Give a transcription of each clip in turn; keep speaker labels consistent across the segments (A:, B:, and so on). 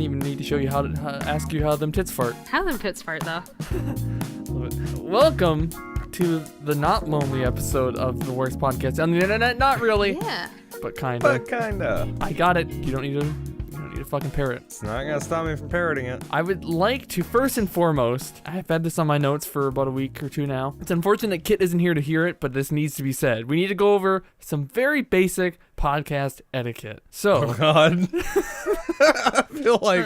A: even need to show you how to ask you how them tits fart.
B: How them tits fart, though?
A: Welcome to the not lonely episode of the worst podcast on the internet. Not really.
B: Yeah.
A: But kinda. I got it. You don't need to fucking parrot.
C: It's not gonna stop me from parroting it.
A: I would like to, first and foremost, I've had this on my notes for about a week or two now. It's unfortunate Kit isn't here to hear it, but this needs to be said. We need to go over some very basic podcast etiquette. So,
C: Oh God. I feel like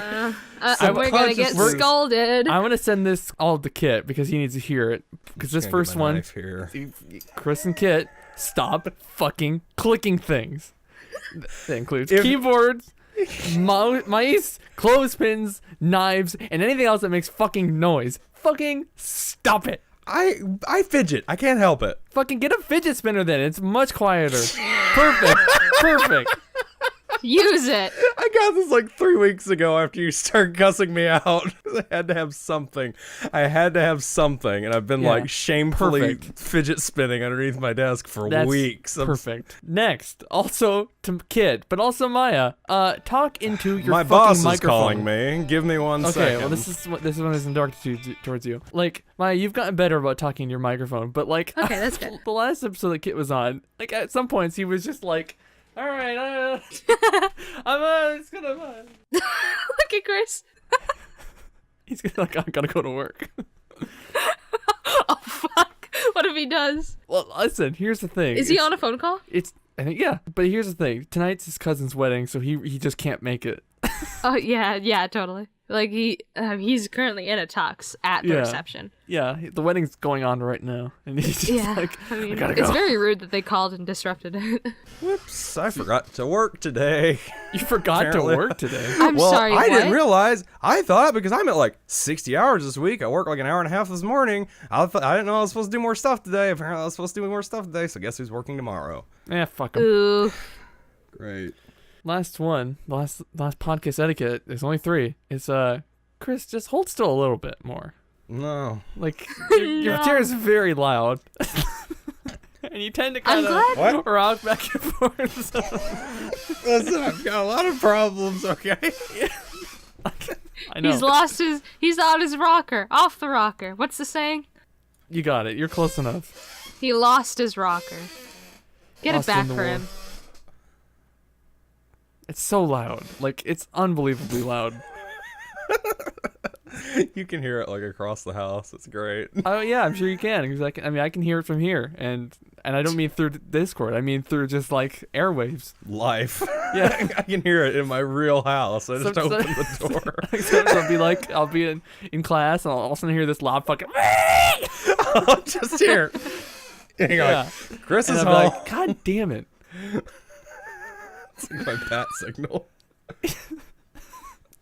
B: we're gonna get scolded.
A: I'm gonna send this all to Kit because he needs to hear it. Because this first one, Chris and Kit, stop fucking clicking things. That includes keyboards, mice, clothespins, knives, and anything else that makes fucking noise. Fucking stop it.
C: I fidget. I can't help it.
A: Fucking get a fidget spinner then. It's much quieter. Perfect.
B: Use it.
C: I got this like 3 weeks ago after you started cussing me out. I had to have something. And I've been like shamefully fidget spinning underneath my desk for weeks.
A: Perfect. Next, also to Kid, but also Maya, talk into your
C: my
A: fucking
C: boss
A: microphone.
C: is calling me. Give me 1 second.
A: Okay, well this one isn't directed towards you. Like, Maya, you've gotten better about talking in your microphone, but like,
B: okay, that's good.
A: The last episode that Kit was on, like at some points he was just like, all right, I'm just gonna.
B: Look at Chris.
A: He's like, I gotta go to work.
B: Oh fuck! What if he does?
A: Well, listen. Here's the thing.
B: Is he on a phone call?
A: I think yeah. But here's the thing. Tonight's his cousin's wedding, so he just can't make it.
B: Oh yeah, totally. Like he's currently in a tux at the reception.
A: Yeah, the wedding's going on right now, and he's just like, I gotta go.
B: It's very rude that they called and disrupted it.
C: Whoops! I forgot to work today.
A: You forgot to work today?
B: I'm sorry.
C: I
B: what?
C: didn't realize. I thought because I'm at like 60 hours this week. I worked like an hour and a half this morning. I didn't know I was supposed to do more stuff today. Apparently, I was supposed to do more stuff today. So guess who's working tomorrow?
A: Yeah, fuck him.
B: Ooh.
C: Great.
A: Last podcast etiquette. There's only 3. It's Chris, just hold still a little bit more.
C: No.
A: Like your chair is very loud, and you tend to kind of rock back and forth.
C: Listen, I've got a lot of problems. Okay.
A: I know.
B: He's on his rocker, off the rocker. What's the saying?
A: You got it. You're close enough.
B: He lost his rocker. Get it back for him.
A: It's so loud. Like, it's unbelievably loud.
C: You can hear it like across the house. It's great.
A: Oh yeah, I'm sure you can. Because I can hear it from here, and I don't mean through Discord. I mean through just like airwaves.
C: Life.
A: Yeah,
C: I can hear it in my real house. I just open the door.
A: So I'll be in class, and I'll also hear this loud fucking.
C: Oh, just here.
A: Yeah.
C: Chris is
A: home. Like, God damn it.
C: It's like my bat signal.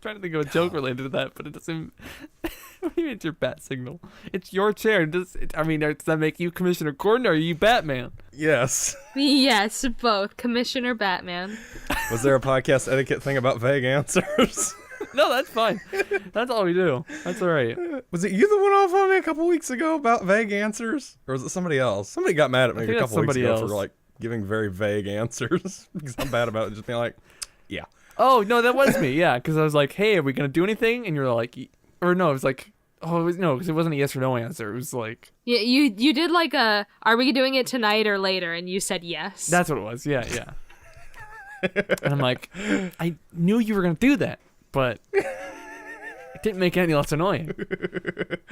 A: Trying to think of a joke related to that, but it doesn't. What do you mean it's your bat signal? It's your chair. Does that make you Commissioner Gordon or are you Batman?
C: Yes.
B: Yes, both. Commissioner Batman.
C: Was there a podcast etiquette thing about vague answers?
A: No, that's fine. That's all we do. That's all right.
C: Was it you that went off on me a couple weeks ago about vague answers? Or was it somebody else? Somebody got mad at me a couple weeks ago for like giving very vague answers because I'm bad about it. Just being like, yeah.
A: Oh, no, that was me. Yeah, because I was like, hey, are we going to do anything? And you're like, or no, it was like, no, because it wasn't a yes or no answer. It was like.
B: Yeah, you did like are we doing it tonight or later? And you said yes.
A: That's what it was. Yeah. And I'm like, I knew you were going to do that, but it didn't make it any less annoying.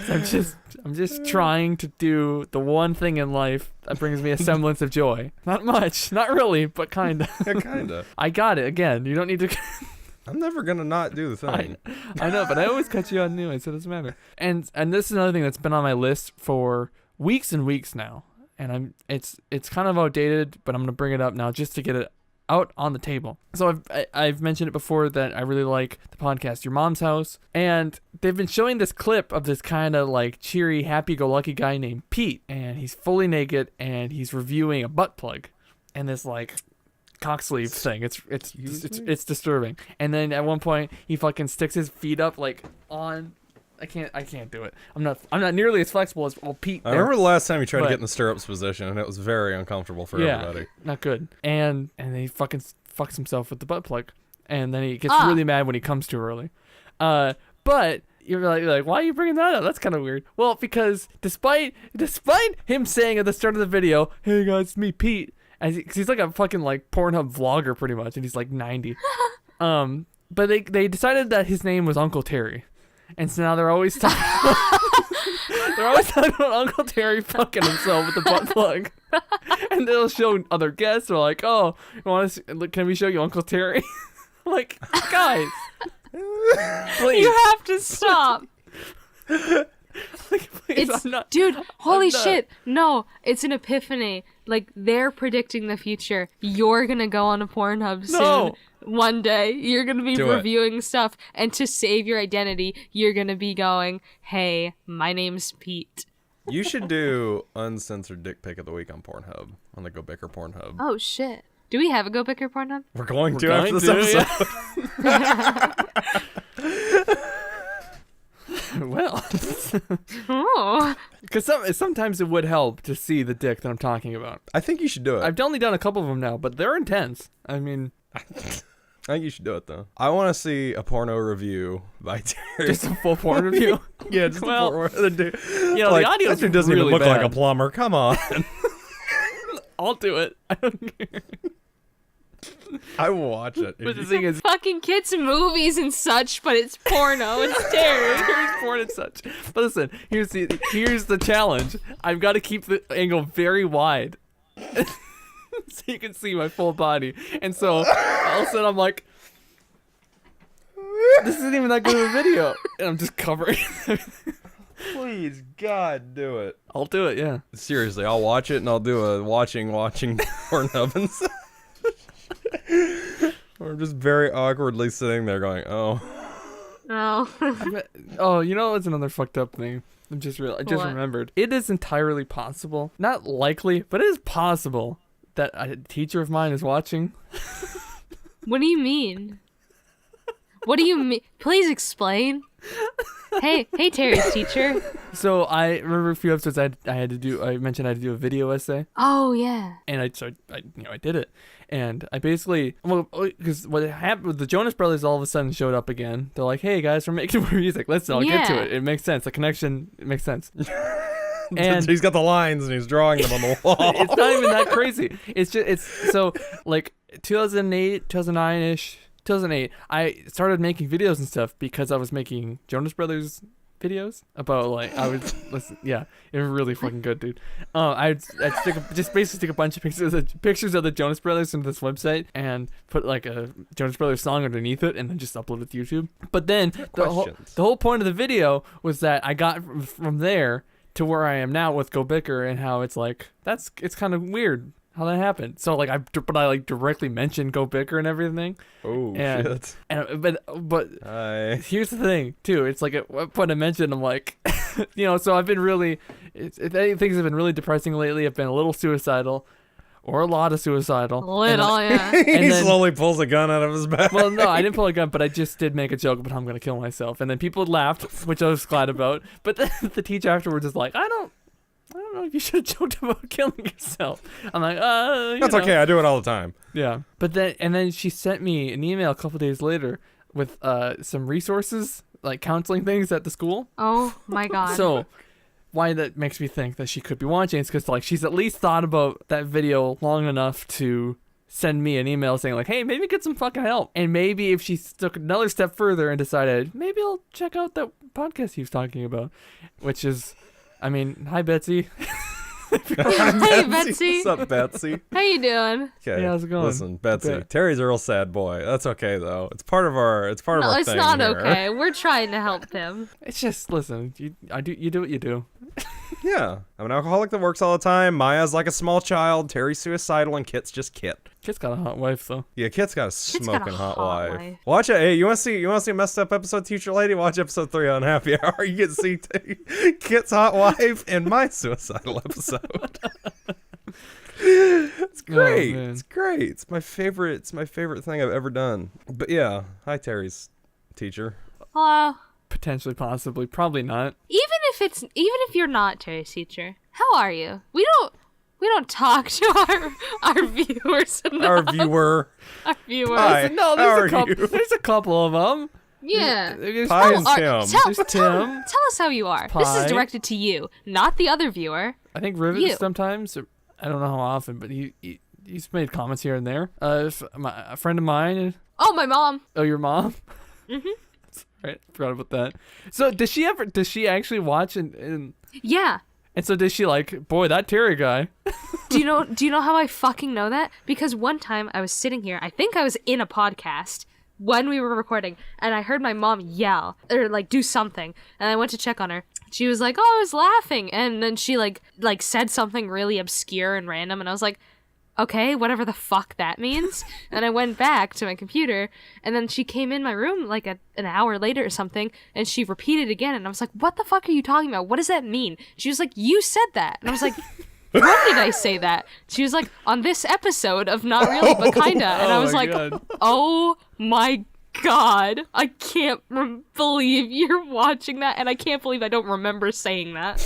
A: I'm just trying to do the one thing in life that brings me a semblance of joy. Not much, not really, but kinda.
C: Yeah, kinda.
A: I got it. Again, you don't need to.
C: I'm never gonna not do the thing.
A: I know, but I always cut you out anyway, so it doesn't matter. And this is another thing that's been on my list for weeks and weeks now, and it's kind of outdated, but I'm gonna bring it up now just to get it out on the table. So I've mentioned it before that I really like the podcast Your Mom's House, and they've been showing this clip of this kind of like cheery, happy-go-lucky guy named Pete, and he's fully naked and he's reviewing a butt plug and this like cock sleeve thing. It's disturbing. And then at one point he fucking sticks his feet up like on. I can't do it. I'm not nearly as flexible as old Pete.
C: I remember the last time he tried to get in the stirrups position, and it was very uncomfortable for everybody.
A: Not good. And he fucking fucks himself with the butt plug. and then he gets really mad when he comes too early. But you're like, why are you bringing that up? That's kind of weird. Well, because despite him saying at the start of the video, "Hey guys, it's me, Pete," cause he's like a fucking like Pornhub vlogger pretty much, and he's like 90. But they decided that his name was Uncle Terry, and so now they're always talking. They're always talking about Uncle Terry fucking himself with the butt plug, and they'll show other guests. They're like, "Oh, can we show you Uncle Terry?" I'm like, guys, please,
B: you have to stop.
A: Like, please,
B: Dude, holy shit. No, it's an epiphany. Like, they're predicting the future. You're gonna go on a Pornhub soon. One day, you're gonna be reviewing stuff, and to save your identity, you're gonna be going, "Hey, my name's Pete."
C: You should do uncensored dick pic of the week on Pornhub, on the GoBicker Pornhub.
B: Oh, shit. Do we have a GoBicker Pornhub?
C: We're going to after this episode.
A: Yeah. Well, because sometimes it would help to see the dick that I'm talking about.
C: I think you should do it.
A: I've only done a couple of them now, but they're intense. I mean,
C: I think you should do it though. I want to see a porno review by Terry.
A: Just a full porn review.
C: Yeah, just a porno.
A: You know, like, the audio
C: doesn't
A: really
C: even look
A: bad.
C: like a plumber. Come on.
A: I'll do it. I don't care.
C: I will watch it.
A: But the thing is,
B: fucking kids' movies and such, but it's porno. It's Terry.
A: Terry's porn and such. But listen, here's the challenge. I've got to keep the angle very wide, so you can see my full body. And so all of a sudden I'm like, this isn't even that good of a video, and I'm just covering.
C: Please, God, do it.
A: I'll do it. Yeah.
C: Seriously, I'll watch it and I'll do a watching Pornhub and stuff. We're just very awkwardly sitting there going, "Oh,
B: Oh.
A: You know what's another fucked up thing? I just
B: What?
A: remembered. It is entirely possible, not likely, but it is possible that a teacher of mine is watching.
B: What do you mean? What do you mean? Please explain. Hey, Terry's teacher.
A: So I remember a few episodes I mentioned I had to do a video essay,
B: Oh, yeah.
A: and I did it, and I basically, because what happened with the Jonas Brothers all of a sudden showed up again. They're like, "Hey guys, we're making more music. Let's get to
B: Yeah.
A: it. It makes sense. The connection, it makes sense." And
C: he's got the lines and he's drawing them on the wall."
A: it's not even that crazy. It's so like 2008, 2009-ish. 2008, I started making videos and stuff because I was making Jonas Brothers videos about like I was listen, yeah, it was really fucking good, dude. I'd basically stick a bunch of pictures of the Jonas Brothers into this website and put like a Jonas Brothers song underneath it and then just upload it to YouTube. But then the whole point of the video was that I got from there to where I am now with GoBicker and how it's like it's kind of weird how that happened. So like I directly mentioned GoBicker and everything.
C: Oh shit!
A: But here's the thing too. It's like at what point I mentioned, I'm like, So I've been really, things have been really depressing lately. I've been a little suicidal, or a lot of suicidal.
B: Yeah.
C: He slowly pulls a gun out of his back.
A: Well, no, I didn't pull a gun, but I just did make a joke about how I'm gonna kill myself, and then people laughed, which I was glad about. But the teacher afterwards is like, I don't know if you should have joked about killing yourself. I'm like,
C: That's okay. I do it all the time.
A: Yeah. But then she sent me an email a couple days later with some resources, like counseling things at the school.
B: Oh my god.
A: So why that makes me think that she could be watching is because like she's at least thought about that video long enough to send me an email saying like, hey, maybe get some fucking help. And maybe if she took another step further and decided, maybe I'll check out that podcast he was talking about, which is, I mean, hi, Betsy.
B: Hey, Betsy.
C: What's up, Betsy?
B: How you doing?
C: Okay.
A: Hey, how's it going?
C: Listen, Betsy. Terry's a real sad boy. That's okay though. It's part of our. It's part of our
B: it's
C: thing
B: not
C: here.
B: okay. We're trying to help him.
A: It's just, listen, you do what you do.
C: Yeah, I'm an alcoholic that works all the time. Maya's like a small child. Terry's suicidal, and Kit's just Kit.
A: Kit's got a hot wife though.
C: Yeah, Kit's got a smoking hot wife.
B: wife.
C: Watch it. Hey, you want to see a messed up episode, Teacher Lady? Watch episode 3 on Happy Hour. You get to see Kit's hot wife and my suicidal episode. It's great.
A: Oh,
C: it's great. It's my favorite. It's my favorite thing I've ever done. But yeah, hi Terry's teacher.
B: Hello.
A: Potentially, possibly, probably not.
B: Even if you're not Terry's teacher, how are you? We We don't talk to our viewers enough.
C: Our viewer.
B: Our viewers.
C: Hi.
A: No,
C: How are
A: there's a couple.
C: you?
A: There's a couple of them.
B: Yeah.
C: Pie and Tim.
A: There's Tim.
B: Tell us how you are. This
A: Pie.
B: is directed to you, not the other viewer.
A: I think Rivet
B: You.
A: sometimes. I don't know how often, but he's made comments here and there. A friend of mine.
B: Oh, my mom.
A: Oh, your mom. Right, forgot about that. So does she actually watch and
B: Yeah.
A: and so does she like, boy, that Terry guy?
B: Do you know how I fucking know that? Because one time I was sitting here, I think I was in a podcast when we were recording, and I heard my mom yell or like do something, and I went to check on her. She was like, "Oh, I was laughing," and then she like said something really obscure and random, and I was like, okay, whatever the fuck that means. And I went back to my computer, and then she came in my room like an hour later or something, and she repeated again, and I was like, what the fuck are you talking about? What does that mean? She was like, you said that. And I was like, when did I say that? She was like, on this episode of Not Really But Kinda. And I was like,
A: God.
B: oh my God, I can't believe you're watching that, and I can't believe I don't remember saying that.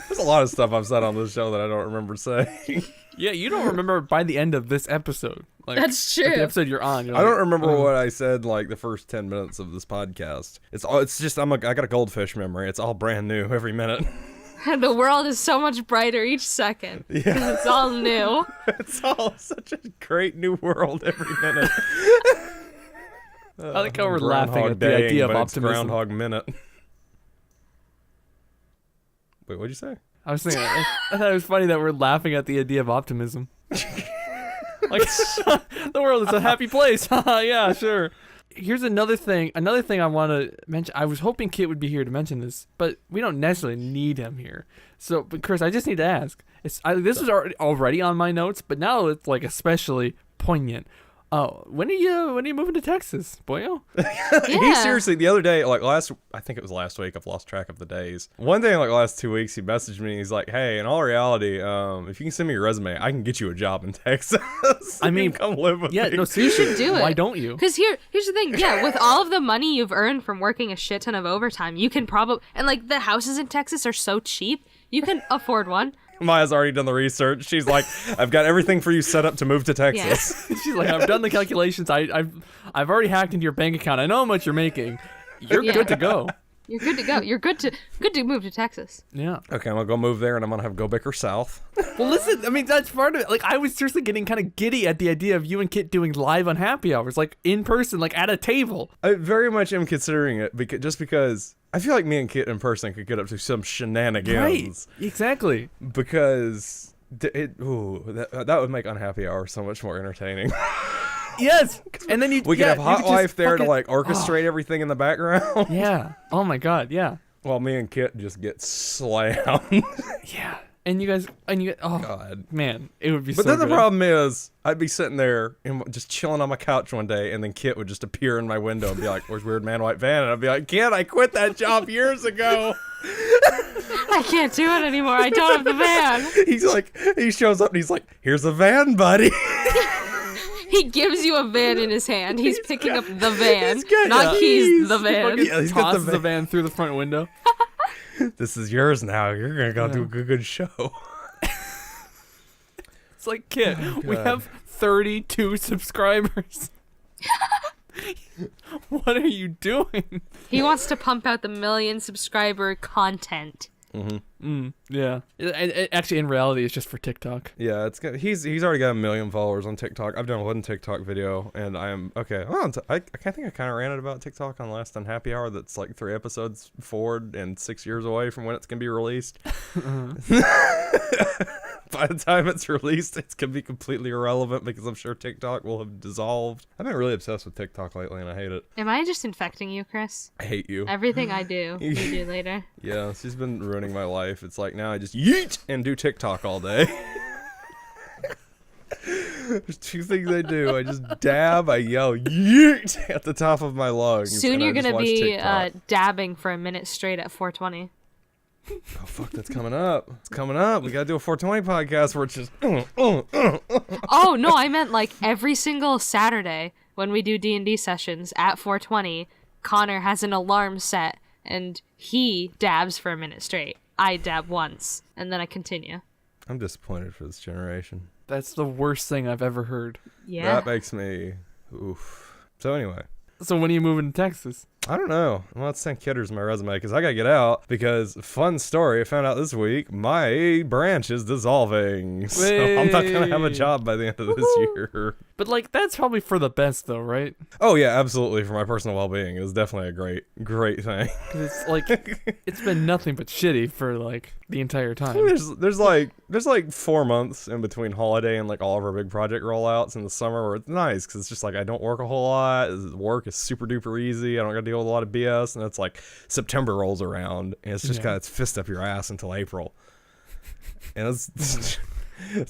C: There's a lot of stuff I've said on this show that I don't remember saying.
A: Yeah, you don't remember by the end of this episode. Like,
B: That's
A: like
B: true.
A: the episode you're on. You're
C: I don't
A: like,
C: remember what I said like the first 10 minutes of this podcast. It's just I got a goldfish memory. It's all brand new every minute.
B: The world is so much brighter each second.
C: Yeah.
B: It's all new.
C: It's all such a great new world every minute.
A: I like how we're
C: Groundhog
A: laughing at the
C: Day,
A: idea of
C: but it's
A: optimism.
C: Groundhog Minute. Wait, what'd you say?
A: I was thinking, I thought it was funny that we're laughing at the idea of optimism. Like, the world is a happy place. Yeah, sure. Here's another thing I want to mention. I was hoping Kit would be here to mention this, but we don't necessarily need him here. So, but Chris, I just need to ask. This is already on my notes, but now it's like especially poignant. Oh, when are you moving to Texas, boyo?
C: He seriously, the other day, like I think it was last week, I've lost track of the days. One day, like last 2 weeks, he messaged me. He's like, hey, in all reality, if you can send me your resume, I can get you a job in Texas.
A: I mean,
C: come live with me.
A: No, seriously,
B: You should do it.
A: Why don't you?
B: Because here's the thing. Yeah, with all of the money you've earned from working a shit ton of overtime, you can probably, and like the houses in Texas are so cheap, you can afford one.
C: Maya's already done the research. She's like, I've got everything for you set up to move to Texas.
A: She's like, I've done the calculations. I've already hacked into your bank account. I know how much you're making. You're
B: Yeah.
A: good to go.
B: You're good to go. You're good to move to Texas.
A: Yeah.
C: Okay, I'm gonna go move there, and I'm gonna have GoBicker South.
A: Well, listen. I mean, that's part of it. Like, I was seriously getting kind of giddy at the idea of you and Kit doing live on happy hours, like in person, like at a table.
C: I very much am considering it because I feel like me and Kit in person could get up to some shenanigans.
A: Right. Exactly.
C: Because that would make Unhappy Hour so much more entertaining.
A: Yes. And then
C: We could have Hot Wife there to
A: fucking,
C: like orchestrate everything in the background.
A: Yeah. Oh my God. Yeah.
C: While me and Kit just get slammed.
A: Yeah. And you guys. Oh
C: God.
A: man, it would be.
C: But
A: so
C: then the
A: good.
C: problem is, I'd be sitting there and just chilling on my couch one day, and then Kit would just appear in my window and be like, "Where's Weird Man White Van?" And I'd be like, "Kit, I quit that job years ago."
B: I can't do it anymore. I don't have the van.
C: He's like, he shows up and he's like, "Here's a van, buddy."
B: He gives you a van in his hand. He's picking up the van,
C: he's got
B: not
C: keys.
B: he's the van.
C: Yeah, he's got
A: tosses
C: the
A: the van through the front window.
C: This is yours now. You're gonna go do a good show.
A: It's like, Kit, we have 32 subscribers. What are you doing?
B: He wants to pump out the 1 million subscriber content.
A: Yeah. Actually, in reality, it's just for TikTok.
C: Yeah, it's good. He's already got 1 million followers on TikTok. I've done one TikTok video, and I am okay. Well, I think I kind of ranted about TikTok on Last Unhappy Hour. That's like 3 episodes forward and 6 years away from when it's gonna be released. By the time it's released, it's gonna be completely irrelevant because I'm sure TikTok will have dissolved. I've been really obsessed with TikTok lately, and I hate it.
B: Am I just infecting you, Chris?
C: I hate you.
B: Everything I do, you do later.
C: Yeah, she's been ruining my life. It's like now I just yeet and do TikTok all day. There's 2 things I do. I just dab, I yell yeet at the top of my lungs.
B: Soon
C: and I
B: you're
C: just
B: gonna
C: watch
B: be
C: TikTok.
B: dabbing for a minute straight at 420.
C: Oh fuck, that's coming up. It's coming up. We gotta do a 420 podcast where it's just
B: Oh no, I meant like every single Saturday when we do D&D sessions at 420, Connor has an alarm set and he dabs for a minute straight. I dab once and then I continue.
C: I'm disappointed for this generation.
A: That's the worst thing I've ever heard.
B: Yeah.
C: That makes me, oof. So anyway.
A: So when are you moving to Texas?
C: I don't know. I'm about to send Kidders my resume because I got to get out because, fun story, I found out this week, my branch is dissolving. So I'm not going to have a job by the end of this year.
A: But, like, that's probably for the best, though, right?
C: Oh, yeah, absolutely. For my personal well-being. It was definitely a great thing.
A: 'Cause it's, like, it's been nothing but shitty for, like, the entire time.
C: There's like 4 months in between holiday and, like, all of our big project rollouts in the summer where it's nice because it's just, like, I don't work a whole lot. Work is super duper easy. I don't got to deal with a lot of BS. And it's, like, September rolls around and it's just got its fist up your ass until April. And it's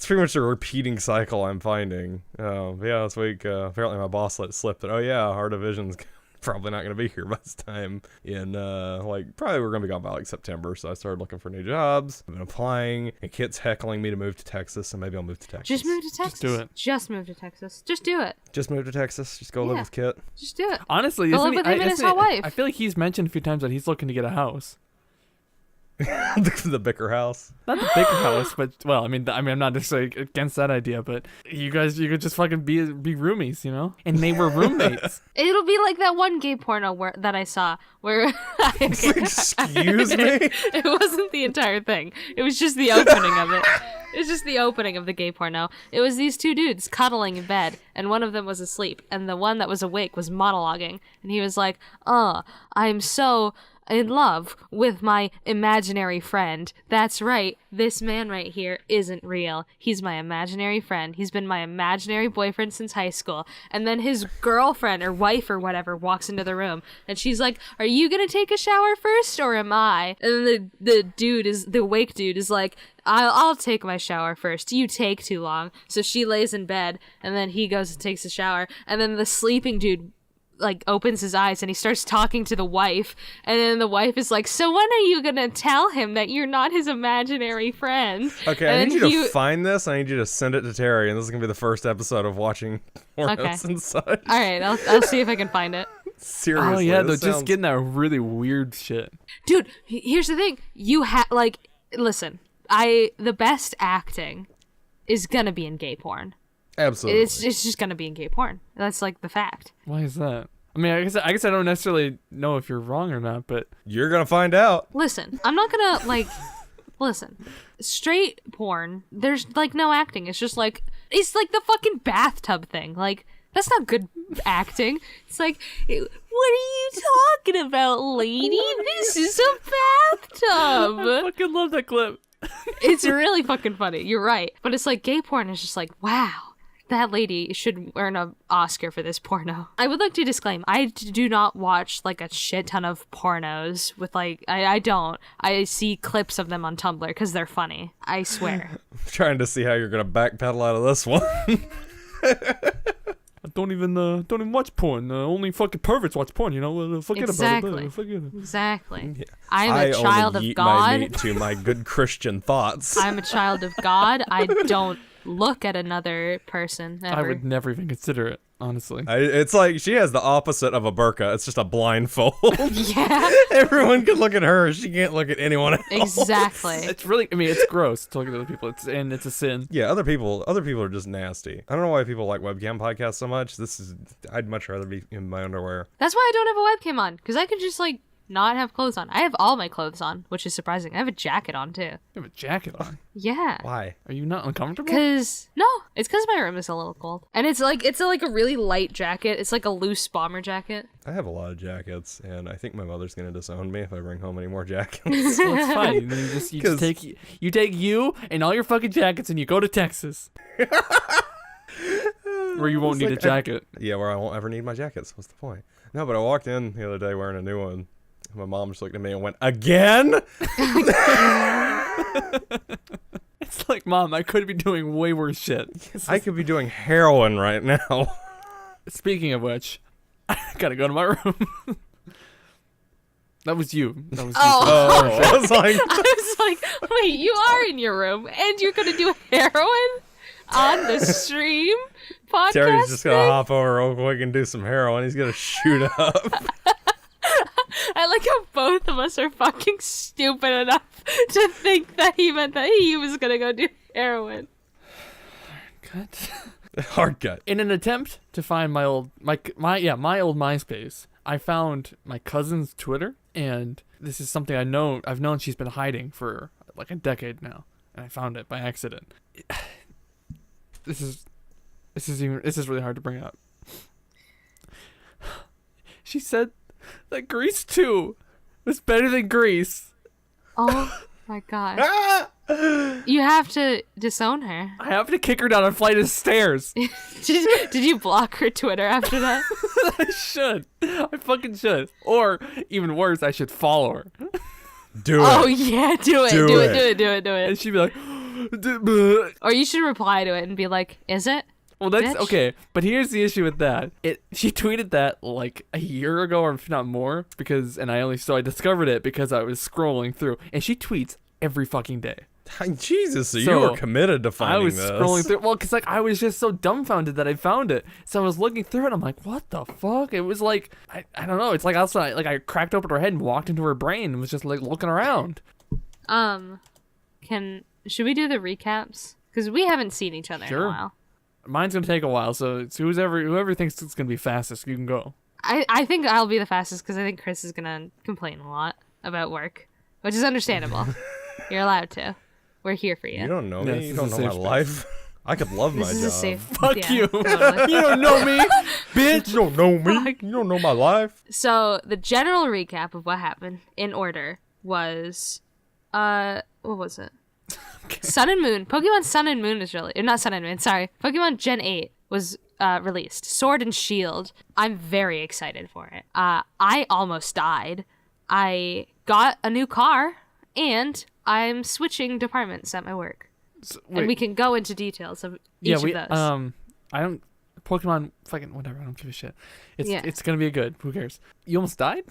C: pretty much a repeating cycle I'm finding. Yeah, this week, apparently my boss let it slip that, oh yeah, our division's probably not going to be here by this time in, probably we're going to be gone by, like, September. So I started looking for new jobs. I've been applying, and Kit's heckling me to move to Texas, so maybe I'll move to Texas.
B: Just move to Texas.
A: Just do it.
B: Just move to Texas. Just do it.
C: Just move to Texas. Just go live with Kit.
B: Just do it.
A: Honestly,
B: Go
A: isn't
B: live with him and his hot wife.
A: I feel like he's mentioned a few times that he's looking to get a house.
C: The Bicker house.
A: Not the bigger house, but well, I mean, I'm not necessarily against that idea, but you could just fucking be roomies, you know? And they were roommates.
B: It'll be like that one gay porno that I saw where
C: Excuse me?
B: It wasn't the entire thing. It was just the opening of it. It was just the opening of the gay porno. It was these two dudes cuddling in bed, and one of them was asleep, and the one that was awake was monologuing, and he was like, I'm so in love with my imaginary friend. That's right, this man right here isn't real. He's my imaginary friend. He's been my imaginary boyfriend since high school. And then his girlfriend or wife or whatever walks into the room, and she's like, are you gonna take a shower first or am I? And then the awake dude is like, I'll take my shower first. You take too long. So she lays in bed, and then he goes and takes a shower, and then the sleeping dude like opens his eyes and he starts talking to the wife, and then the wife is like, so when are you gonna tell him that you're not his imaginary friend?
C: Okay, I need you to find this. I need you to send it to Terry, and this is gonna be the first episode of watching pornos and such.
B: All right, I'll see if I can find it.
C: Seriously.
A: Oh yeah, they're just getting that really weird shit.
B: Dude, here's the thing. Listen, the best acting is gonna be in gay porn.
C: Absolutely.
B: It's just gonna be in gay porn. That's like the fact.
A: Why is that? I mean, I guess I don't necessarily know if you're wrong or not, but
C: you're gonna find out.
B: Listen, I'm not gonna listen. Straight porn, there's like no acting. It's just like the fucking bathtub thing. Like, that's not good acting. It's like, what are you talking about, lady? This is a bathtub.
A: I fucking love that clip.
B: It's really fucking funny. You're right. But it's like gay porn is just like, wow. That lady should earn an Oscar for this porno. I would like to disclaim, I do not watch like a shit ton of pornos with like, I don't. I see clips of them on Tumblr because they're funny. I swear.
C: I'm trying to see how you're gonna backpedal out of this one.
A: I don't even watch porn. Only fucking perverts watch porn, you know? Forget about it. Forget it.
B: Exactly.
C: Yeah.
B: I'm a child
C: only
B: of God.
C: My meat to my good Christian thoughts.
B: I'm a child of God. I don't look at another person ever.
A: I would never even consider it, honestly.
C: It's like she has the opposite of a burqa. It's just a blindfold.
B: Yeah.
C: Everyone can look at her. She can't look at anyone else.
B: Exactly.
A: It's really, I mean, it's gross to look at other people. It's a sin.
C: Yeah, other people are just nasty. I don't know why people like webcam podcasts so much. I'd much rather be in my underwear.
B: That's why I don't have a webcam on, because I could just like not have clothes on. I have all my clothes on, which is surprising. I have a jacket on too.
A: You have a jacket on?
B: Yeah.
C: Why?
A: Are you not uncomfortable?
B: It's because my room is a little cold, and it's like a really light jacket. It's like a loose bomber jacket.
C: I have a lot of jackets, and I think my mother's gonna disown me if I bring home any more jackets.
A: Well, it's fine. You just take you and all your fucking jackets and you go to Texas. Where you won't need a jacket.
C: Where I won't ever need my jackets. What's the point? No, but I walked in the other day wearing a new one. My mom just looked at me and went, again?
A: It's like, Mom, I could be doing way worse shit.
C: I could be doing heroin right now.
A: Speaking of which, I gotta go to my room. That was you.
C: I was
B: like, wait, you are in your room and you're gonna do heroin on the stream podcast?
C: Terry's just gonna hop over real quick and do some heroin. He's gonna shoot up.
B: I like how both of us are fucking stupid enough to think that he meant that he was gonna go do heroin.
A: Cut.
C: Hard cut.
A: In an attempt to find my old MySpace, I found my cousin's Twitter, and this is something I've known she's been hiding for like a decade now, and I found it by accident. This is really hard to bring up. She said that Grease 2 was better than Grease.
B: Oh my god. You have to disown her.
A: I have to kick her down a flight of stairs.
B: Did you block her Twitter after that?
A: I should. I fucking should. Or, even worse, I should follow her.
C: Do it.
B: Oh yeah, do it.
A: And she'd be like...
B: Or you should reply to it and be like, is it?
A: Well, that's...
B: Bitch.
A: Okay, but here's the issue with that. She tweeted that like a year ago, or if not more, and I discovered it because I was scrolling through, and she tweets every fucking day.
C: Jesus, so you were committed to finding this.
A: I was scrolling through, well, because like I was just so dumbfounded that I found it. So I was looking through it, and I'm like, what the fuck? It was like, I don't know. It's like outside, like I cracked open her head and walked into her brain and was just like looking around.
B: Should we do the recaps? Because we haven't seen each other in a while.
A: Mine's gonna take a while, so it's whoever thinks it's gonna be fastest, you can go.
B: I think I'll be the fastest because I think Chris is gonna complain a lot about work, which is understandable. You're allowed to. We're here for you.
C: You don't know me.
A: Yes,
C: You don't know my life. I could love my
B: This is
C: job.
B: a safe.
A: Fuck
B: yeah,
A: you.
B: Totally.
A: You don't know me, bitch.
C: You don't know me.
B: Fuck.
C: You don't know my life.
B: So the general recap of what happened in order was, what was it?
A: Okay.
B: Sun and Moon. Pokemon Sun and Moon is not Sun and Moon. Sorry, Pokemon Gen 8 was released. Sword and Shield. I'm very excited for it. I almost died. I got a new car, and I'm switching departments at my work.
A: So,
B: and we can go into details of each of those.
A: I don't Pokemon fucking whatever. I don't give a shit. It's gonna be good. Who cares? You almost died.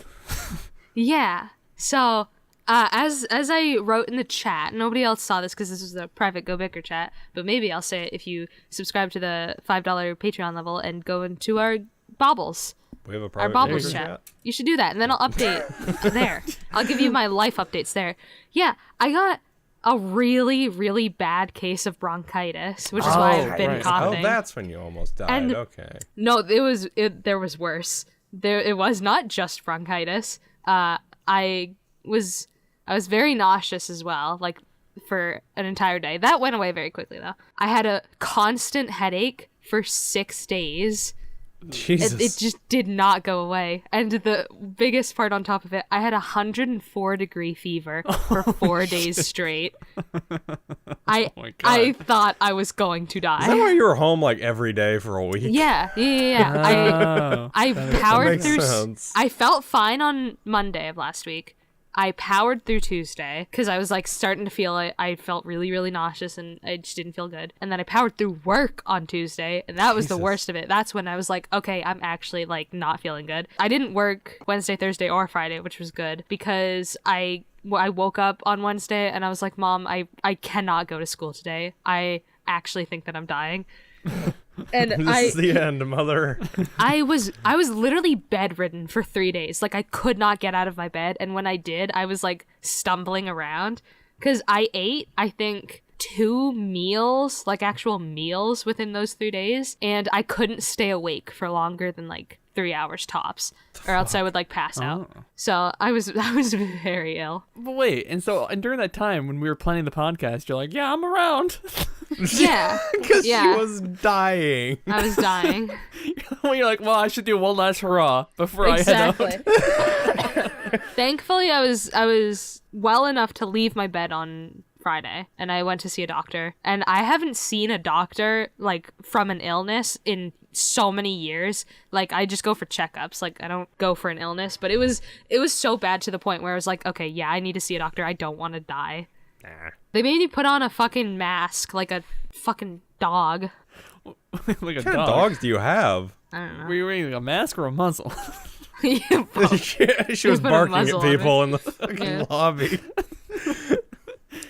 B: Yeah. So as I wrote in the chat, nobody else saw this because this was a private GoBicker chat, but maybe I'll say it if you subscribe to the $5 Patreon level and go into our Bobbles.
C: We have a
B: Our
C: private
B: Bobbles
C: chat.
B: chat. You should do that, and then I'll update there. I'll give you my life updates there. Yeah, I got a really, really bad case of bronchitis, which is why I've been coughing.
C: Oh, that's when you almost died.
B: And
C: okay.
B: No, there was worse. It was not just bronchitis. I was very nauseous as well, like for an entire day. That went away very quickly though. I had a constant headache for 6 days.
C: Jesus.
B: It just did not go away. And the biggest part on top of it, I had 104-degree fever for 4 days straight.
A: my God.
B: I thought I was going to die.
C: Is that why you were home like every day for a week?
B: Yeah.
A: Oh,
B: I powered
C: makes
B: through.
C: sense.
B: I felt fine on Monday of last week. I powered through Tuesday because I was like starting to feel it. I felt really, really nauseous and I just didn't feel good. And then I powered through work on Tuesday, and that was the worst of it. That's when I was like, okay, I'm actually like not feeling good. I didn't work Wednesday, Thursday, or Friday, which was good because I woke up on Wednesday and I was like, Mom, I cannot go to school today. I actually think that I'm dying. And
C: this is the end, mother.
B: I was literally bedridden for 3 days. Like I could not get out of my bed, and when I did, I was like stumbling around because I ate, I think, 2 meals, like actual meals within those 3 days, and I couldn't stay awake for longer than like 3 hours tops, or else I would like pass out. So I was very ill.
A: But wait, and during that time when we were planning the podcast, you're like, yeah, I'm around.
B: Yeah,
C: Because she was dying.
B: I was dying.
A: Well, you're like, well, I should do one last hurrah before I head out.
B: Thankfully, I was well enough to leave my bed on Friday, and I went to see a doctor. And I haven't seen a doctor like from an illness in so many years. Like I just go for checkups. Like I don't go for an illness. But it was so bad to the point where I was like, okay, yeah, I need to see a doctor. I don't want to die.
C: Nah.
B: They made me put on a fucking mask like a fucking dog.
A: Like a
C: What kind
A: dog.
C: of dogs do you have?
B: I don't know.
A: Were you wearing a mask or a muzzle?
B: Yeah, both.
C: She was
B: put a
C: barking at
B: muzzle on
C: people in the fucking
B: Yeah.
C: lobby.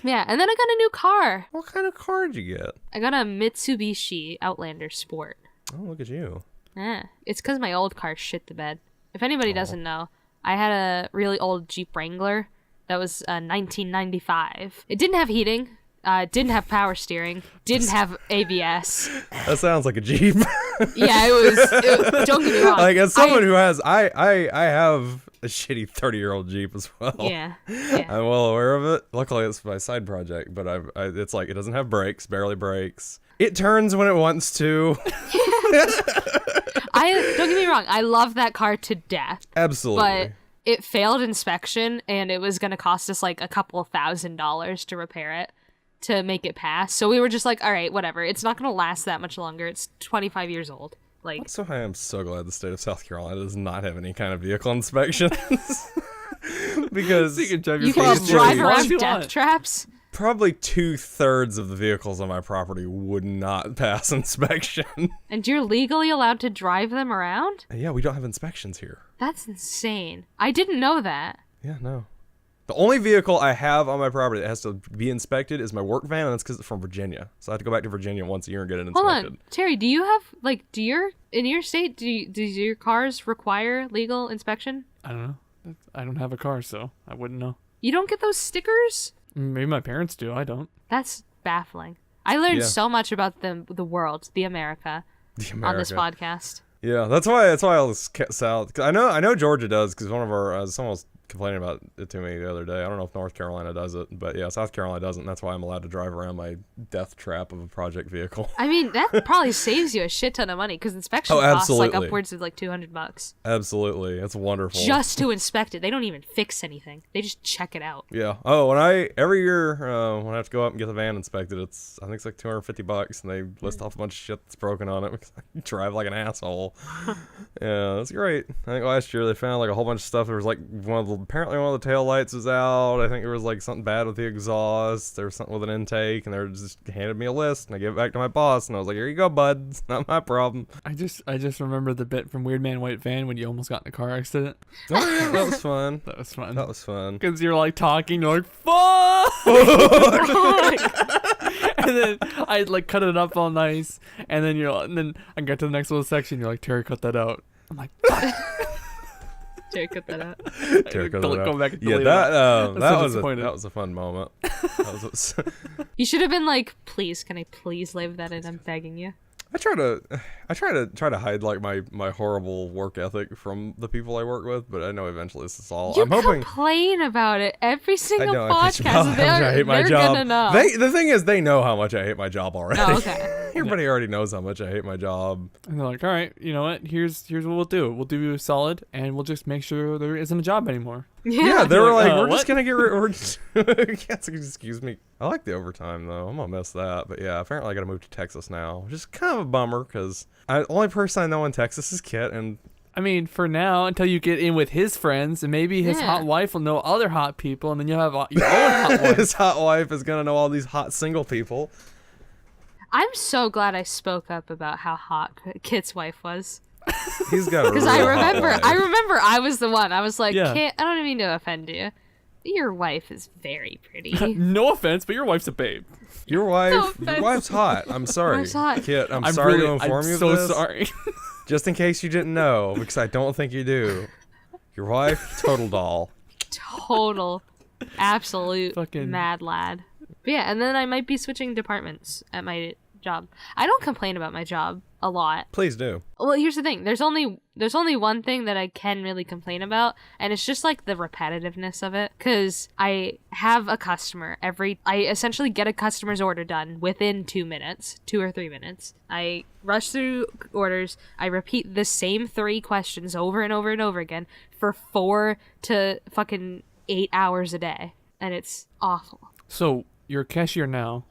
B: Yeah, and then I got a new car.
C: What kind of car did you get?
B: I got a Mitsubishi Outlander Sport.
C: Oh, look at you.
B: Yeah, it's because my old car shit the bed. If anybody doesn't know, I had a really old Jeep Wrangler that was 1995. It didn't have heating, Didn't have power steering. Didn't have ABS.
C: That sounds like a Jeep.
B: Yeah, it was. Don't get me wrong.
C: Like, as someone who has, I have a shitty 30-year-old Jeep as well.
B: Yeah.
C: I'm well aware of it. Luckily, it's my side project, but it's like, it doesn't have brakes, barely brakes. It turns when it wants to.
B: Don't get me wrong. I love that car to death.
C: Absolutely.
B: But it failed inspection, and it was going to cost us like a couple $1,000s to repair it, to make it pass. So we were just like, all right, whatever. It's not going to last that much longer. It's 25 years old. Like,
C: So I am so glad the state of South Carolina does not have any kind of vehicle inspections. Because
A: You can drive
B: you
A: your
B: can
A: car
B: just
A: as long
B: drive
A: as
B: around
A: you
B: death
A: want.
B: traps.
C: probably 2/3 of the vehicles on my property would not pass inspection.
B: And you're legally allowed to drive them around?
C: Yeah, we don't have inspections here.
B: That's insane. I didn't know that.
C: Yeah, no. The only vehicle I have on my property that has to be inspected is my work van, and that's because it's from Virginia. So I have to go back to Virginia once a year and get it inspected.
B: Hold on, Terry, do you have, like, in your state, do your cars require legal inspection?
A: I don't know. I don't have a car, so I wouldn't know.
B: You don't get those stickers?
A: Maybe my parents do. I don't.
B: That's baffling. I learned
C: Yeah.
B: so much about the world, the America, on this podcast.
C: Yeah, that's why I was south. 'Cause I know Georgia does, because one of our someone was complaining about it to me the other day. I don't know if North Carolina does it, but yeah, South Carolina doesn't. That's why I'm allowed to drive around my death trap of a project vehicle.
B: I mean, that probably saves you a shit ton of money, because inspection costs like
C: absolutely.
B: upwards of like $200
C: Absolutely, it's wonderful.
B: just to inspect it. They don't even fix anything; they just check it out.
C: Yeah. Oh, every year when I have to go up and get the van inspected, I think it's like $250, and they list off a bunch of shit that's broken on it because I drive like an asshole. Yeah, that's great. I think last year they found like a whole bunch of stuff. There was like apparently one of the tail lights was out. I think there was like something bad with the exhaust. There was something with an intake, and they just handed me a list, and I gave it back to my boss, and I was like, "Here you go, bud. It's not my problem."
A: I just remember the bit from Weird Man White Van when you almost got in a car accident.
C: Oh, yeah, that was fun.
A: That was fun.
C: That was fun.
A: Because you're like talking, you're like, fuck! And then I like cut it up all nice, and then I got to the next little section. You're like, Terry, cut that out. I'm like, fuck.
B: Terry, cut that out.
C: Terry, cut
A: Go
C: it out.
A: back and
C: Yeah,
A: delete
C: that
A: so
C: that was a fun moment. That was
B: You should have been like, please, can I please leave that in? I'm begging you.
C: I try to hide like my horrible work ethic from the people I work with, but I know eventually this is all.
B: You
C: I'm hoping.
B: complain about it every single
C: I
B: podcast.
C: hate my
B: They're
C: job.
B: gonna know.
C: The thing is, they know how much I hate my job already.
B: Oh, okay.
C: Everybody already knows how much I hate my job.
A: And they're like, all right, you know what? Here's what we'll do. We'll do you a solid, and we'll just make sure there isn't a job anymore.
C: Yeah, they were like, we're
A: what?
C: just gonna get rid. Yes, excuse me. I like the overtime though. I'm gonna miss that. But yeah, apparently I gotta move to Texas now, which is kind of a bummer because the only person I know in Texas is Kit, and
A: I mean, for now, until you get in with his friends, and maybe his
B: Yeah.
A: hot wife will know other hot people, and then you'll have your own hot wife.
C: his hot wife is gonna know all these hot single people.
B: I'm so glad I spoke up about how hot Kit's wife was.
C: He's got a
B: Because
C: real
B: I
C: hot
B: remember
C: wife.
B: I was the one. I was like,
A: Yeah.
B: Kit, I don't mean to offend you. Your wife is very pretty.
A: No offense, but your wife's a babe.
C: Your
B: No
C: wife,
B: offense.
C: your wife's hot. I'm sorry,
B: Wife's hot.
C: Kit. I'm sorry to inform
A: I'm
C: you of
A: so
C: this.
A: sorry.
C: Just in case you didn't know, because I don't think you do. Your wife, total doll.
B: Total, absolute
A: Fucking-
B: mad lad. But yeah, and then I might be switching departments at my job. I don't complain about my job a lot.
C: Please do.
B: Well, here's the thing. There's only one thing that I can really complain about, and it's just like the repetitiveness of it. Because I have a customer I essentially get a customer's order done within 2 minutes, 2 or 3 minutes. I rush through orders. I repeat the same 3 questions over and over and over again for 4 to fucking 8 hours a day, and it's awful.
A: So you're a cashier now.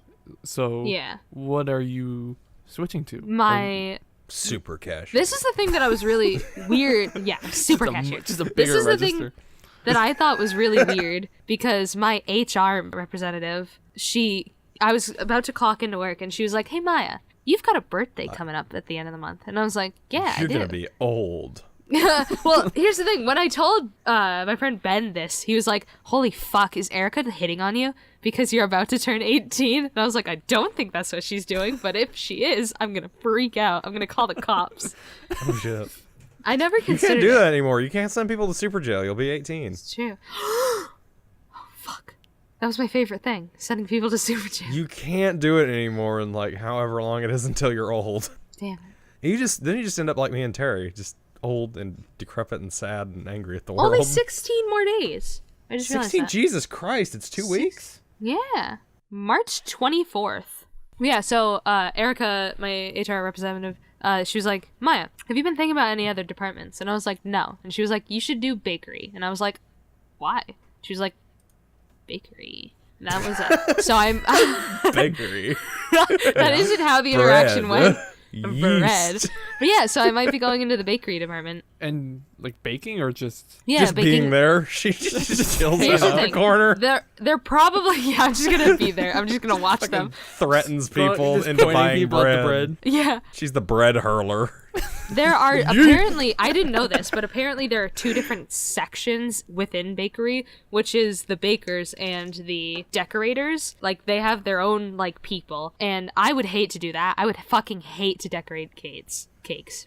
A: So
B: Yeah.
A: what are you switching to?
B: My
C: Super cash.
B: This is the thing that I was really weird. Yeah, super cashier.
A: Just a
B: This
A: bigger
B: is the
A: register.
B: thing that I thought was really weird because my HR representative, I was about to clock into work and she was like, "Hey Maya, you've got a birthday coming up at the end of the month," and I was like, "Yeah,
C: You're
B: I
C: gonna
B: do."
C: be old.
B: Well, here's the thing. When I told my friend Ben this, he was like, "Holy fuck, is Erica hitting on you because you're about to turn 18?" And I was like, "I don't think that's what she's doing, but if she is, I'm gonna freak out. I'm gonna call the cops."
C: Oh shit.
B: I never
C: You
B: considered
C: can't do
B: it.
C: that anymore. You can't send people to super jail. You'll be 18.
B: It's true. Oh fuck. That was my favorite thing, sending people to Super Jam.
C: You can't do it anymore in like however long it is until you're old.
B: Damn it.
C: You just end up like me and Terry, just old and decrepit and sad and angry at the world.
B: Only 16 more days. I just realized
C: 16?
B: that.
C: Jesus Christ, it's 2 weeks?
B: Yeah. March 24th. Yeah, so Erica, my HR representative, she was like, Maya, have you been thinking about any other departments? And I was like, no. And she was like, you should do bakery. And I was like, why? She was like, bakery. And that was it. So I'm...
C: Bakery.
B: That isn't how the interaction went.
C: Yeast.
B: But yeah, so I might be going into the bakery department.
A: And like baking or just
C: Just
B: baking.
C: being there. She just chills
B: Here's
C: out
B: the
C: in the
B: thing.
C: corner.
B: They're probably I'm just gonna be there. I'm just gonna watch them.
C: Threatens people
A: just
C: into
A: pointing
C: buying
A: people at
C: bread.
A: the bread.
B: Yeah.
C: She's the bread hurler.
B: There are apparently, I didn't know this, but apparently there are 2 different sections within bakery, which is the bakers and the decorators. Like, they have their own, like, people. And I would hate to do that. I would fucking hate to decorate cakes,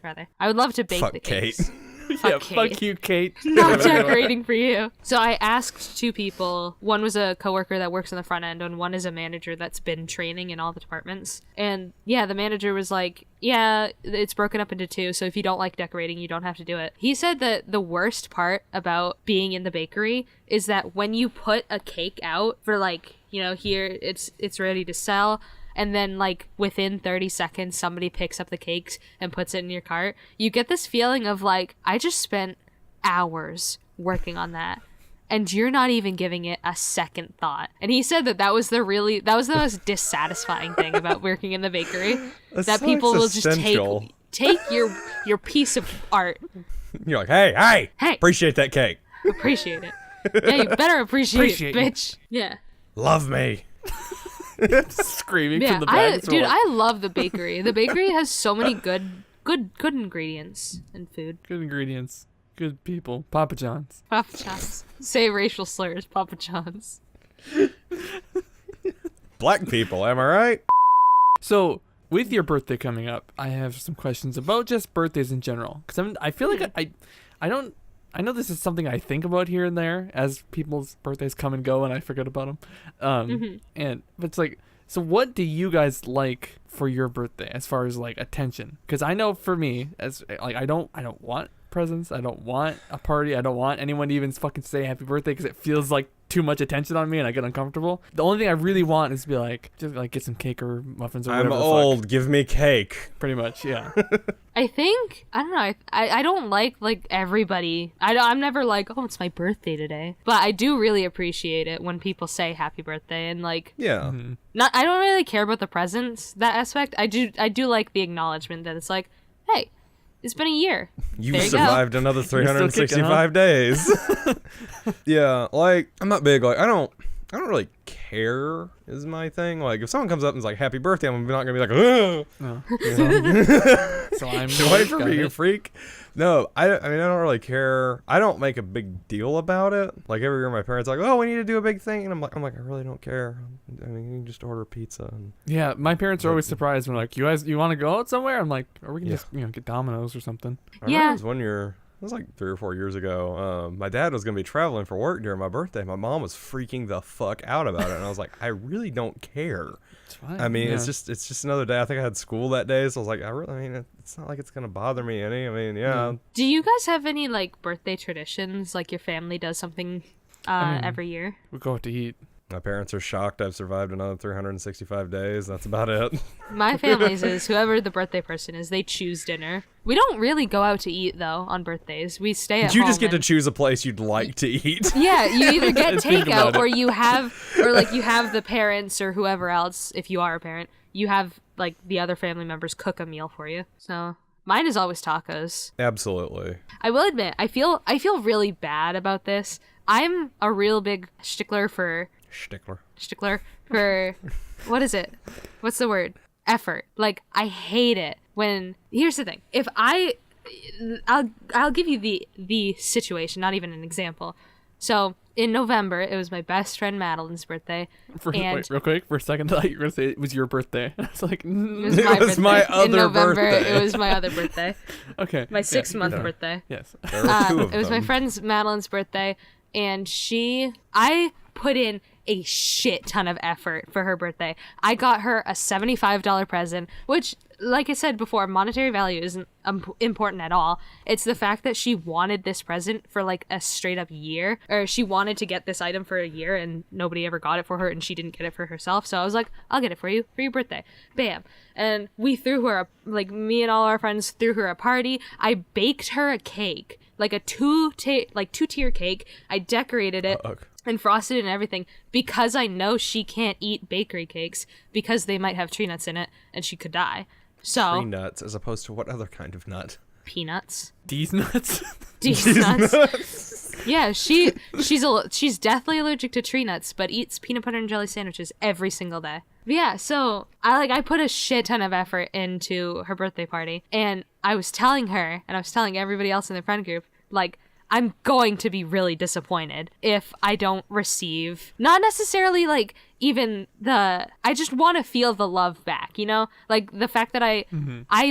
B: rather. I would love to bake
C: Fuck
B: the cakes.
C: Kate.
A: Yeah,
B: Kate.
A: fuck you, Kate.
B: Not decorating for you. So I asked 2 people. One was a coworker that works on the front end, and one is a manager that's been training in all the departments. And yeah, the manager was like, yeah, it's broken up into 2, so if you don't like decorating, you don't have to do it. He said that the worst part about being in the bakery is that when you put a cake out for like, you know, here it's ready to sell, and then like within 30 seconds somebody picks up the cakes and puts it in your cart, you get this feeling of like, I just spent hours working on that and you're not even giving it a second thought. And he said that was the most dissatisfying thing about working in the bakery.
C: That's
B: that
C: so
B: people will just
C: existential.
B: take your piece of art.
C: You're like, hey,
B: Hey.
C: appreciate that cake.
B: Appreciate it. Yeah, you better appreciate it, bitch. Yeah.
C: Love me.
A: Screaming
B: Yeah,
A: from the back.
B: dude, I love the bakery. The bakery has so many good ingredients and food.
A: Good ingredients. Good people. Papa John's.
B: Papa John's. Say racial slurs, Papa John's.
C: Black people, am I right?
A: So, with your birthday coming up, I have some questions about just birthdays in general. Because I feel like I know this is something I think about here and there as people's birthdays come and go and I forget about them. But it's like, so what do you guys like for your birthday as far as like attention? Because I know for me, as like I don't want presents. I don't want a party. I don't want anyone to even fucking say happy birthday because it feels like too much attention on me and I get uncomfortable. The only thing I really want is to be like, just like get some cake or muffins or whatever.
C: I'm
A: the
C: old.
A: fuck.
C: Give me cake.
A: Pretty much, yeah.
B: I think, I don't know, I don't like everybody. I'm never like, oh, it's my birthday today. But I do really appreciate it when people say happy birthday and like,
C: Yeah.
B: I don't really care about the presents, that aspect. I do like the acknowledgement that it's like, hey, it's been a year.
C: You
B: There you
C: survived another
A: still kicking,
C: 365 days. Yeah, like I'm not big. Like I don't really care is my thing. Like if someone comes up and is like happy birthday, I'm not gonna be like, oh.
A: No.
C: You know?
A: So I'm
C: Wait for
A: got
C: me, you
A: it.
C: freak. No, I mean I don't really care. I don't make a big deal about it. Like every year my parents are like, oh, we need to do a big thing, and I'm like I really don't care. I mean you can just order pizza. And
A: Yeah, my parents are always surprised when like, you want to go out somewhere? I'm like, or we can
C: Yeah.
A: just get Domino's or something.
C: I remember
B: Yeah.
C: it was one year. It was like 3 or 4 years ago. My dad was gonna be traveling for work during my birthday. My mom was freaking the fuck out about it, and I was like, I really don't care.
A: It's fine.
C: I mean,
A: yeah.
C: it's just another day. I think I had school that day, so I was like, I mean, it's not like it's gonna bother me any. I mean, yeah.
B: Do you guys have any like birthday traditions? Like your family does something every year?
A: we go out to eat.
C: My parents are shocked I've survived another 365 days. That's about it.
B: My family's is whoever the birthday person is, they choose dinner. We don't really go out to eat though on birthdays. We stay at home.
C: You just get to
B: and-
C: choose a place you'd like to eat.
B: Yeah, you either get
A: Think about
B: takeout
A: it.
B: or you have the parents or whoever else, if you are a parent, you have like the other family members cook a meal for you. So mine is always tacos.
C: Absolutely.
B: I will admit, I feel really bad about this. I'm a real big stickler for what is it? What's the word? Effort. Like I hate it when. Here's the thing. If I'll give you the situation, not even an example. So in November, it was my best friend Madeline's birthday.
A: Wait, real quick, for a second, I thought you were gonna say it was your birthday. I was like,
B: It was
C: It
B: my
C: was
B: birthday.
C: my
B: In
C: other
B: November,
C: birthday.
B: it was my other birthday.
A: okay,
B: My
A: yeah,
B: 6-month
A: yeah.
B: birthday.
A: Yes.
C: There were 2 of
B: It was my
C: them.
B: friend's Madeline's birthday, and I put in a shit ton of effort for her birthday. I got her a $75 present, which, like I said before, monetary value isn't important at all. It's the fact that she wanted this present for like a straight up year, or she wanted to get this item for a year and nobody ever got it for her and she didn't get it for herself. So I was like, I'll get it for you for your birthday. Bam. And we threw her, me and all our friends threw her a party. I baked her a cake, like a two-tier cake. I decorated it. And frosted it and everything, because I know she can't eat bakery cakes because they might have tree nuts in it and she could die. So
C: tree nuts, as opposed to what other kind of nut?
B: Peanuts.
A: D's nuts.
B: D's nuts. Yeah, she's deathly allergic to tree nuts, but eats peanut butter and jelly sandwiches every single day. But yeah, so I put a shit ton of effort into her birthday party, and I was telling her, and I was telling everybody else in the friend group, like, I'm going to be really disappointed if I don't receive, not necessarily like even I just want to feel the love back, you know? Like the fact that I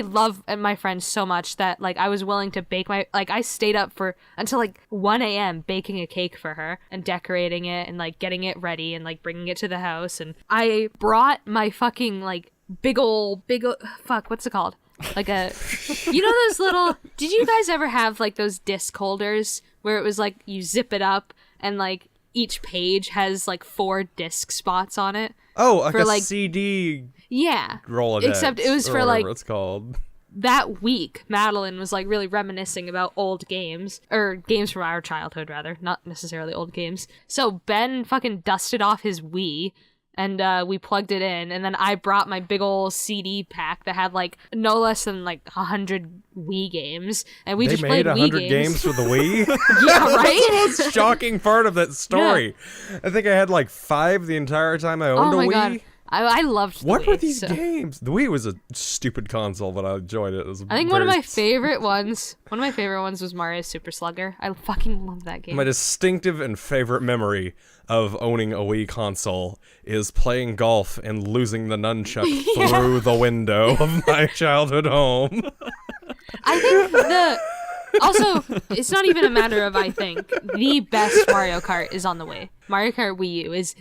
B: love my friends so much that like I was willing to bake I stayed up until like 1 a.m. baking a cake for her and decorating it and like getting it ready and like bringing it to the house. And I brought my fucking like big ol' fuck, what's it called? Like you know those little, did you guys ever have like those disc holders where it was like you zip it up and like each page has like 4 disc spots on it?
C: Oh, like for, a CD.
B: Yeah.
C: Rolodex.
B: Except it was for like,
C: it's called.
B: That week, Madeline was like really reminiscing about old games, or games from our childhood rather, not necessarily old games. So Ben fucking dusted off his Wii, and we plugged it in, and then I brought my big ol' CD pack that had like no less than like 100 Wii games, and we just played Wii games.
C: They made 100 games for the Wii?
B: Yeah, right?
C: That's the most shocking part of that story. Yeah. I think I had like 5 the entire time I owned a Wii.
B: God. I loved the
C: What
B: Wii,
C: were these games? The Wii was a stupid console, but I enjoyed it.
B: I think one of my favorite ones was Mario Super Slugger. I fucking love that game.
C: My distinctive and favorite memory of owning a Wii console is playing golf and losing the nunchuck through the window of my childhood home.
B: I think also, it's not even a matter of I think. The best Mario Kart is on the way. Mario Kart Wii U is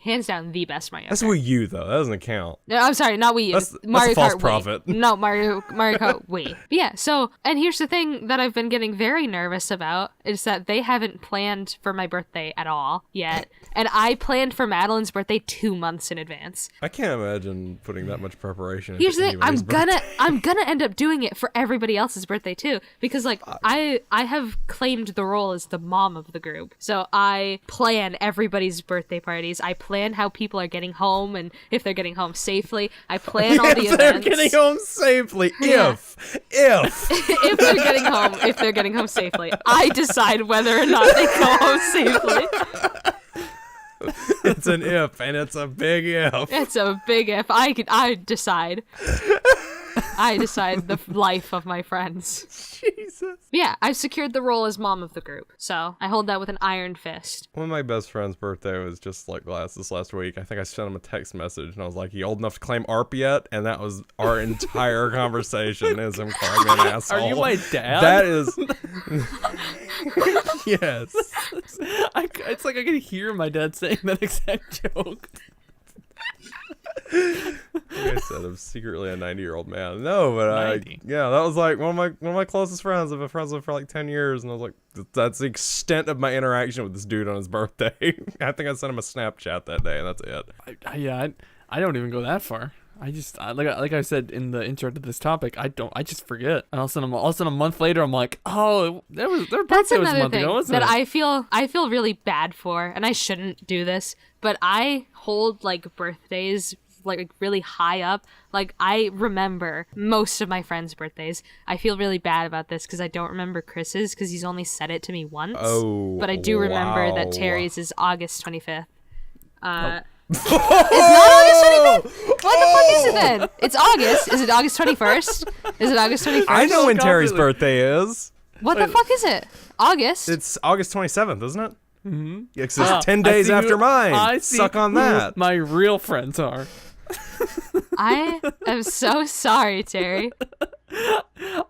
B: hands down the best Mario Kart.
C: That's Wii U though. That doesn't count.
B: No, I'm sorry, not Wii U.
C: That's
B: Mario
C: a false
B: Kart
C: prophet.
B: Wii. No, Mario Kart Wii. But yeah, so, and here's the thing that I've been getting very nervous about is that they haven't planned for my birthday at all yet. And I planned for Madeline's birthday 2 months in advance.
C: I can't imagine putting that much preparation
B: Here's
C: into
B: the thing, I'm
C: birthday.
B: gonna end up doing it for everybody else's birthday too. Because like I have claimed the role as the mom of the group. So I plan everybody's birthday parties. I plan how people are getting home and if they're getting home safely. I plan all the events.
C: They're getting home safely.
B: Yeah.
C: If
B: they're getting home safely. I decide whether or not they go home safely.
C: It's an if, and it's a big if.
B: It's a big if. I decide. I decide the life of my friends.
C: Jesus.
B: Yeah, I've secured the role as mom of the group, so I hold that with an iron fist.
C: One of my best friend's birthday was just like this last week. I think I sent him a text message, and I was like, "You old enough to claim ARP yet?" And that was our entire conversation. Is him calling me an asshole.
A: Are you my dad?
C: That is. Yes.
A: It's like I can hear my dad saying that exact joke.
C: Like I said, I'm secretly a 90-year-old man. No, but that was like one of my closest friends. I've been friends with for like 10 years, and I was like, that's the extent of my interaction with this dude on his birthday. I think I sent him a Snapchat that day, and that's it.
A: I don't even go that far. Like I said in the intro to this topic, I just forget. And all of a sudden a month later, I'm like, oh, their birthday was a month ago, wasn't it?
B: That I feel really bad for, and I shouldn't do this, but I hold like birthdays like really high up. Like I remember most of my friends' birthdays. I feel really bad about this because I don't remember Chris's because he's only said it to me once.
C: Oh,
B: but I do remember that Terry's is August 25th.
C: It's
B: not August 25th? What the fuck is it then? It's August. Is it August 21st? Is it August 21st?
C: I know when Terry's birthday is.
B: What the fuck is it? August?
C: It's August 27th, isn't it?
A: Mm-hmm.
C: Yeah, 'cause it's 10 days after mine.
A: I see
C: Suck on
A: who
C: that.
A: My real friends are.
B: I am so sorry, Terry.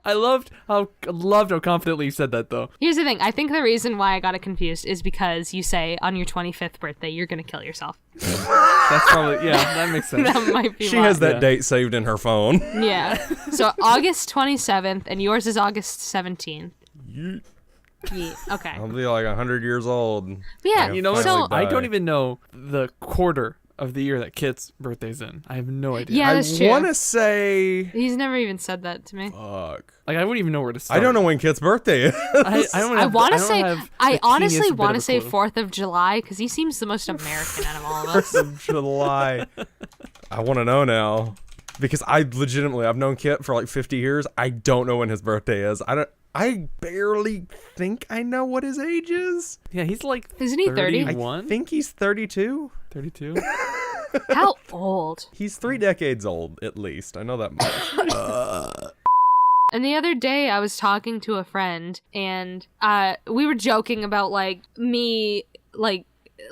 A: I loved how confidently you said that, though.
B: Here's the thing. I think the reason why I got it confused is because you say on your 25th birthday you're gonna kill yourself.
A: That's probably that makes sense.
B: That might be
C: She
B: why.
C: has that date saved in her phone.
B: Yeah. So August 27th, and yours is August 17th. Yeah. Okay.
C: I'll be like 100 years old.
B: But yeah.
A: You know what?
B: So
A: I don't even know the quarter of the year that Kit's birthday's in. I have no idea.
B: Yeah, that's true.
C: I want to say...
B: He's never even said that to me.
C: Fuck.
A: Like, I wouldn't even know where to start.
C: I don't know when Kit's birthday is.
B: I honestly want to say 4th of July because he seems the most American out of all of us.
C: 4th of July. I want to know now. Because I've known Kit for like 50 years. I don't know when his birthday is. I barely think I know what his age is.
A: Yeah, he's like
B: Isn't he 30?
A: 31?
C: I think he's 32.
A: 32?
B: How old?
C: He's 3 decades old, at least. I know that much.
B: And the other day I was talking to a friend and we were joking about me,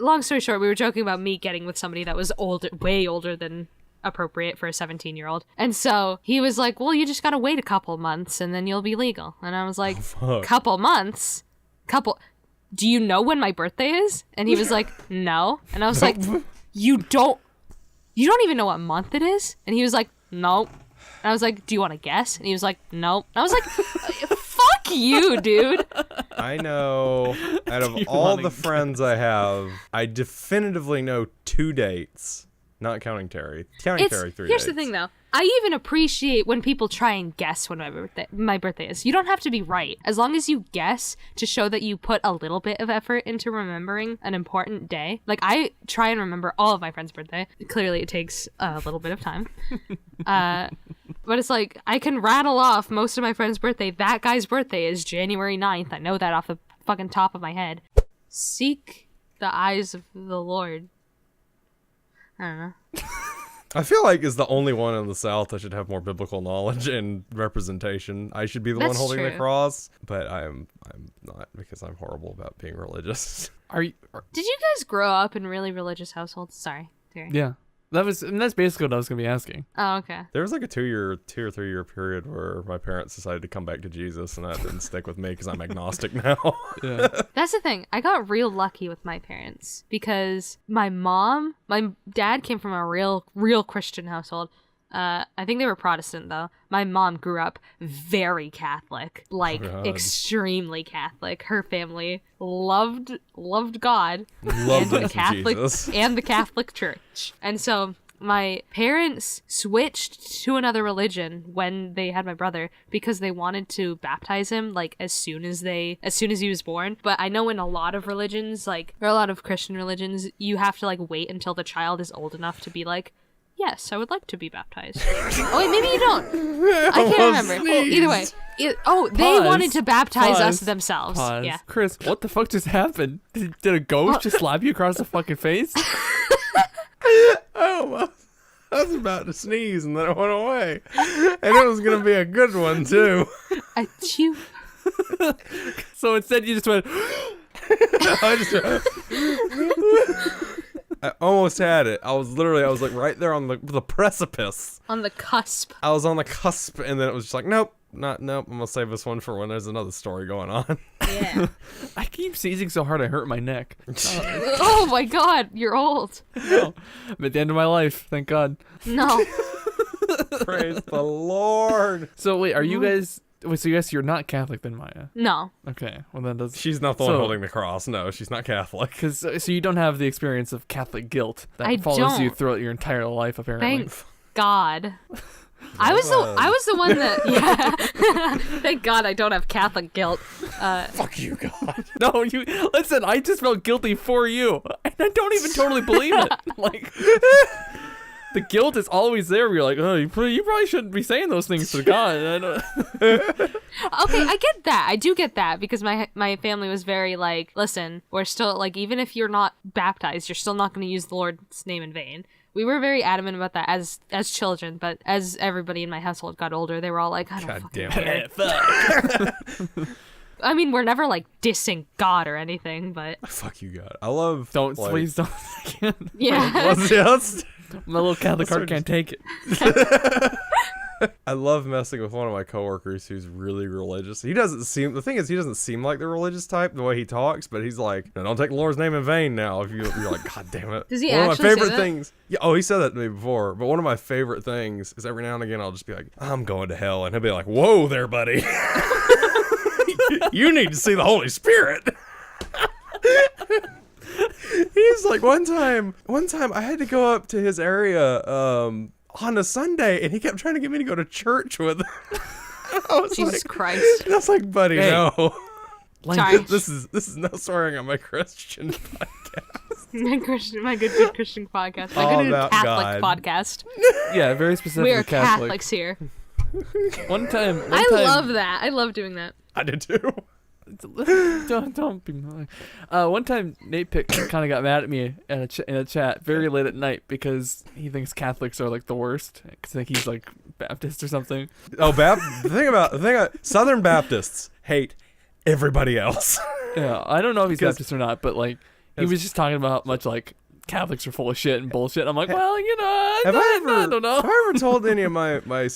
B: long story short, we were joking about me getting with somebody that was way older than appropriate for a 17-year-old. And so he was like, well, you just gotta wait a couple months and then you'll be legal. And I was like, couple months? Do you know when my birthday is? And he was like, no. And I was like, you don't even know what month it is? And he was like, no. And I was like, do you want to guess? And he was like, no. I was like, fuck you, dude.
C: I know, out of all the friends I have, I definitively know 2 dates. Not counting Terry. Terry, 3 days.
B: Here's the thing, though. I even appreciate when people try and guess when my birthday is. You don't have to be right. As long as you guess to show that you put a little bit of effort into remembering an important day. Like, I try and remember all of my friends' birthday. Clearly, it takes a little bit of time. But it's like, I can rattle off most of my friends' birthday. That guy's birthday is January 9th. I know that off the fucking top of my head. Seek the eyes of the Lord. I don't know.
C: I feel like is the only one in the South that should have more biblical knowledge and representation. I should be the one holding the cross, but I'm not because I'm horrible about being religious.
B: Did you guys grow up in really religious households? Sorry, Terry.
A: Yeah. That's basically what I was gonna be asking.
B: Oh, okay.
C: There was like a 2 or 3 year period where my parents decided to come back to Jesus, and that didn't stick with me because I'm agnostic now.
A: Yeah.
B: That's the thing. I got real lucky with my parents because my dad came from a real Christian household. I think they were Protestant though. My mom grew up very Catholic, extremely Catholic. Her family loved God,
C: Loved
B: and the Catholic
C: Jesus.
B: and the Catholic Church. And so my parents switched to another religion when they had my brother because they wanted to baptize him as soon as he was born. But I know in a lot of religions, or a lot of Christian religions, you have to wait until the child is old enough to be like, yes, I would like to be baptized. Oh, wait, maybe you don't. I can't remember. Oh, either way. They wanted to baptize us themselves.
A: Pause.
B: Yeah.
A: Chris, what the fuck just happened? Did a ghost just slap you across the fucking face?
C: Oh, I was about to sneeze and then it went away. And it was going to be a good one, too.
B: Achoo.
A: So instead you just went...
C: I almost had it. I was right there on the precipice.
B: On the cusp.
C: I was on the cusp, and then it was just like, nope. I'm gonna save this one for when there's another story going on.
B: Yeah.
A: I keep sneezing so hard I hurt my neck.
B: Oh my god, you're old.
A: No, I'm at the end of my life, thank God.
B: No.
C: Praise the Lord.
A: So wait, are you guys... Wait, so you're not Catholic then, Maya?
B: No.
A: Okay, well then does...
C: She's not the one holding the cross. No, she's not Catholic.
A: So you don't have the experience of Catholic guilt that follows you throughout your entire life, apparently.
B: Thank God. I was the one that thank God I don't have Catholic guilt.
C: Fuck you, God.
A: No, you listen. I just felt guilty for you. I don't even totally believe it. The guilt is always there. You're like, oh, you probably shouldn't be saying those things to God.
B: Okay, I get that. I do get that because my family was very listen, we're still even if you're not baptized, you're still not going to use the Lord's name in vain. We were very adamant about that as children, but as everybody in my household got older, they were all like, I don't fucking care.
A: Fuck.
B: I mean, we're never dissing God or anything, but
C: Fuck you, God. I love.
A: Please don't.
B: yeah.
C: What's else?
A: My little Catholic heart can't take it.
C: I love messing with one of my coworkers who's really religious. The thing is, he doesn't seem like the religious type the way he talks, but he's like, no, don't take the Lord's name in vain now. If you're like, God damn it.
B: Does he
C: one
B: actually
C: of my favorite
B: say that?
C: things. Yeah, oh, he said that to me before, but one of my favorite things is every now and again I'll just be like, I'm going to hell, and he'll be like, whoa there, buddy. You need to see the Holy Spirit. He's like, one time I had to go up to his area on a Sunday, and he kept trying to get me to go to church with him. I was
B: Jesus
C: like,
B: Christ.
C: I was like, buddy,
A: Hey.
C: no.
B: Sorry.
C: This is no swearing on my Christian podcast.
B: My good Christian podcast. My
C: All
B: good
C: about
B: Catholic
C: God.
B: podcast.
A: Yeah, very specific.
B: We are
A: Catholic.
B: Catholics here.
A: One time.
B: I love that. I love doing that.
C: I did too.
A: Don't be annoying. One time Nate Pick kind of got mad at me in a chat very late at night because he thinks Catholics are like the worst. Because like he's like Baptist or something.
C: Oh, the thing about Southern Baptists hate everybody else.
A: Yeah, I don't know if he's
C: 'Cause-
A: Baptist or not, but like he was just talking about how much like Catholics are full of shit and bullshit. I'm like, well, you know, I don't know.
C: Have I ever told any of my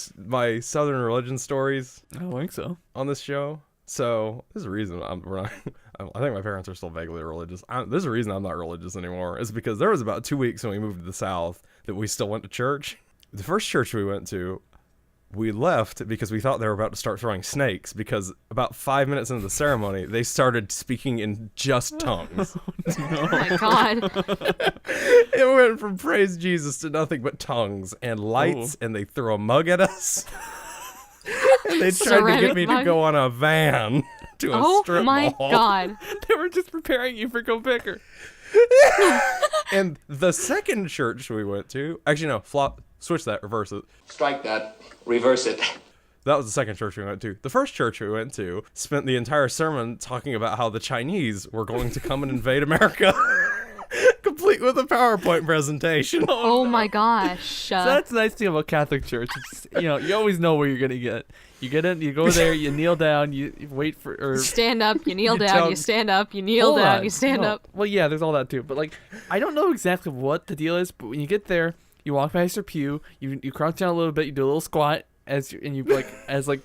C: Southern religion stories
A: I don't think so.
C: on this show? So there's a reason I think my parents are still vaguely religious. There's a reason I'm not religious anymore. It's because there was about 2 weeks when we moved to the South that we still went to church. The first church we went to, we left because we thought they were about to start throwing snakes, because about 5 minutes into the ceremony, they started speaking in just tongues.
B: Oh my God.
C: It went from praise Jesus to nothing but tongues and lights, and they threw a mug at us. And they tried to get me to go on a van to a strip
B: my
C: mall.
B: God.
A: They were just preparing you for GoBicker.
C: And the second church we went to, actually no, switch that, reverse it.
D: Strike that. Reverse it.
C: That was the second church we went to. The first church we went to spent the entire sermon talking about how the Chinese were going to come and invade America. Complete with a PowerPoint presentation.
B: Oh my gosh.
A: So that's the nice thing about Catholic Church. It's, you always know where you're gonna get. You get in, you go there, you kneel down, you wait for, or
B: Stand up, you kneel
C: You
B: down,
C: tell-
B: you stand up, you kneel
A: Hold
B: down,
A: on.
B: you stand
A: No.
B: up.
A: Well, yeah, there's all that too. But like, I don't know exactly what the deal is. But when you get there, you walk past your pew, you crouch down a little bit, you do a little squat, as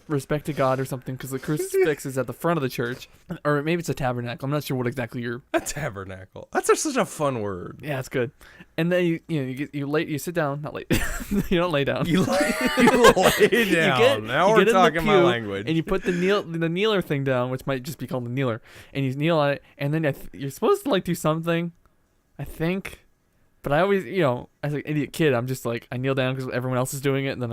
A: respect to God or something, because the crucifix is at the front of the church, or maybe it's a tabernacle. I'm not sure what exactly you're.
C: A tabernacle. That's such a fun word.
A: Yeah, it's good. And then you sit down, not lay. You don't lay down.
C: You lay down. Now we're
A: in the
C: talking my
A: pew,
C: language.
A: And you put the kneeler thing down, which might just be called the kneeler, and you kneel on it, and then you're supposed to like do something, I think. But I always, as an idiot kid, I'm just like, I kneel down because everyone else is doing it, and then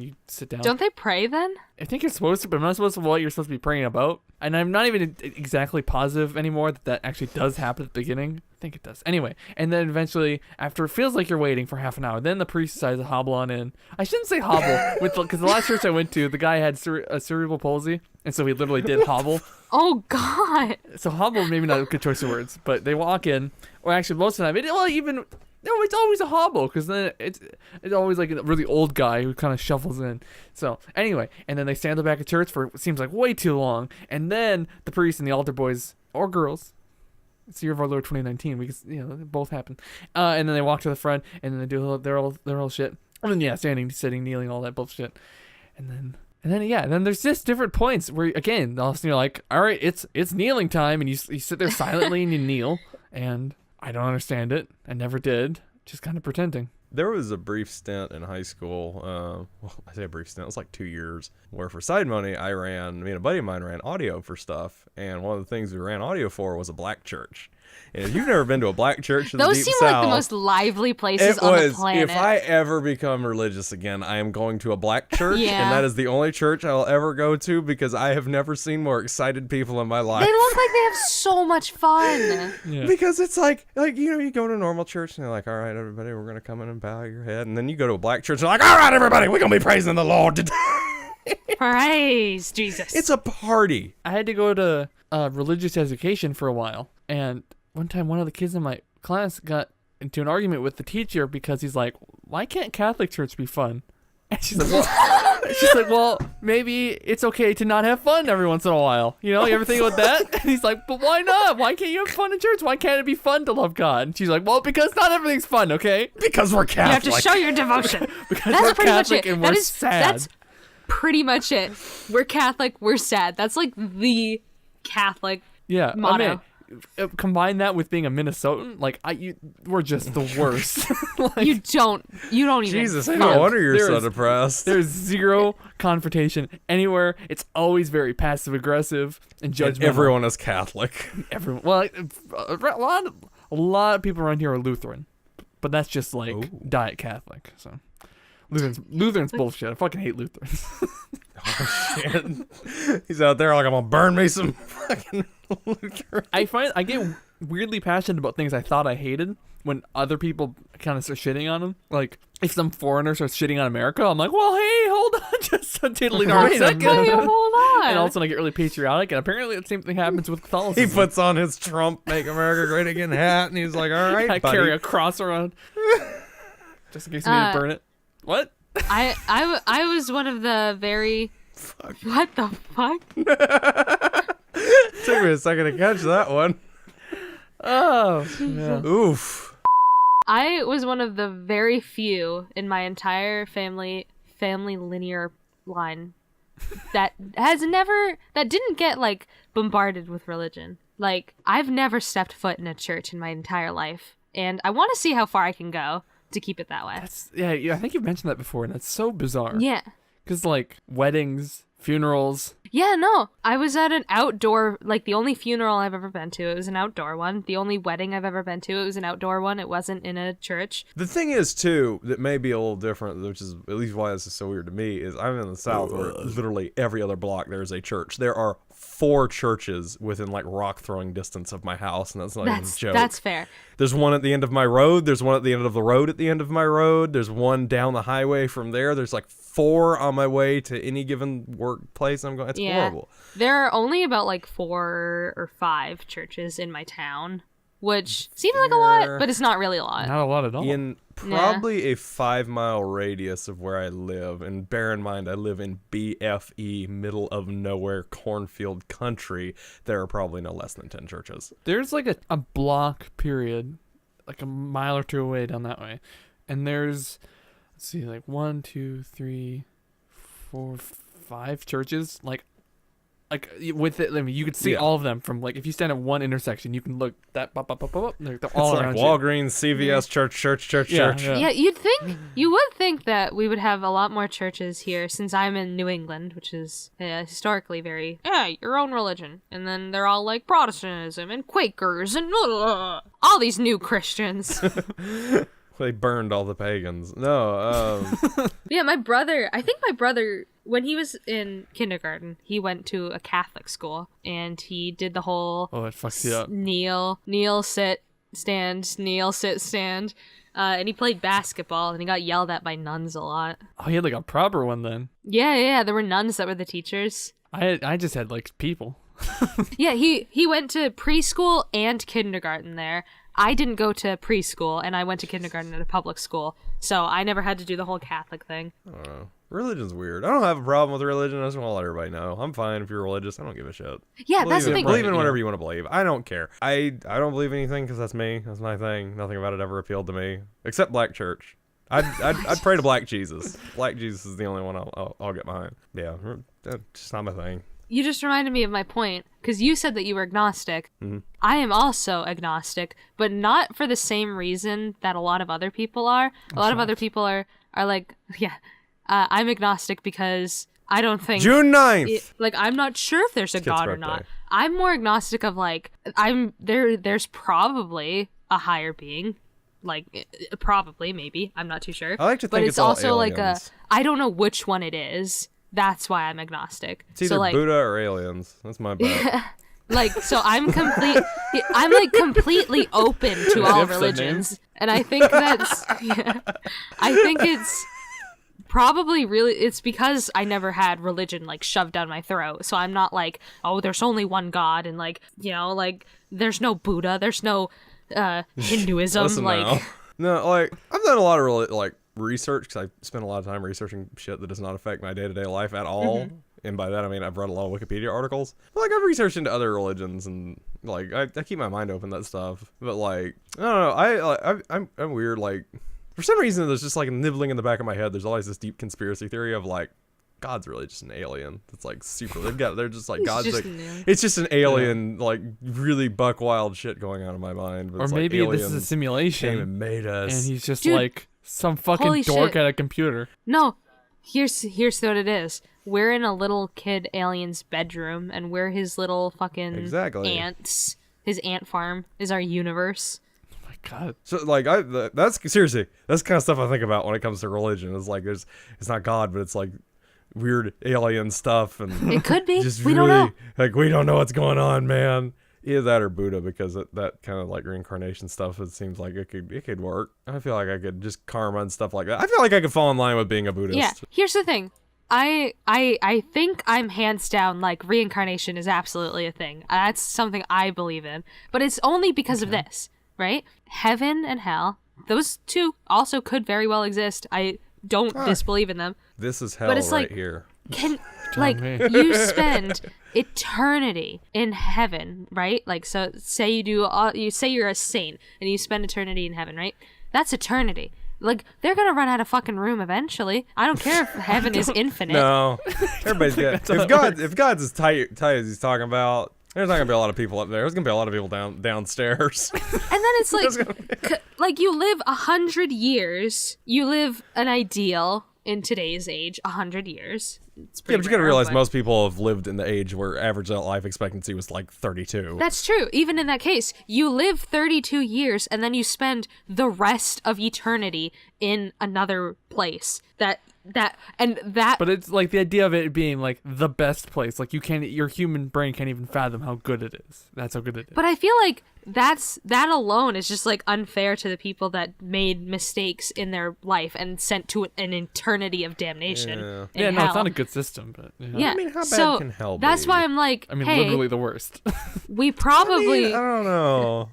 A: you sit down.
B: Don't they pray then?
A: I think you're supposed to, but I'm not supposed to what you're supposed to be praying about. And I'm not even exactly positive anymore that actually does happen at the beginning. I think it does. Anyway, and then eventually, after it feels like you're waiting for half an hour, then the priest decides to hobble on in. I shouldn't say hobble, because the last church I went to, the guy had a cerebral palsy, and so he literally did hobble.
B: Oh God.
A: So hobble, maybe not a good choice of words, but they walk in, or actually most of the time, it's always a hobble, because then it's always like a really old guy who kind of shuffles in. So anyway, and then they stand at the back of church for what seems like way too long, and then the priest and the altar boys or girls, it's the year of our Lord 2019, we can, both happen, and then they walk to the front, and then they do their whole shit, and then standing, sitting, kneeling, all that bullshit, and then there's just different points where again all of a sudden you're like, all right, it's kneeling time, and you sit there silently and you kneel, and I don't understand it. I never did. Just kind of pretending.
C: There was a brief stint in high school. I say a brief stint. It was like 2 years, where for side money, me and a buddy of mine ran audio for stuff. And one of the things we ran audio for was a black church. And if you've never been to a black church in the
B: Those
C: Deep
B: seem
C: South,
B: like the most lively places
C: it
B: on the
C: was,
B: planet.
C: if I ever become religious again, I am going to a black church.
B: Yeah.
C: And that is the only church I'll ever go to, because I have never seen more excited people in my life.
B: They look like they have so much fun.
A: Yeah.
C: Because it's like you go to a normal church and they're like, all right, everybody, we're going to come in and bow your head. And then you go to a black church and they're like, all right, everybody, we're going to be praising the Lord today.
B: Praise Jesus.
C: It's a party.
A: I had to go to religious education for a while, and one time one of the kids in my class got into an argument with the teacher because he's like, why can't Catholic church be fun? And she's like, well, She's like, well, maybe it's okay to not have fun every once in a while. You know, you ever think about that? And he's like, but why not? Why can't you have fun in church? Why can't it be fun to love God? And she's like, well, because not everything's fun, okay?
C: Because we're Catholic.
B: You have to show your devotion.
A: Because
B: That's
A: we're
B: pretty
A: Catholic
B: much it.
A: and we're sad.
B: That's pretty much it. We're Catholic, we're sad. That's like the Catholic motto.
A: I mean, combine that with being a Minnesotan, like we're just the worst. Like,
B: you don't even.
C: Jesus, no wonder you're so depressed.
A: There's zero confrontation anywhere. It's always very passive aggressive and judgmental.
C: And everyone is Catholic.
A: Everyone, well, a lot of people around here are Lutheran, but that's just like diet Catholic. So Lutherans bullshit. I fucking hate Lutherans.
C: Oh shit! He's out there like, I'm gonna burn me some fucking Luther.
A: I get weirdly passionate about things I thought I hated when other people kind of start shitting on them. Like if some foreigner starts shitting on America, I'm like, well, hey, hold on, just a tiddly darn second.
B: Hey, hold on.
A: And all of a sudden I get really patriotic, and apparently the same thing happens with Catholicism.
C: He puts on his Trump "Make America Great Again" hat, and he's like, all right,
A: I
C: buddy.
A: carry a cross around just in case you need to burn it. What?
B: I was one of the very.
C: Fuck.
B: What the fuck?
C: Took me a second to catch that one.
A: Oh, yeah.
C: Oof.
B: I was one of the very few in my entire family linear line that didn't get like bombarded with religion. Like I've never stepped foot in a church in my entire life, and I want to see how far I can go to keep it that way.
A: Yeah, I think you've mentioned that before, and that's so bizarre.
B: Yeah.
A: Because, like, weddings, funerals.
B: Yeah, no. I was at an outdoor, like, the only funeral I've ever been to, it was an outdoor one. The only wedding I've ever been to, it was an outdoor one. It wasn't in a church.
C: The thing is, too, that may be a little different, which is at least why this is so weird to me, is I'm in the South where literally every other block there is a church. There are 4 churches within, like, rock throwing distance of my house, and that's not even a joke.
B: That's fair.
C: There's one at the end of my road. There's one at the end of the road at the end of my road. There's one down the highway from there. There's like 4 on my way to any given workplace I'm going. It's horrible.
B: There are only about like 4 or 5 churches in my town, which seems like a lot, but it's not really a lot.
A: Not a lot at all.
C: In probably a 5-mile radius of where I live, and bear in mind I live in BFE, middle of nowhere, cornfield country, there are probably no less than 10 churches.
A: There's like a block period, like a mile or 2 away down that way. And there's, let's see, like 1, 2, 3, 4, 5 churches, like with it. I mean, you could see all of them from like if you stand at one intersection, you can look that they're all
C: it's
A: around
C: like Walgreens, CVS, church.
B: Yeah, you would think that we would have a lot more churches here since I'm in New England, which is historically very your own religion, and then they're all like Protestantism and Quakers and all these new Christians.
C: They burned all the pagans. No.
B: Yeah, I think my brother, when he was in kindergarten, he went to a Catholic school, and he did the whole
A: it fucks you up.
B: kneel, sit, stand, kneel, sit, stand. And he played basketball, and he got yelled at by nuns a lot.
A: Oh, he had like a proper one then.
B: Yeah, there were nuns that were the teachers.
A: I just had like people.
B: Yeah, he went to preschool and kindergarten there. I didn't go to preschool, and I went to kindergarten at a public school, so I never had to do the whole Catholic thing.
C: I don't know. Religion's weird. I don't have a problem with religion. I just want to let everybody know. I'm fine if you're religious. I don't give a shit.
B: Yeah, that's the thing.
C: Believe in whatever you want to believe. I don't care. I don't believe anything because that's me. That's my thing. Nothing about it ever appealed to me, except Black Church. I'd pray to Black Jesus. Black Jesus is the only one I'll get behind. Yeah, that's just not my thing.
B: You just reminded me of my point, because you said that you were agnostic. Mm-hmm. I am also agnostic, but not for the same reason that a lot of other people are. A lot of other people are like, I'm agnostic because I don't think...
C: June 9th!
B: I'm not sure if there's a God or not. I'm more agnostic of, like, there's probably a higher being. Like, probably, maybe. I'm not too sure.
C: I like to think
B: but
C: it's all
B: also
C: aliens.
B: like I don't know which one it is. That's why I'm agnostic.
C: It's either Buddha or aliens. That's my bet.
B: So I'm completely open to all religions. And I think I think it's probably it's because I never had religion like shoved down my throat. So I'm not like, oh, there's only one God, and like, you know, like there's no Buddha, there's no Hinduism.
C: Listen
B: like
C: now. No, like I've done a lot of research, because I spend a lot of time researching shit that does not affect my day-to-day life at all. And by that I mean I've read a lot of Wikipedia articles. But, like, I've researched into other religions, and like I keep my mind open to that stuff. But like I don't know, I'm weird. Like for some reason there's just like nibbling in the back of my head. There's always this deep conspiracy theory of like God's really just an alien. It's like super. They're just like God's like it's just an alien, like really buck wild shit going on in my mind. But
A: or
C: it's
A: maybe
C: like
A: this is a simulation
C: came and made us,
A: and he's just
B: Dude,
A: like some fucking dork
B: shit.
A: at a computer.
B: No, here's what it is. We're in a little kid alien's bedroom, and we're his little fucking ants. His ant farm is our universe.
A: Oh my god.
C: So like that's seriously that's the kind of stuff I think about when it comes to religion. It's like it's not God, but it's like weird alien stuff, and
B: It could be.
C: just
B: We
C: really,
B: don't know.
C: like we don't know what's going on, man. Either that or Buddha, because that kind of like reincarnation stuff, it seems like it could work. I feel like I could just karma and stuff like that. I feel like I could fall in line with being a Buddhist.
B: Yeah. Here's the thing. I think I'm hands down like reincarnation is absolutely a thing. That's something I believe in. But it's only because of this, right? Heaven and hell, those two also could very well exist. I don't disbelieve in them.
C: This is hell
B: But it's
C: right
B: like,
C: here.
B: Can like you spend eternity in heaven, right? Like so say you say you're a saint and you spend eternity in heaven, right? That's eternity. Like they're gonna run out of fucking room eventually. I don't care if heaven is infinite.
C: No, everybody's got. If God's as tight as he's talking about, there's not gonna be a lot of people up there. There's gonna be a lot of people downstairs.
B: And then it's like, like you live 100 years. You live an ideal in today's age, 100 years. It's
C: Yeah, but you gotta
B: rare,
C: realize
B: but-
C: most people have lived in the age where average life expectancy was like 32.
B: That's true. Even in that case, you live 32 years and then you spend the rest of eternity in another place. But
A: it's like the idea of it being like the best place. Like your human brain can't even fathom how good it is. That's how good it is.
B: But I feel like that alone is just like unfair to the people that made mistakes in their life and sent to an eternity of damnation.
C: Yeah.
B: in
A: Yeah, no,
B: hell.
A: it's not a good system, but
B: Yeah.
C: I mean, how bad
B: so
C: can hell
B: that's
C: be?
B: why I'm like,
A: I mean,
B: hey,
A: literally the worst.
B: we probably
C: I don't know.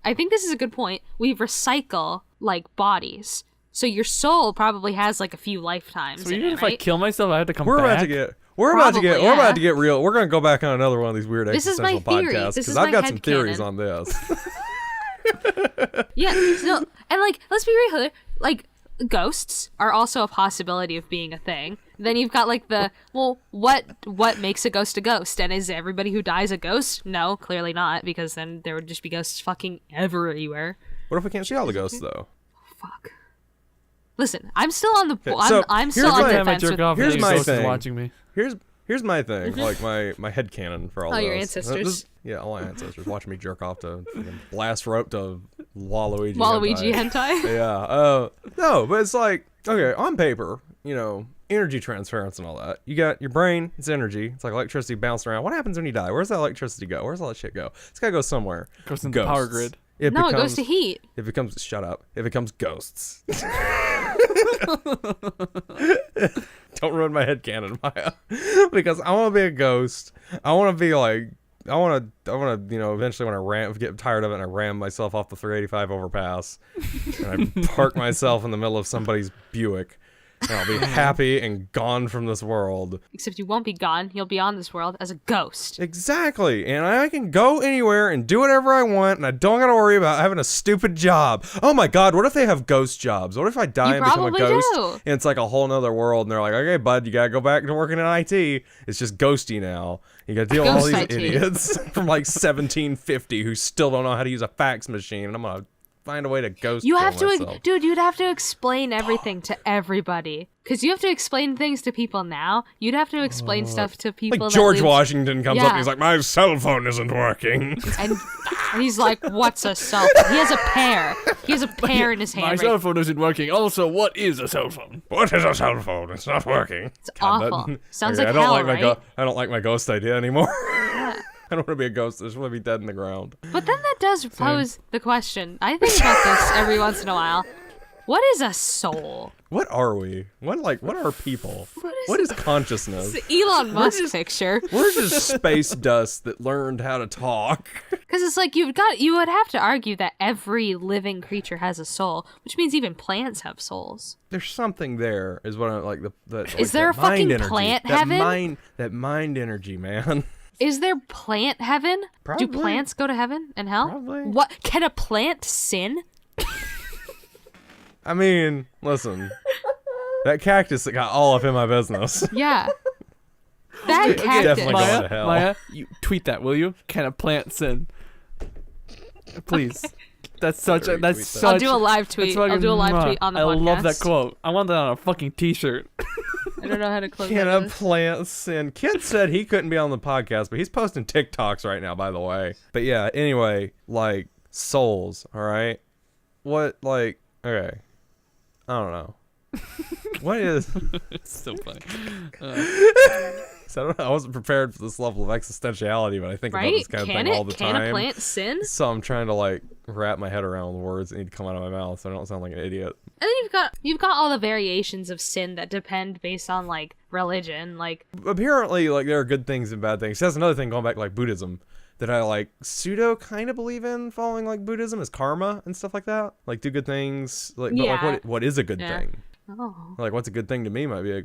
B: I think this is a good point. We recycle like bodies. So your soul probably has like a few lifetimes.
A: So
B: in
A: even
B: it,
A: if
B: right?
A: I kill myself, I have to come
C: We're
A: back.
C: We're about to get
B: Probably,
C: real. We're gonna go back on another one of these weird
B: This is my
C: existential
B: theory.
C: podcasts
B: This is
C: because I've
B: my
C: got some theories
B: headcanon.
C: on this.
B: Yeah. So, and like, let's be real. Like, ghosts are also a possibility of being a thing. Then you've got like what makes a ghost a ghost? And is everybody who dies a ghost? No, clearly not, because then there would just be ghosts fucking everywhere.
C: What if we can't see all the ghosts though?
B: Fuck. Listen, I'm still on the.
C: so
B: I'm
C: here's
B: still on
C: my-
B: the
A: Damn, I
B: fence.
A: jerk
B: With,
A: off
C: Here's
A: and
C: my
A: Ghost is
C: thing.
A: watching me.
C: Here's my thing, like my headcanon for all
B: Oh,
C: this.
B: your ancestors.
C: Yeah, all my ancestors watching me jerk off to blast rope to Waluigi.
B: Waluigi
C: hentai.
B: hentai.
C: Yeah. No, but it's like, okay, on paper, energy transference and all that. You got your brain, it's energy. It's like electricity bouncing around. What happens when you die? Where's that electricity go? Where's all that shit go? It's gotta go somewhere.
A: Goes into the power grid.
B: It goes to heat.
C: It becomes, shut up. It becomes ghosts. Don't ruin my headcanon, Maya. Because I want to be a ghost. I want to be like, I want to, eventually when I get tired of it and I ram myself off the 385 overpass and I park myself in the middle of somebody's Buick and I'll be happy and gone from this world.
B: Except you won't be gone. You'll be on this world as a ghost.
C: Exactly. And I can go anywhere and do whatever I want and I don't got to worry about having a stupid job. Oh my God, what if they have ghost jobs? What if I die
B: You
C: and become a
B: probably
C: ghost
B: do.
C: and it's like a whole nother world and they're like, okay, bud, you got to go back to working in IT. It's just ghosty now. You got to deal with all
B: Ghost
C: these
B: IT.
C: idiots from like 1750 who still don't know how to use a fax machine and I'm going to find a way to ghost
B: You
C: kill
B: have to,
C: myself.
B: dude. You'd have to explain everything to everybody, because you have to explain things to people now. You'd have to explain stuff to people.
C: Like
B: that
C: George
B: lived-
C: Washington comes up
B: Yeah.
C: and he's like, my cell phone isn't working.
B: and he's like, "What's a cell phone?" He has a pear. He has a pear in his hand.
A: My
B: right?
A: cell phone isn't working. Also, what is a cell phone?
C: What is a cell phone? It's not working.
B: It's awful. Sounds like
C: I don't
B: hell,
C: like
B: right?
C: I don't like my ghost idea anymore. I don't want to be a ghost. I just want to be dead in the ground.
B: But then that does pose the question. I think about this every once in a while. What is a soul?
C: What are we? What are people? What is consciousness?
B: It's the Elon Musk picture.
C: We're just space dust that learned how to talk.
B: Because it's like you would have to argue that every living creature has a soul, which means even plants have souls.
C: There's something there, is what I like.
B: Is there a fucking plant heaven?
C: That mind energy, man.
B: Is there plant heaven?
C: Probably.
B: Do plants go to heaven and hell?
C: Probably.
B: What, can a plant sin?
C: I mean, listen. That cactus that got all up in my business.
B: Yeah. That cactus.
C: Definitely going to hell.
A: Maya, you tweet that, will you? Can a plant sin? Please. That's such a. That's such.
B: I'll do a live tweet. I'll do a live tweet on the podcast.
A: I love that quote. I want that on a fucking t-shirt.
B: I don't know how to close
C: Can
B: that
C: a plant sin? Kid said he couldn't be on the podcast, but he's posting TikToks right now, by the way. But yeah, anyway, like, souls, all right? What, like, okay. I don't know. What is...
A: It's so funny.
C: So I don't know. I wasn't prepared for this level of existentiality, but I think about this kind of thing all the time.
B: Can a plant sin?
C: So I'm trying to, like, wrap my head around the words that need to come out of my mouth so I don't sound like an idiot.
B: And then you've got all the variations of sin that depend based on, like, religion. Like,
C: apparently, like, there are good things and bad things. That's another thing going back to, like, Buddhism that I, like, pseudo kind of believe in, following, like, Buddhism is karma and stuff like that. Like, do good things. Like,
B: yeah.
C: But, like, what is a good thing?
B: Oh.
C: Like, what's a good thing to me might be a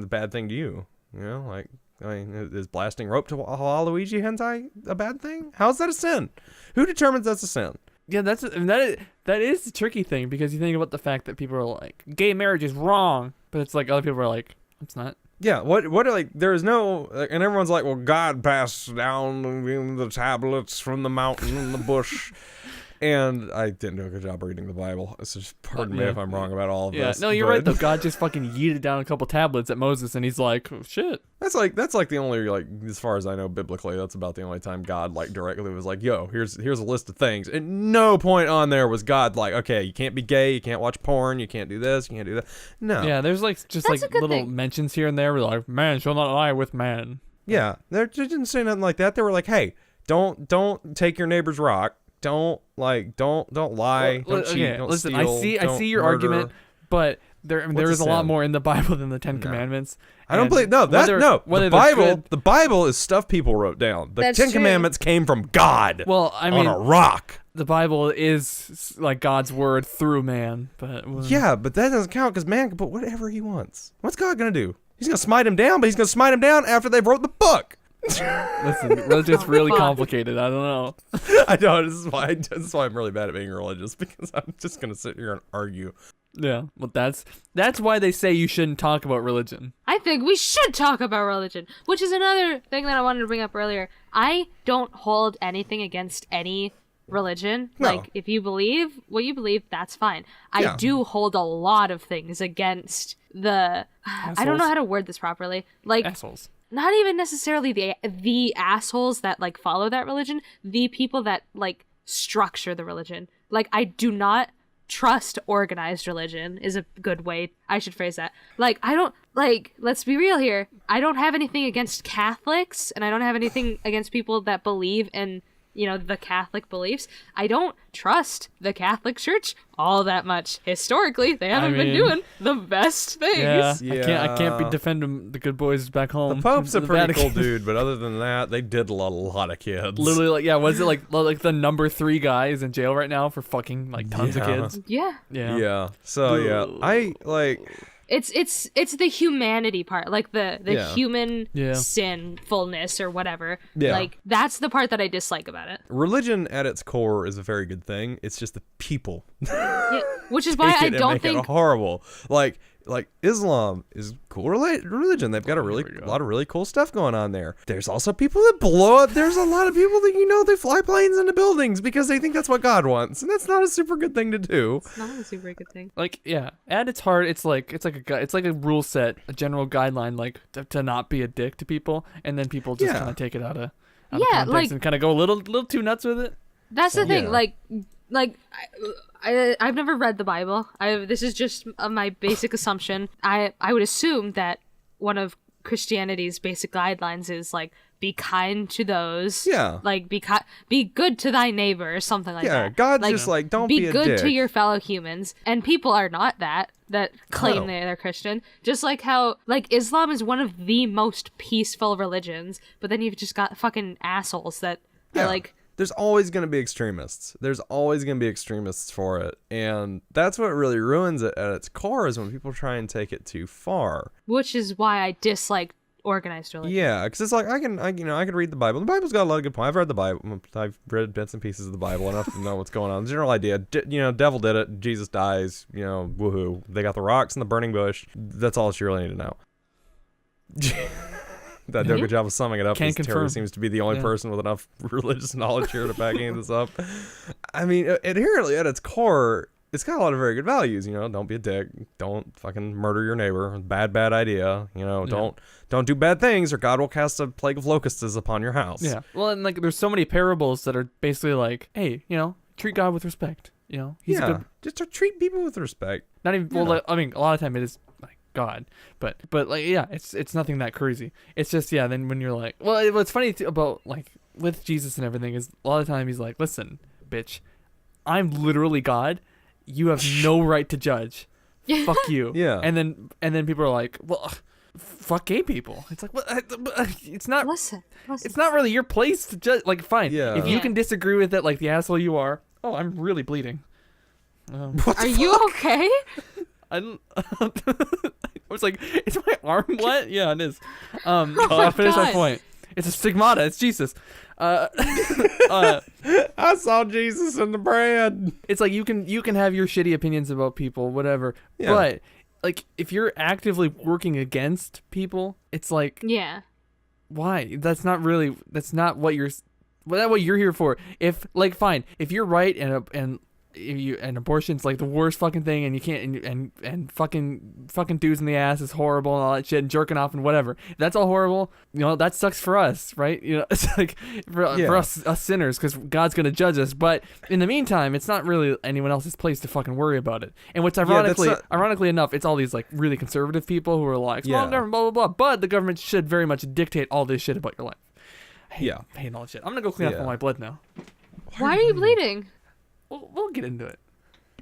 C: bad thing to you. You know, like, I mean, is blasting rope to Waluigi hentai a bad thing? How's that a sin? Who determines that's a sin?
A: Yeah, that is the tricky thing, because you think about the fact that people are like, gay marriage is wrong, but it's like other people are like, it's not.
C: Yeah, what are, like, there is no, like, and everyone's like, well, God passed down the tablets from the mountain and the bush. And I didn't do a good job reading the Bible. So just pardon me if I'm wrong about all of this.
A: No, you're right though. God just fucking yeeted down a couple tablets at Moses, and he's like, oh, shit.
C: That's like the only, like, as far as I know biblically, that's about the only time God, like, directly was like, yo, here's a list of things. And no point on there was God like, okay, you can't be gay, you can't watch porn, you can't do this, you can't do that. No.
A: Yeah, there's like just
B: That's
A: like
B: a good
A: little
B: thing.
A: mentions here and there where like, man shall not lie with man.
C: Yeah, they didn't say nothing like that. They were like, hey, don't take your neighbor's rock. Don't lie. Don't cheat. Don't
A: listen,
C: steal,
A: I see your
C: murder.
A: argument, but there is a lot
C: sin?
A: more in the Bible than the Ten Commandments.
C: I don't believe
A: whether
C: the Bible is stuff people wrote down. The
B: That's
C: Ten
B: true.
C: Commandments came from God.
A: Well, I mean,
C: on a rock.
A: the Bible is like God's word through man, but
C: Yeah, but that doesn't count because man can put whatever he wants. What's God gonna do? He's gonna smite him down, but he's gonna smite him down after they've wrote the book.
A: listen, religion's really complicated. I don't know.
C: I know this is why I'm really bad at being religious, because I'm just gonna sit here and argue.
A: Yeah, well, that's why they say you shouldn't talk about religion.
B: I think we should talk about religion, which is another thing that I wanted to bring up earlier. I don't hold anything against any religion.
C: No.
B: Like, if you believe what you believe, that's fine.
C: Yeah.
B: I do hold a lot of things against the... I don't know how to word this properly. Like,
A: Assholes.
B: not even necessarily the assholes that, like, follow that religion. The people that, like, structure the religion. Like, I do not trust organized religion is a good way I should phrase that. Like, I don't, like, let's be real here. I don't have anything against Catholics, and I don't have anything against people that believe in, you know, the Catholic beliefs. I don't trust the Catholic Church all that much. Historically, they haven't been doing the best things.
A: Yeah, I can't be defending the good boys back home.
C: The Pope's a pretty
A: Vatican.
C: cool dude, but other than that, they did a lot of kids.
A: Literally, like, yeah, was it like the number 3 guy is in jail right now for fucking like tons of kids?
B: Yeah.
C: Yeah. So yeah, I like.
B: It's the humanity part, like the
C: Yeah.
B: human
A: Yeah.
B: sinfulness or whatever.
C: Yeah.
B: Like, that's the part that I dislike about it.
C: Religion at its core is a very good thing. It's just the people.
B: Yeah, which is why
C: Take
B: I
C: it and
B: don't
C: make it
B: think
C: horrible. Like Islam is cool religion. They've got a lot of really cool stuff going on there. There's also people that blow up. There's a lot of people that they fly planes into buildings because they think that's what God wants, and that's not a super good thing to do.
B: it's not a super good thing.
A: Like, yeah, at its heart, it's like a rule set, a general guideline, like to not be a dick to people, and then people just
C: Yeah.
A: kind of take it out of
B: Yeah,
A: context
B: like-
A: and kind of go a little too nuts with it.
B: That's the thing.
C: Yeah.
B: Like I've never read the Bible. This is just my basic assumption. I would assume that one of Christianity's basic guidelines is like be kind to those.
C: Yeah.
B: Like, be good to thy neighbor or something like that.
C: Yeah, God's just like, don't be a
B: good
C: dick.
B: to your fellow humans. And people are not that claim they're Christian. Just like how, like, Islam is one of the most peaceful religions, but then you've just got fucking assholes that are like...
C: There's always going to be extremists. There's always going to be extremists for it. And that's what really ruins it at its core, is when people try and take it too far.
B: Which is why I dislike organized religion.
C: Yeah, because it's like, I can read the Bible. The Bible's got a lot of good points. I've read the Bible. I've read bits and pieces of the Bible enough to know what's going on. The general idea, devil did it. Jesus dies. Woohoo. They got the rocks and the burning bush. That's all you really need to know. That did a good job of summing it up.
A: Can't confirm.
C: Terry seems to be the only person with enough religious knowledge here to back this up. I mean, inherently at its core, it's got a lot of very good values. Don't be a dick. Don't fucking murder your neighbor. Bad idea. Don't do bad things, or God will cast a plague of locusts upon your house.
A: Yeah. Well, and like, there's so many parables that are basically like, hey, treat God with respect. He's a good.
C: Just to treat people with respect.
A: Not even. Well, like, I mean, a lot of time it is like God, but like, yeah, it's nothing that crazy. It's just, yeah. Then when you're like, well, what's funny about like with Jesus and everything is a lot of time he's like, listen, bitch, I'm literally God. You have no right to judge. Fuck you.
C: Yeah.
A: And then people are like, well, fuck gay people. It's like, what? It's not.
B: Listen.
A: It's not really your place to judge. Like, fine.
C: Yeah.
A: If you can disagree with it, like the asshole you are. Oh, I'm really bleeding.
B: Are you okay?
A: I was like, is my arm wet? Yeah, it is. I'll finish my point. It's a stigmata. It's Jesus.
C: I saw Jesus in the bread.
A: It's like you can have your shitty opinions about people, whatever. Yeah. But like, if you're actively working against people, it's like,
B: yeah,
A: why? That's not what you're here for. If, like, fine, if you're right and abortion's like the worst fucking thing, and you can't, and fucking dudes in the ass is horrible and all that shit, and jerking off and whatever, that's all horrible. That sucks for us, right? It's like for us sinners, because God's gonna judge us. But in the meantime, it's not really anyone else's place to fucking worry about it. And what's ironically enough, it's all these like really conservative people who are like, small government, blah blah blah. But the government should very much dictate all this shit about your life. Hating all that shit. I'm gonna go clean up all my blood now.
B: Why are you bleeding?
A: We'll get into it.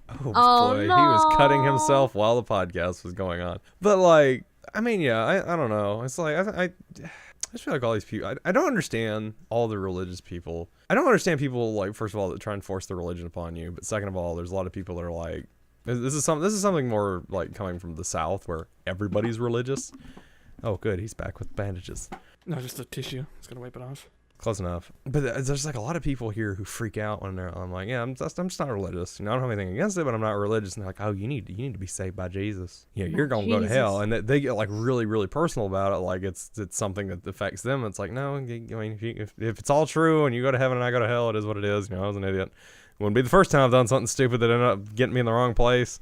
C: Oh boy,
B: no.
C: He was cutting himself while the podcast was going on. But like, I mean, yeah, I don't know. It's like I just feel like all these people. I don't understand all the religious people. I don't understand people, like, first of all, that try and force their religion upon you. But second of all, there's a lot of people that are like, this is something more like coming from the South, where everybody's religious. Oh, good, he's back with bandages.
A: No, just a tissue. Just gonna wipe it off.
C: Close enough. But there's like a lot of people here who freak out when I'm like, yeah, I'm just not religious. I don't have anything against it, but I'm not religious. And they're like, oh, you need to be saved by Jesus. You're gonna go to hell. And they get like really, really personal about it. Like it's something that affects them. It's like, no, I mean, if it's all true and you go to heaven and I go to hell, it is what it is. I was an idiot. It wouldn't be the first time I've done something stupid that ended up getting me in the wrong place.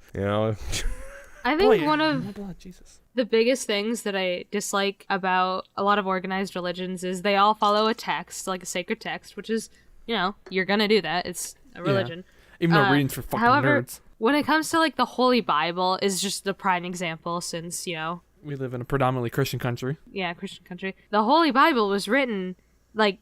B: I think one of the biggest things that I dislike about a lot of organized religions is they all follow a text, like a sacred text, which is, you're gonna do that. It's a religion.
A: Yeah. Even though reading's for fucking nerds.
B: When it comes to like the Holy Bible is just the prime example, since,
A: we live in a predominantly Christian country.
B: Yeah, Christian country. The Holy Bible was written, like,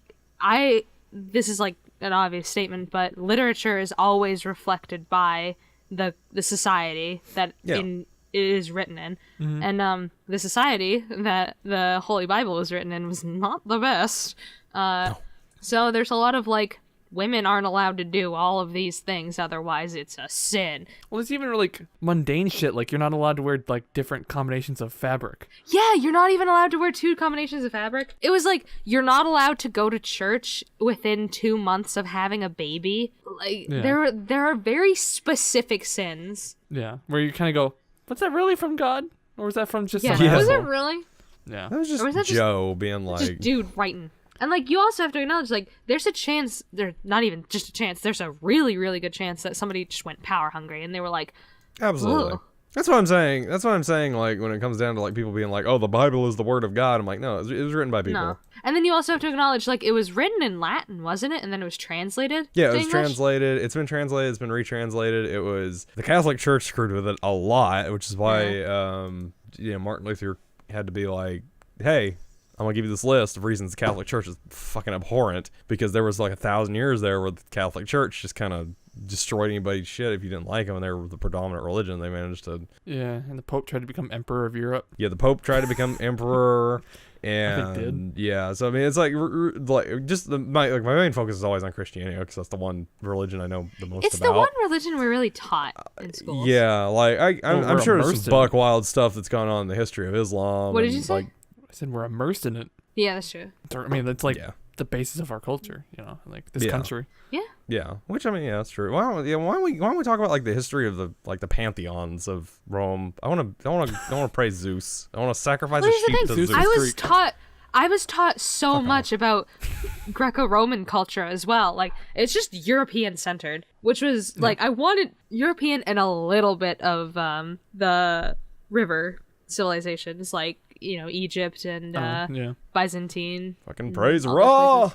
B: this is like an obvious statement, but literature is always reflected by the society that it is written in. Mm-hmm. And the society that the Holy Bible was written in was not the best. No. So there's a lot of like, women aren't allowed to do all of these things, otherwise it's a sin.
A: Well, it's even like mundane shit, like you're not allowed to wear like different combinations of fabric.
B: Yeah, you're not even allowed to wear 2 combinations of fabric. It was like, you're not allowed to go to church within 2 months of having a baby. Like, there are very specific sins. Yeah,
A: where you kind of go, was that really from God? Or was that from just some
B: Was
A: asshole?
B: it really?
A: Yeah.
C: That was just Joe being like...
B: Just dude writing. And, like, you also have to acknowledge, like, there's a chance, there's not even just a chance, there's a really, really good chance that somebody just went power hungry and they were like...
C: Absolutely. Ugh. That's what I'm saying, like, when it comes down to, like, people being like, oh, the Bible is the word of God. I'm like, no, it was written by people. No.
B: And then you also have to acknowledge, like, it was written in Latin, wasn't it? And then it was translated
C: Yeah, it was translated. It's been translated. It's been retranslated. It was... The Catholic Church screwed with it a lot, which is why, Martin Luther had to be like, hey, I'm gonna give you this list of reasons the Catholic Church is fucking abhorrent, because there was like 1,000 years there where the Catholic Church just kind of destroyed anybody's shit if you didn't like them, and they were the predominant religion. They managed to.
A: Yeah, and the Pope tried to become Emperor of Europe.
C: Yeah, the Pope tried to become emperor. And
A: I think did.
C: Yeah, so I mean, it's like just my main focus is always on Christianity, because that's the one religion I know the most
B: It's
C: about.
B: the one religion we're really taught in school.
C: Yeah, like I'm sure there's
A: immersed
C: some
A: in it.
C: buck wild stuff that's gone on in the history of Islam.
B: What did
C: and,
B: you say?
C: Like,
A: I said we're immersed in it.
B: Yeah, that's true.
A: I mean, that's like
C: yeah.
A: the basis of our culture, like this
C: Yeah.
A: country.
C: Yeah, which I mean, yeah, that's true. Why don't we talk about like the history of the pantheons of Rome? I want to praise Zeus. I want to sacrifice
B: Well,
C: a
B: here's the
C: sheep to
B: thing.
C: Zeus.
B: I was taught so much about Greco-Roman culture as well. Like, it's just European centered, which was like, I wanted European and a little bit of the river civilizations, like, Egypt and
A: Yeah.
B: Byzantine.
C: Fucking praise
B: all
C: Ra.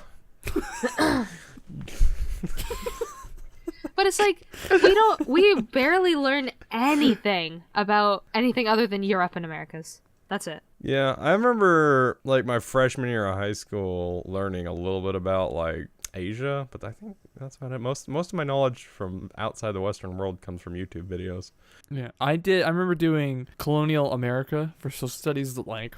B: But it's like, we barely learn anything about anything other than Europe and Americas. That's it.
C: Yeah, I remember like my freshman year of high school learning a little bit about like Asia, but I think that's about it. Most of my knowledge from outside the Western world comes from YouTube videos.
A: Yeah, I remember doing colonial America for social studies like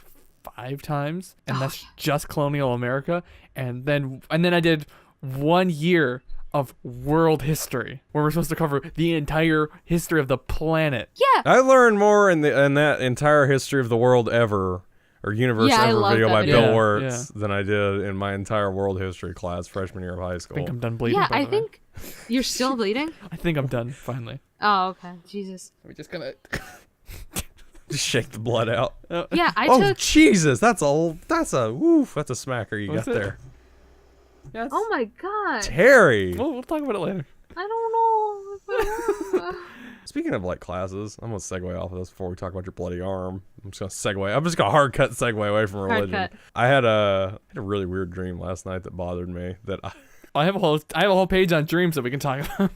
A: 5 times, and that's just colonial America. And then I did 1 year of world history, where we're supposed to cover the entire history of the planet.
B: Yeah.
C: I learned more in that entire history of the world ever, or universe
B: Yeah, I
C: ever
B: love
C: video
B: that
C: by
B: video.
C: Bill
A: Yeah,
C: Wirtz than I did in my entire world history class freshman year of high
A: I
C: school.
A: think I'm done bleeding.
B: Yeah,
A: by
B: I
A: the way.
B: think you're still bleeding.
A: I think I'm done finally.
B: Oh, okay. Jesus.
A: We're just gonna.
C: Just shake the blood out.
B: Yeah, I
C: Oh
B: took.
C: Jesus, that's a smacker you
A: What's
C: got
A: it?
C: there,
A: Yes.
B: Oh my god.
C: Terry.
A: We'll talk about it later.
B: I don't know. If I
C: Speaking of like classes, I'm gonna segue off of this before we talk about your bloody arm. I'm just gonna hard cut segue away from religion.
B: cut.
C: I had a really weird dream last night that bothered me.
A: I have a whole page on dreams that we can talk about.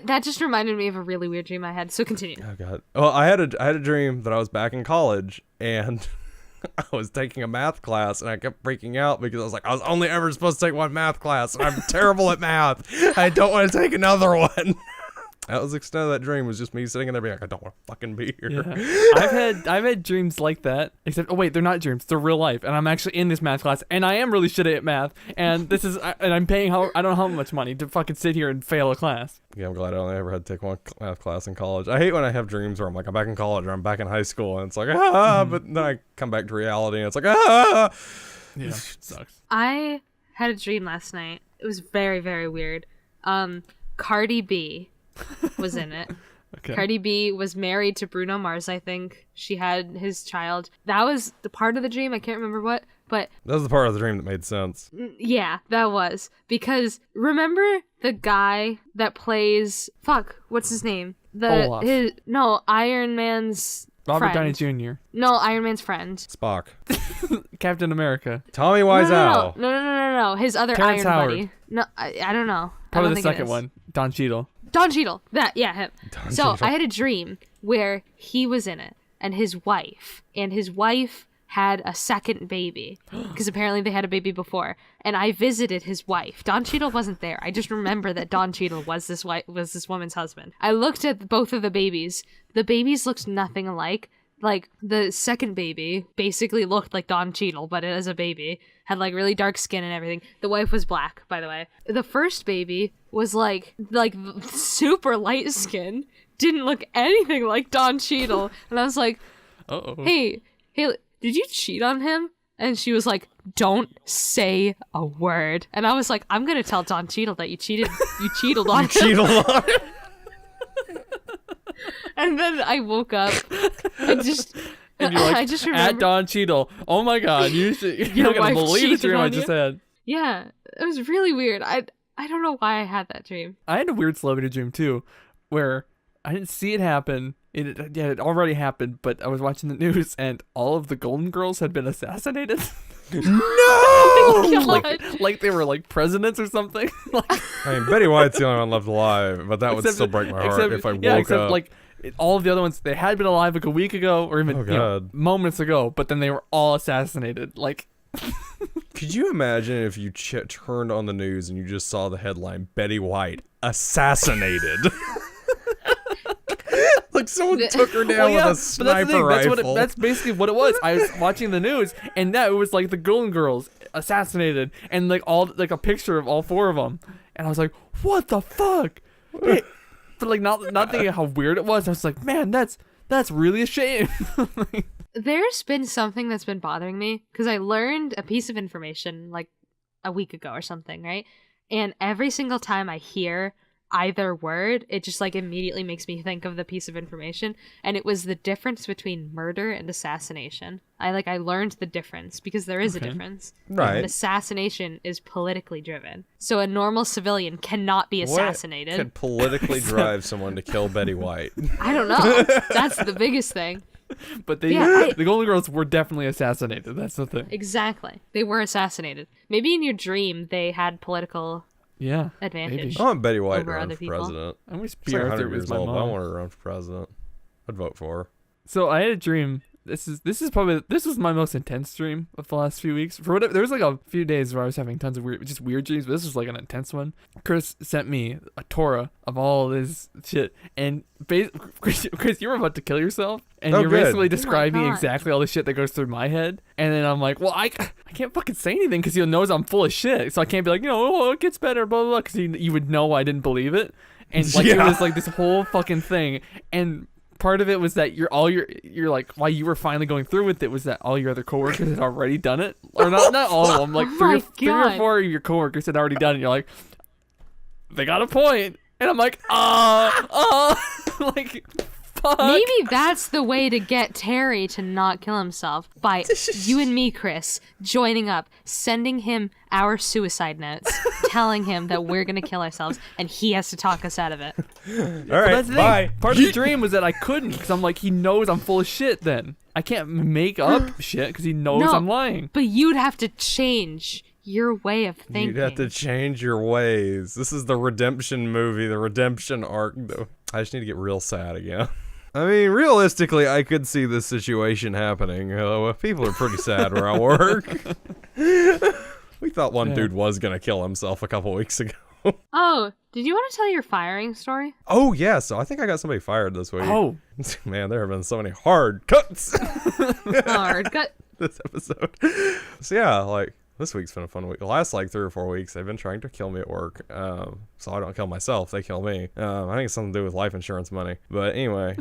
B: that just reminded me of a really weird dream I had. So continue.
C: Oh god. Well, I had a dream that I was back in college and I was taking a math class and I kept freaking out because I was like, I was only ever supposed to take one math class and I'm terrible at math. I don't want to take another one. That was the extent of that dream, was just me sitting in there being like, I don't want to fucking be here.
A: Yeah. I've had dreams like that, except they're not dreams, they're real life, and I'm actually in this math class, and I am really shitty at math, and I'm paying I don't know how much money to fucking sit here and fail a class.
C: Yeah, I'm glad I only ever had to take one math class in college. I hate when I have dreams where I'm like, I'm back in college or I'm back in high school, and it's like, but then I come back to reality and it's like,
A: Yeah, it sucks.
B: I had a dream last night. It was very, very weird. Cardi B was in it.
A: Okay.
B: Cardi B was married to Bruno Mars, I think. She had his child. That was the part of the dream. I can't remember what, but
C: that was the part of the dream that made sense.
B: yeah, that was. Because remember the guy that plays, what's his name? Iron Man's
A: Robert
B: friend.
A: Downey Jr.
B: No, Iron Man's friend.
C: Spock.
A: Captain America.
C: Tommy Wiseau.
B: No. His other
A: Terrence
B: Iron
A: Howard.
B: buddy. No, I don't know.
A: Probably
B: I don't
A: the
B: think it
A: second
B: is.
A: one. Don Cheadle.
B: Don Cheadle. Him. So
C: Cheadle.
B: I had a dream where he was in it and his wife had a second baby because apparently they had a baby before, and I visited his wife. Don Cheadle wasn't there. I just remember that Don Cheadle was this woman's husband. I looked at both of the babies. The babies looked nothing alike. Like, the second baby basically looked like Don Cheadle, but as a baby. Had, like, really dark skin and everything. The wife was black, by the way. The first baby was, like super light skin. Didn't look anything like Don Cheadle. And I was like, hey, did you cheat on him? And she was like, don't say a word. And I was like, I'm going to tell Don Cheadle that you cheated on him.
C: Cheadle on it.
B: And then I woke up.
A: And you're like,
B: I just
A: at
B: remember.
A: Don Cheadle. Oh my god, you're not gonna
B: wife
A: believe the
B: cheated
A: dream I
B: on
A: just
B: you?
A: had.
B: Yeah, it was really weird. I don't know why I had that dream.
A: I had a weird celebrity dream too, where I didn't see it happen. It already happened, but I was watching the news and all of the Golden Girls had been assassinated.
B: Oh,
A: like they were like presidents or something.
C: I mean, Betty White's the only one left alive, but that would still break my heart if I woke up.
A: Like all of the other ones, they had been alive like a week ago or even moments ago, but then they were all assassinated. Like
C: Could you imagine if you turned on the news and you just saw the headline, Betty White assassinated? Like someone took her down with a sniper rifle.
A: That's basically what it was. I was watching the news, and that it was like the Golden Girls assassinated, and like a picture of all 4 of them, and I was like, what the fuck? But like not thinking how weird it was. I was like, man, that's really a shame.
B: There's been something that's been bothering me because I learned a piece of information like a week ago or something, right? And every single time I hear either word, it just like immediately makes me think of the piece of information, and it was the difference between murder and assassination. I learned the difference because there is a difference.
C: Right.
B: An assassination is politically driven, so a normal civilian cannot be assassinated.
C: What could politically drive someone to kill Betty White?
B: I don't know. That's the biggest thing.
A: But the Golden Girls were definitely assassinated. That's the thing.
B: Exactly. They were assassinated. Maybe in your dream they had political advantage.
C: I want Betty White
B: over
C: around
B: other
C: for
B: people.
C: president.
A: I wish
C: She's like 100 years
A: my
C: old. I
A: mom.
C: want her around for president. I'd vote for her.
A: So I had a dream. This was my most intense dream of the last few weeks. There was like a few days where I was having tons of weird dreams, but this was like an intense one. Chris sent me a Torah of all this shit, and Chris, you were about to kill yourself, and you're basically describing exactly all the shit that goes through my head. And then I'm like, well, I can't fucking say anything because he knows I'm full of shit, so I can't be like, it gets better, blah blah blah, because you would know I didn't believe it, and like it was like this whole fucking thing, and part of it was that you're like, why you were finally going through with it was that all your other coworkers had already done it, or not all of them, like three or 4 of your coworkers had already done it. You're like, they got a point, and I'm like, like, fuck.
B: Maybe that's the way to get Terry to not kill himself, by you and me, Chris, joining up, sending him our suicide notes, telling him that we're gonna kill ourselves, and he has to talk us out of it.
C: All right,
A: that's the
C: bye.
A: thing. Part of the dream was that I couldn't, because I'm like, he knows I'm full of shit. Then I can't make up shit because he knows I'm lying.
B: But you'd have to change your way of thinking.
C: You'd have to change your ways. This is the redemption movie, the redemption arc. I just need to get real sad again. I mean, realistically, I could see this situation happening. People are pretty sad where I work. We thought one dude was going to kill himself a couple weeks ago.
B: Oh, did you want to tell your firing story?
C: Oh, yeah. So I think I got somebody fired this week.
A: Oh.
C: Man, there have been so many hard cuts.
B: Hard cut.
C: This episode. So yeah, like, this week's been a fun week. The last like 3 or 4 weeks, they've been trying to kill me at work. So I don't kill myself; they kill me. I think it's something to do with life insurance money. But anyway,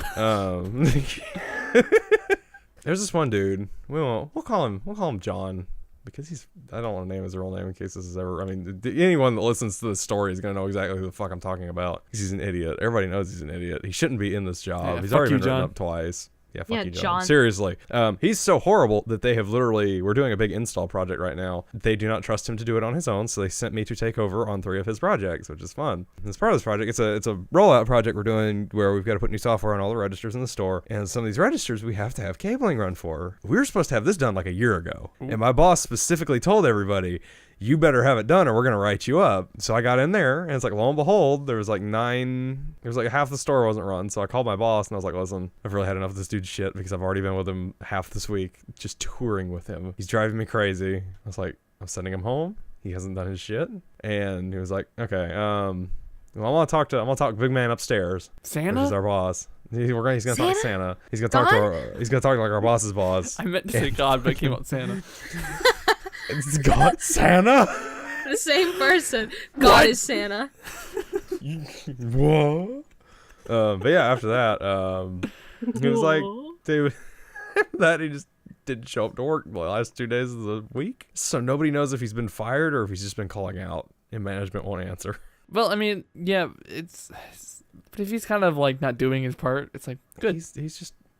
C: there's this one dude. We'll call him John, because I don't want to name his real name in case this is ever. I mean, anyone that listens to this story is gonna know exactly who the fuck I'm talking about. Because he's an idiot. Everybody knows he's an idiot. He shouldn't be in this job.
A: Yeah,
C: he's already been written
A: John.
C: up twice. Yeah, fuck
B: Yeah,
C: you, John.
B: John.
C: Seriously. He's so horrible that they have we're doing a big install project right now. They do not trust him to do it on his own, so they sent me to take over on 3 of his projects, which is fun. As part of this project, it's a rollout project we're doing where we've got to put new software on all the registers in the store, and some of these registers we have to have cabling run for. We were supposed to have this done like a year ago, and my boss specifically told everybody, you better have it done or we're going to write you up. So I got in there, and it's like, lo and behold, there was like half the store wasn't run. So I called my boss, and I was like, listen, I've really had enough of this dude's shit because I've already been with him half this week, just touring with him. He's driving me crazy. I was like, I'm sending him home. He hasn't done his shit. And he was like, okay, well, I'm gonna talk big man upstairs.
A: Santa?
C: Which is our boss. He's gonna talk to Santa. He's gonna talk to like our boss's boss.
A: I meant to say God, but it came out Santa.
C: It's God, Santa.
B: The same person. God is Santa.
C: Whoa. But yeah, after that, he was like, dude, that he just didn't show up to work the last 2 days of the week. So nobody knows if he's been fired or if he's just been calling out, and management won't answer.
A: Well, I mean, yeah, but if he's kind of like not doing his part, it's like, good.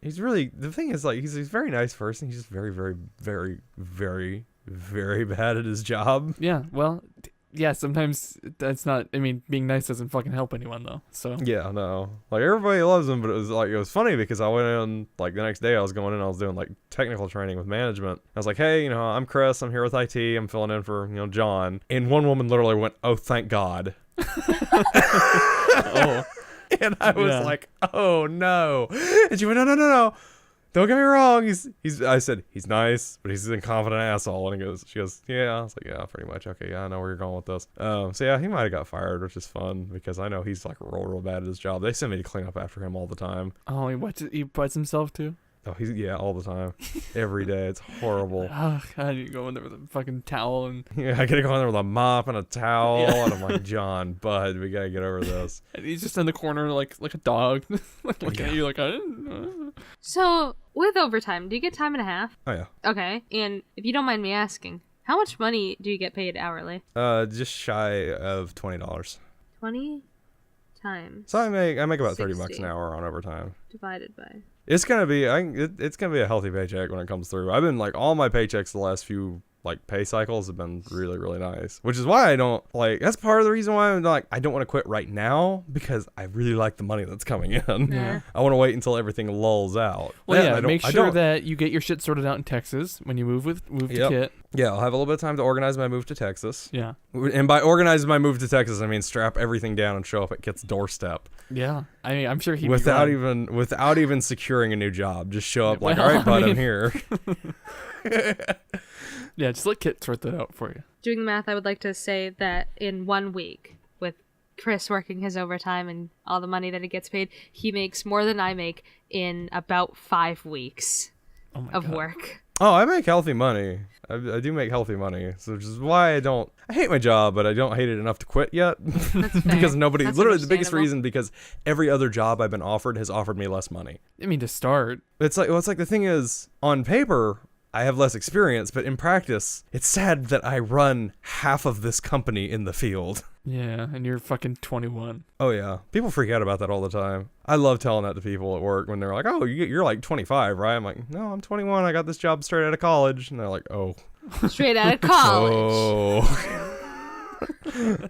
C: He's really, the thing is, like, he's a very nice person. He's just very, very, very, very, very bad at his job.
A: Yeah, well, yeah, sometimes that's not, I mean, being nice doesn't fucking help anyone, though, so.
C: Yeah, no. Like, everybody loves him, but it was funny because I went in, like, the next day I was doing, like, technical training with management. I was like, hey, I'm Chris, I'm here with IT, I'm filling in for, John. And one woman literally went, oh, thank God.
A: Oh.
C: And I was like, oh, no. And she went, no. don't get me wrong. I said, he's nice, but he's an incompetent asshole. And she goes, yeah. I was like, yeah, pretty much. Okay, yeah, I know where you're going with this. So yeah, he might have got fired, which is fun because I know he's like real bad at his job. They send me to clean up after him all the time.
A: Oh, he puts himself too?
C: Oh, all the time. Every day. It's horrible.
A: Oh, God, you go in there with a fucking towel and...
C: Yeah, I gotta go in there with a mop and a towel, and I'm like, John, bud, we gotta get over this.
A: And he's just in the corner like a dog, looking at you like, I didn't know.
B: So, with overtime, do you get time and a half?
C: Oh, yeah.
B: Okay, and if you don't mind me asking, how much money do you get paid hourly?
C: Just shy of $20.
B: 20 times.
C: So I make about
B: 60.
C: $30 an hour on overtime.
B: Divided by...
C: It's gonna be it's gonna be a healthy paycheck when it comes through. I've been like all my paychecks the last few like pay cycles have been really nice, which is why I don't like. That's part of the reason why I'm like I don't want to quit right now because I really like the money that's coming in.
B: Yeah.
C: I want to wait until everything lulls out.
A: Well, yeah, make sure that you get your shit sorted out in Texas when you move to Kit.
C: Yeah, I'll have a little bit of time to organize my move to Texas.
A: Yeah.
C: And by organize my move to Texas, I mean strap everything down and show up at Kit's doorstep.
A: Yeah. I mean, I'm sure he
C: without even securing a new job. Just show up like, all right, bud, I'm here.
A: Yeah, just let Kit sort that out for you.
B: Doing the math, I would like to say that in 1 week, with Chris working his overtime and all the money that he gets paid, he makes more than I make in about 5 weeks of work.
C: Oh, I make healthy money. I do make healthy money, so which is why I hate my job, but I don't hate it enough to quit yet. Because
B: That's
C: literally the biggest reason, because every other job I've been offered has offered me less money.
A: I mean, to start.
C: It's like the thing is, on paper, I have less experience, but in practice, it's sad that I run half of this company in the field.
A: Yeah, and you're fucking 21.
C: Oh, yeah. People freak out about that all the time. I love telling that to people at work when they're like, oh, you're like 25, right? I'm like, no, I'm 21. I got this job straight out of college. And they're like, oh.
B: Straight out of college.
C: Oh.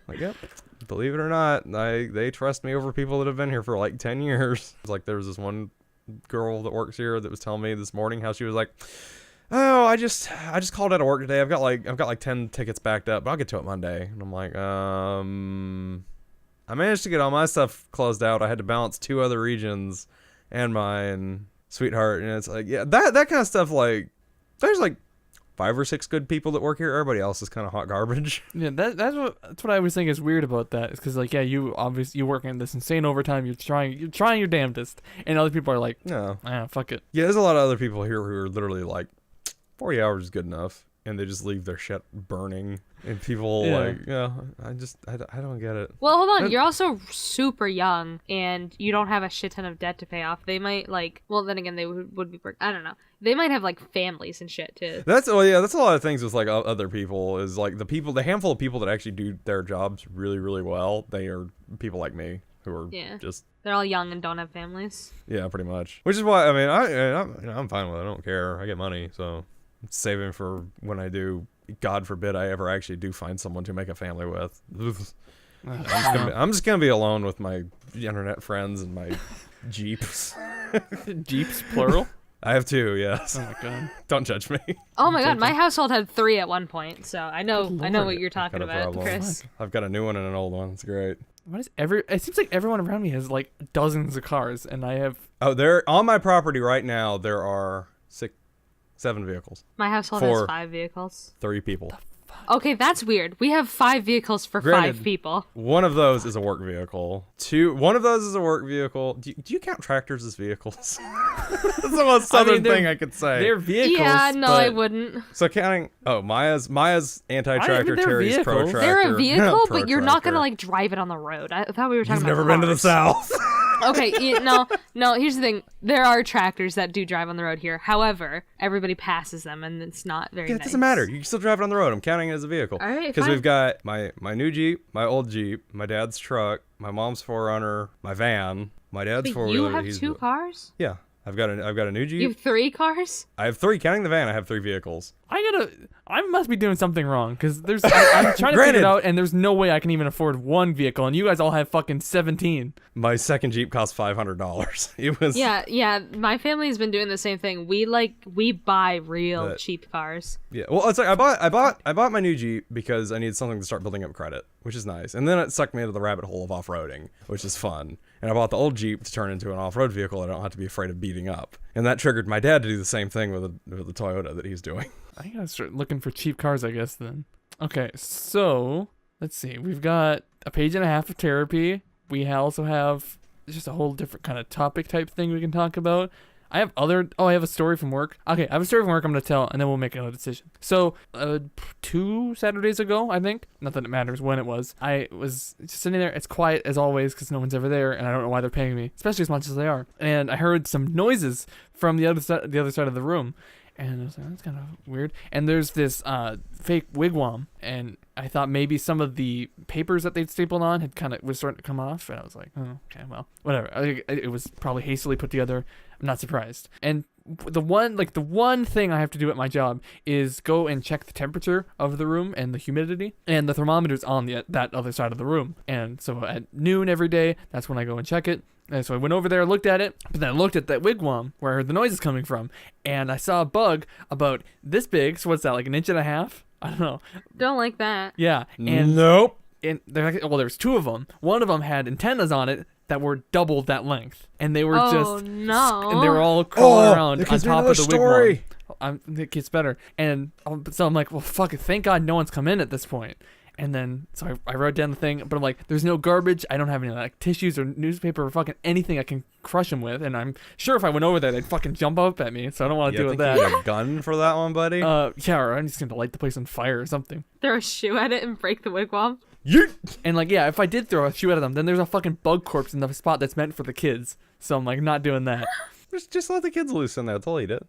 C: Like, yep. Believe it or not, they trust me over people that have been here for like 10 years. It's like there was this one girl that works here that was telling me this morning how she was like, oh, I just called out of work today. I've got like 10 tickets backed up, but I'll get to it Monday. And I'm like, I managed to get all my stuff closed out. I had to balance 2 other regions and mine, sweetheart. And it's like, yeah, that kind of stuff. Like, there's like 5 or 6 good people that work here. Everybody else is kind of hot garbage.
A: Yeah, that's what I always think is weird about that. Is because like, yeah, you work in this insane overtime. You're trying your damnedest, and other people are like, no, fuck it.
C: Yeah, there's a lot of other people here who are literally like, 40 hours is good enough, and they just leave their shit burning, and people like, yeah, I don't get it.
B: Well, hold on, you're also super young, and you don't have a shit ton of debt to pay off. They might like, well, then again, they would be, I don't know. They might have like families and shit too.
C: That's a lot of things with like other people is like the handful of people that actually do their jobs really well. They are people like me who are just.
B: They're all young and don't have families.
C: Yeah, pretty much. Which is why I mean I'm fine with it. I don't care. I get money, so. Saving for when I do, God forbid I ever actually do find someone to make a family with. I'm just gonna be alone with my internet friends and my Jeeps.
A: Jeeps, plural?
C: I have 2, yes.
A: Oh my God.
C: Don't judge me.
B: Oh my God, my household had 3 at one point, so I know what you're talking about, Chris.
C: I've got a new one and an old one. It's great.
A: It seems like everyone around me has like dozens of cars, and I have.
C: Oh, there on my property right now. There are 7 vehicles.
B: My household has 5 vehicles.
C: 3 people.
B: Okay, that's weird. We have 5 vehicles for 5 people.
C: One of those is a work vehicle. One of those is a work vehicle. Do you count tractors as vehicles? That's the most southern thing I could say.
A: They're vehicles.
B: Yeah, no, I wouldn't.
C: So counting. Oh, Maya's anti-tractor, Terry's pro tractor.
B: They're a vehicle, but you're not gonna like drive it on the road. I thought we were talking about.
C: You've never been to the South.
B: Okay, no. Here's the thing: there are tractors that do drive on the road here. However, everybody passes them, and it's not very.
C: Yeah, it doesn't matter. You can still drive it on the road. I'm counting it as a vehicle.
B: All right,
C: because we've got my new Jeep, my old Jeep, my dad's truck, my mom's 4Runner, my van, my dad's 4-wheeler.
B: You have 2 cars?
C: Yeah. I've got a new Jeep.
B: You have 3 cars?
C: I have 3, counting the van. I have 3 vehicles.
A: I I must be doing something wrong because I'm trying to figure it out, and there's no way I can even afford one vehicle, and you guys all have fucking 17.
C: My second Jeep cost $500. It was
B: Yeah. My family's been doing the same thing. We buy real cheap cars.
C: Yeah, well, it's like I bought my new Jeep because I needed something to start building up credit, which is nice, and then it sucked me into the rabbit hole of off-roading, which is fun. And I bought the old Jeep to turn into an off-road vehicle I don't have to be afraid of beating up. And that triggered my dad to do the same thing with the Toyota that he's doing.
A: I gotta start looking for cheap cars, I guess, then. Okay, so let's see. We've got a page and a half of therapy. We also have just a whole different kind of topic type thing we can talk about. I have a story from work. Okay, I have a story from work I'm going to tell, and then we'll make another decision. So, 2 Saturdays ago, I think, not that it matters when it was, I was just sitting there. It's quiet as always because no one's ever there, and I don't know why they're paying me, especially as much as they are. And I heard some noises from the other side of the room. And I was like, that's kind of weird. And there's this fake wigwam, and I thought maybe some of the papers that they'd stapled on was starting to come off, and I was like, oh, okay, well, whatever. It was probably hastily put together. I'm not surprised. And the one thing I have to do at my job is go and check the temperature of the room and the humidity, and the thermometer's on that other side of the room. And so at noon every day, that's when I go and check it. And so I went over there, looked at it, but then I looked at that wigwam where I heard the noise is coming from, and I saw a bug about this big. So what's that, like an inch and a half? I don't know.
B: Don't like that.
A: Yeah. And
C: nope.
A: And there's 2 of them. One of them had antennas on it that were double that length, and they were and they were all crawling around on top of the wigwam. It gets better. And so I'm like, well, fuck it. Thank God no one's come in at this point. And then, so I wrote down the thing, but I'm like, there's no garbage. I don't have any like tissues or newspaper or fucking anything I can crush them with. And I'm sure if I went over there, they'd fucking jump up at me. So I don't want to deal with that.
C: You need a gun for that one, buddy?
A: Yeah, or I'm just going to light the place on fire or something.
B: Throw a shoe at it and break the wigwam.
A: And like, yeah, if I did throw a shoe at them, then there's a fucking bug corpse in the spot that's meant for the kids. So I'm like, not doing that.
C: Just let the kids loose in there. They'll eat it.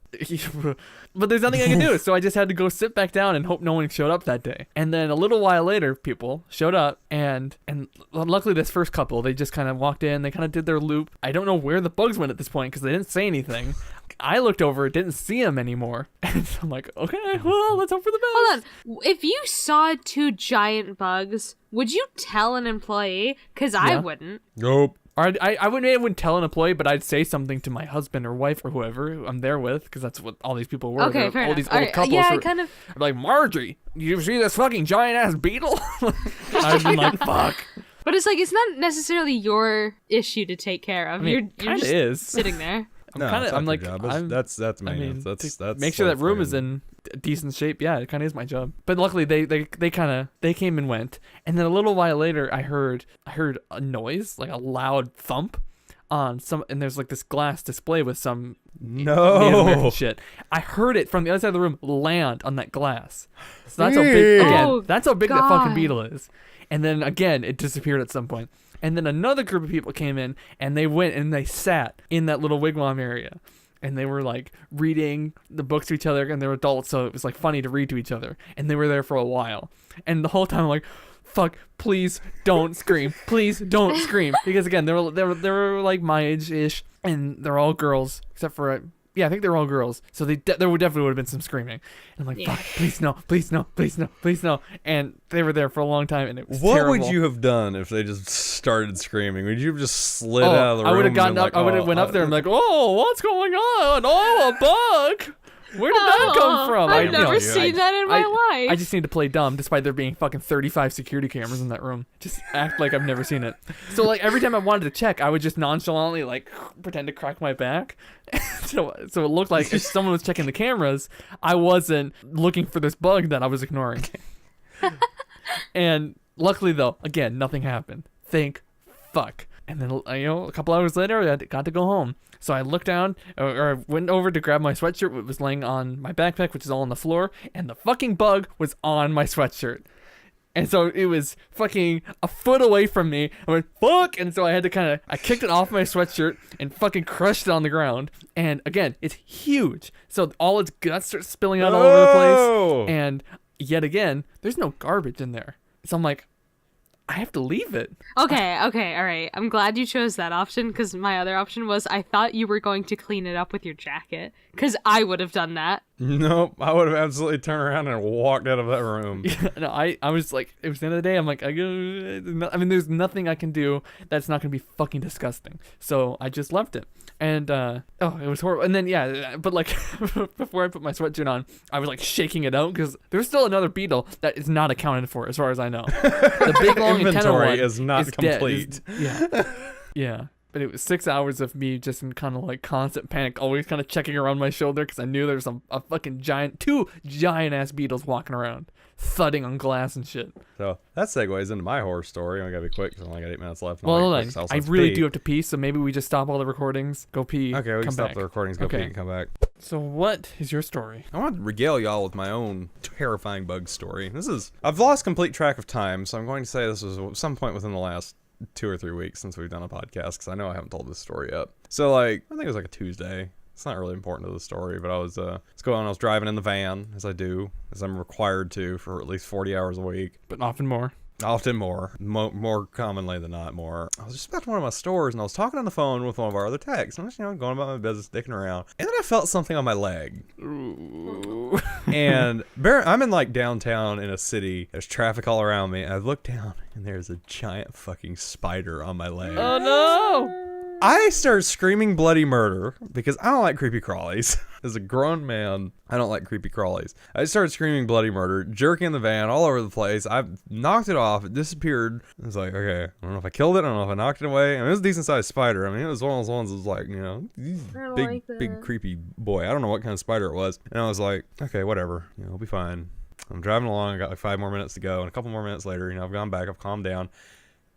A: But there's nothing I can do. So I just had to go sit back down and hope no one showed up that day. And then a little while later, people showed up. And luckily this first couple, they just kind of walked in. They kind of did their loop. I don't know where the bugs went at this point because they didn't say anything. I looked over, didn't see them anymore. And I'm like, okay, well, let's hope for the best.
B: Hold on. If you saw 2 giant bugs, would you tell an employee? Because I wouldn't.
C: Nope.
A: Or I wouldn't tell an employee, but I'd say something to my husband or wife or whoever I'm there with, because that's what all these people were.
B: Okay, fair
A: all
B: enough.
A: these old couples.
B: Yeah,
A: were,
B: I kind of.
A: I'd be like, Marjorie, you see this fucking giant ass beetle? I'd be like, fuck.
B: But it's like, it's not necessarily your issue to take care of.
A: I mean,
B: you're just sitting there.
A: I'm like,
C: that's maintenance. That's
A: make sure that room is in decent shape. Yeah, it kind of is my job. But luckily they came and went, and then a little while later I heard a noise, like a loud thump on some, and there's like this glass display with some Native American shit. I heard it from the other side of the room land on that glass. So that's how big. That's how big that fucking beetle is. And then again, it disappeared at some point. And then another group of people came in, and they went and they sat in that little wigwam area. And they were like reading the books to each other, and they were adults, so it was like funny to read to each other. And they were there for a while. And the whole time I'm like, fuck, please don't scream. Please don't scream. Because again, they were like my age-ish, and they're all girls, except for I think they're all girls. So there definitely would have been some screaming. And I'm like, fuck, please no, please no, please no, please no. And they were there for a long time, and it was terrible.
C: What would you have done if they just started screaming? Would you have just slid out of the room?
A: I would have gotten up. I would have went up there and like, oh, what's going on? Oh, a bug. Where did that come from?
B: I've never seen that in my life.
A: I just need to play dumb, despite there being fucking 35 security cameras in that room. Just act like I've never seen it. So like every time I wanted to check, I would just nonchalantly like pretend to crack my back. so it looked like if someone was checking the cameras, I wasn't looking for this bug that I was ignoring. And luckily though, again, nothing happened. Thank fuck. And then, a couple hours later, I got to go home. So I looked down, or I went over to grab my sweatshirt, which was laying on my backpack, which is all on the floor, and the fucking bug was on my sweatshirt. And so it was fucking a foot away from me. I went, fuck! And so I had to I kicked it off my sweatshirt and fucking crushed it on the ground. And again, it's huge. So all its guts start spilling out all over the place. And yet again, there's no garbage in there. So I'm like, I have to leave it.
B: Okay, all right. I'm glad you chose that option, because my other option was I thought you were going to clean it up with your jacket, because I would have done that.
C: Nope, I would have absolutely turned around and walked out of that room.
A: Yeah, no, I was like, it was the end of the day. I'm like, I mean, there's nothing I can do that's not gonna be fucking disgusting. So I just left it, and it was horrible. And then but like before I put my sweatsuit on, I was like shaking it out because there's still another beetle that is not accounted for as far as I know. The big long antenna one
C: is not complete.
A: Yeah. But it was 6 hours of me just in kind of like constant panic, always kind of checking around my shoulder because I knew there was a fucking two giant ass beetles walking around, thudding on glass and shit.
C: So that segues into my horror story. I gotta be quick because I only got 8 minutes left.
A: Well, I really do have to pee, so maybe we just stop all the recordings, go pee.
C: Okay, we can stop
A: back.
C: the recordings, go pee, and come back.
A: So what is your story?
C: I want to regale y'all with my own terrifying bug story. I've lost complete track of time, so I'm going to say this was at some point within the last 2 or 3 weeks since we've done a podcast, because I know I haven't told this story yet. So I think it was like a Tuesday. It's not really important to the story, but I was driving in the van, as I do, as I'm required to for at least 40 hours a week.
A: But often more.
C: Often more commonly than not more. I was just about to one of my stores, and I was talking on the phone with one of our other techs. I'm just, going about my business, dicking around. And then I felt something on my leg.
A: Ooh.
C: And I'm in like downtown in a city. There's traffic all around me. And I look down, and there's a giant fucking spider on my leg.
A: Oh no!
C: I started screaming bloody murder because I don't like creepy crawlies. As a grown man, I don't like creepy crawlies. I started screaming bloody murder, jerking the van all over the place. I knocked it off. It disappeared. I was like, okay, I don't know if I killed it. I don't know if I knocked it away. I mean, it was a decent sized spider. I mean, it was one of those ones that was like, big creepy boy. I don't know what kind of spider it was. And I was like, okay, whatever. It'll be fine. I'm driving along. I got like 5 more minutes to go. And a couple more minutes later, I've gone back. I've calmed down.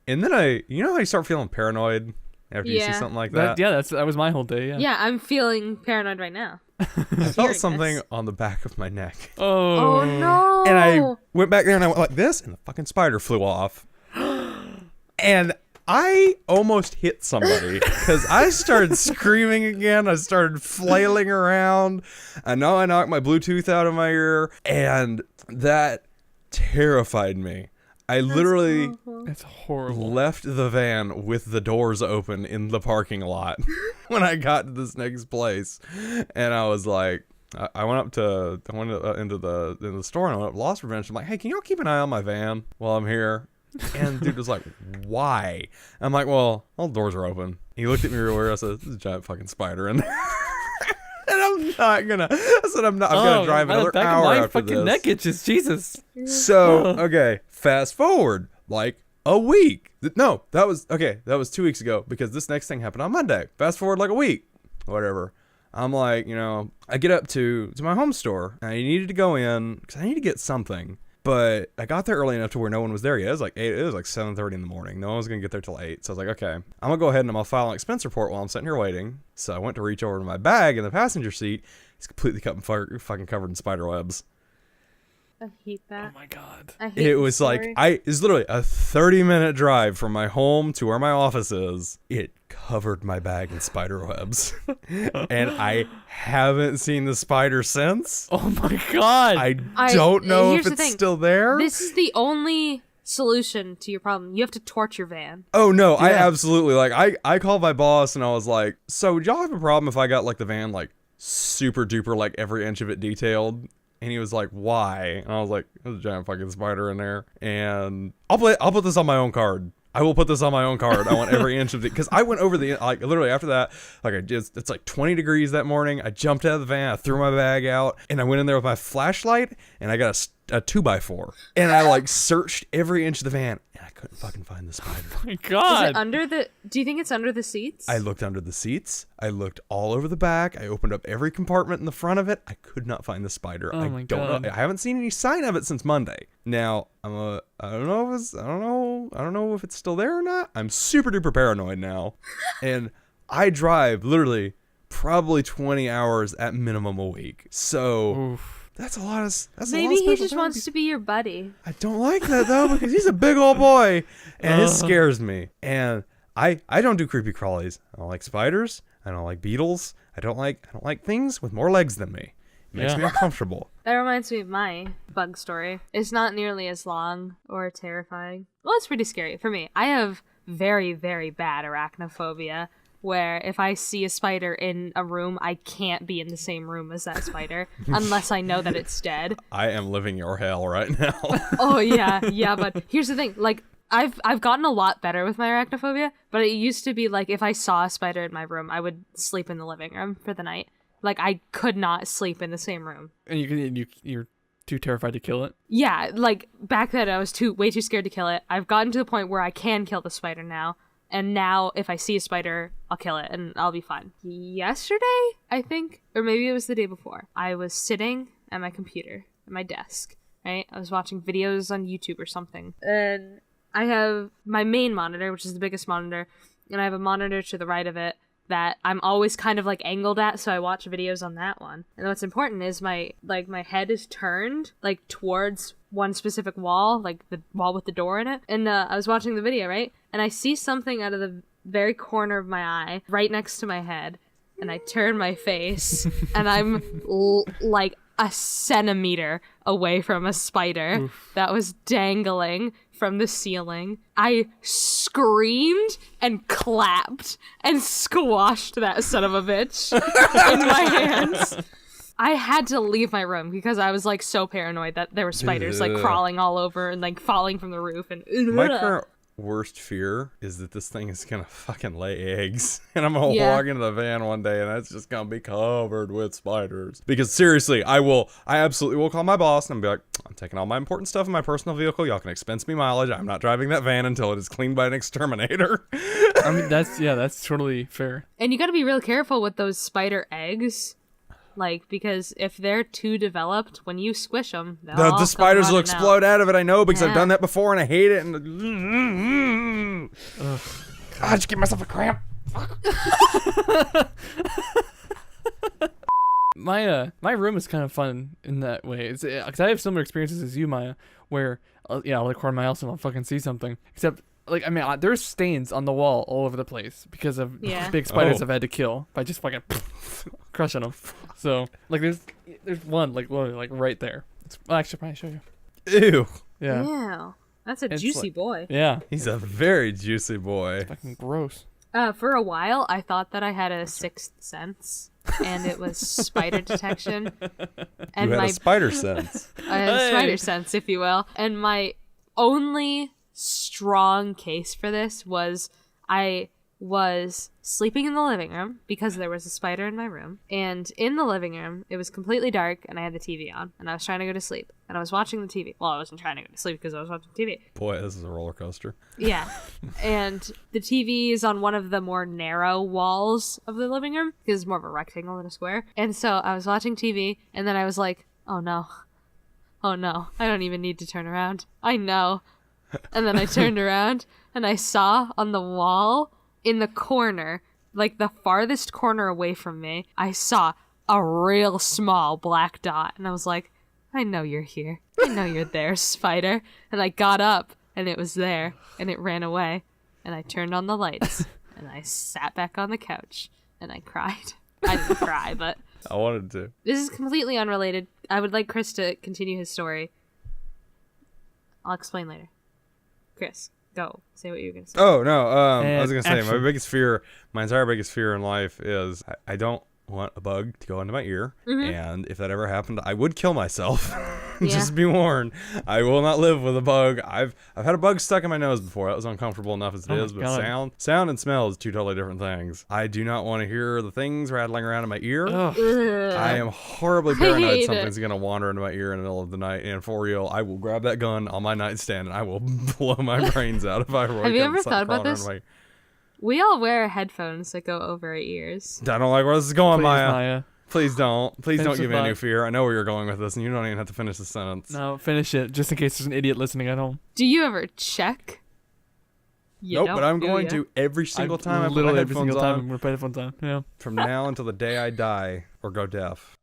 C: And then how you start feeling paranoid after you see something like that?
A: That was my whole day, yeah.
B: Yeah, I'm feeling paranoid right now.
C: I felt something on the back of my neck.
A: Oh
B: no.
C: And I went back there and I went like this, and the fucking spider flew off. And I almost hit somebody because I started screaming again. I started flailing around. I know I knocked my Bluetooth out of my ear, and that terrified me. I literally
A: That's horrible.
C: left the van with the doors open in the parking lot when I got to this next place, and I was like, I went into the store and I went up to loss prevention. I'm like, hey, can y'all keep an eye on my van while I'm here? And the dude was like, why? I'm like, well, all the doors are open. He looked at me real weird. I said, there's a giant fucking spider in there. And I'm gonna drive another hour
A: my
C: after
A: fucking
C: this.
A: neck itches, Jesus.
C: So, okay, fast forward like a week. No, that was 2 weeks ago because this next thing happened on Monday. Fast forward like a week, whatever. I'm like, I get up to my home store and I needed to go in because I need to get something. But I got there early enough to where no one was there yet. It was like 7:30 in the morning. No one was going to get there till 8. So I was like, okay, I'm going to go ahead and I'm going to file an expense report while I'm sitting here waiting. So I went to reach over to my bag in the passenger seat. It's completely fucking covered in spider webs.
B: I hate that.
A: Oh my god.
B: I hate
C: It was like, it's literally a 30-minute drive from my home to where my office is. It covered my bag in spider webs. And I haven't seen the spider since.
A: Oh my god.
C: I don't know if it's still there.
B: This is the only solution to your problem. You have to torch your van.
C: Oh no, I absolutely, I called my boss and I was like, so would y'all have a problem if I got like the van like super duper like every inch of it detailed? And he was like, why? And I was like, there's a giant fucking spider in there. And I'll put this on my own card. I will put this on my own card. I want every inch of it. Because I went over literally after that, it's like 20 degrees that morning. I jumped out of the van. I threw my bag out. And I went in there with my flashlight. And I got a 2x4. And I searched every inch of the van. And I couldn't fucking find the spider.
A: Oh my god.
B: Is it do you think it's under the seats?
C: I looked under the seats. I looked all over the back. I opened up every compartment in the front of it. I could not find the spider.
A: Oh my
C: don't
A: god.
C: know. I haven't seen any sign of it since Monday. Now, I don't know if it's still there or not. I'm super duper paranoid now. And I drive literally probably 20 hours at minimum a week. So
A: Oof.
C: that's a lot of
B: Maybe he just wants to be your buddy.
C: I don't like that though because he's a big old boy and it scares me. And I don't do creepy crawlies. I don't like spiders. I don't like beetles. I don't like things with more legs than me. It makes me uncomfortable.
B: That reminds me of my bug story. It's not nearly as long or terrifying. Well, it's pretty scary for me. I have very, very bad arachnophobia. where if I see a spider in a room, I can't be in the same room as that spider unless I know that it's dead.
C: I am living your hell right now.
B: Oh yeah, but here's the thing, like I've gotten a lot better with my arachnophobia, but it used to be like if I saw a spider in my room, I would sleep in the living room for the night. Like I could not sleep in the same room.
A: And you're too terrified to kill it?
B: Yeah, like back then I was way too scared to kill it. I've gotten to the point where I can kill the spider now. And now if I see a spider, I'll kill it and I'll be fine. Yesterday, I think, or maybe it was the day before, I was sitting at my computer, at my desk, right? I was watching videos on YouTube or something. And I have my main monitor, which is the biggest monitor, and I have a monitor to the right of it that I'm always kind of like angled at, so I watch videos on that one. And what's important is my head is turned like towards one specific wall, like the wall with the door in it. And I was watching the video, right? And I see something out of the very corner of my eye, right next to my head. And I turn my face, and I'm like a centimeter away from a spider that was dangling from the ceiling. I screamed and clapped and squashed that son of a bitch in my hands. I had to leave my room because I was like so paranoid that there were spiders like crawling all over and like falling from the roof. And
C: my current worst fear is that this thing is gonna fucking lay eggs, and I'm gonna walk into the van one day and it's just gonna be covered with spiders. Because seriously, I absolutely will call my boss and be like, I'm taking all my important stuff in my personal vehicle, y'all can expense me mileage, I'm not driving that van until it is cleaned by an exterminator.
A: I mean, that's totally fair.
B: And you gotta be real careful with those spider eggs. Like, because if they're too developed, when you squish them,
C: the spiders will explode out of it. I know, because I've done that before and I hate it. And I just give myself a cramp.
A: My room is kind of fun in that way. It's because I have similar experiences as you, Maya, where I'll look around my house and I'll fucking see something. Except, like, I mean, there's stains on the wall all over the place because of big spiders I've had to kill by just fucking crushing them. So, like, there's one like right there. I should probably show you.
C: Ew.
A: Yeah.
B: Ew. That's a juicy boy.
A: Yeah.
C: He's a very juicy boy.
A: It's fucking gross.
B: For a while, I thought that I had a sixth sense, and it was spider detection. And
C: you had a spider sense.
B: I had a spider sense, if you will. And my only strong case for this was I was sleeping in the living room because there was a spider in my room, and in the living room it was completely dark and I had the TV on and I was trying to go to sleep and I was watching the TV. Well, I wasn't trying to go to sleep because I was watching TV.
C: Boy, this is a roller coaster.
B: Yeah. And the TV is on one of the more narrow walls of the living room because it's more of a rectangle than a square. And so I was watching TV and then I was like, oh no, I don't even need to turn around, I know. And then I turned around and I saw on the wall in the corner, like the farthest corner away from me, I saw a real small black dot. And I was like, I know you're here. I know you're there, spider. And I got up and it was there and it ran away. And I turned on the lights and I sat back on the couch and I cried. I didn't cry, but
C: I wanted to.
B: This is completely unrelated. I would like Chris to continue his story. I'll explain later. Chris, go. Say what you were going to say.
C: Oh, no. I was going to say,
A: action.
C: my entire biggest fear in life is I don't want a bug to go into my ear.
B: Mm-hmm.
C: And if that ever happened, I would kill myself. Just be warned. I will not live with a bug. I've had a bug stuck in my nose before. That was uncomfortable enough as it is. But sound and smell is two totally different things. I do not want to hear the things rattling around in my ear. I am horribly paranoid something's going to wander into my ear in the middle of the night. And for real, I will grab that gun on my nightstand and I will blow my brains out if I
B: Have you ever thought about this? We all wear headphones that go over our ears.
C: I don't like where this is going,
A: Please,
C: Maya. Please don't. Please don't give me a
A: thought.
C: new fear. I know where you're going with this, and you don't even have to finish the sentence.
A: No, finish it, just in case there's an idiot listening at home.
B: Do you ever check?
C: Nope, but I'm going to every single time I put my headphones on.
A: I'm going to put headphones on, yeah.
C: From now until the day I die or go deaf.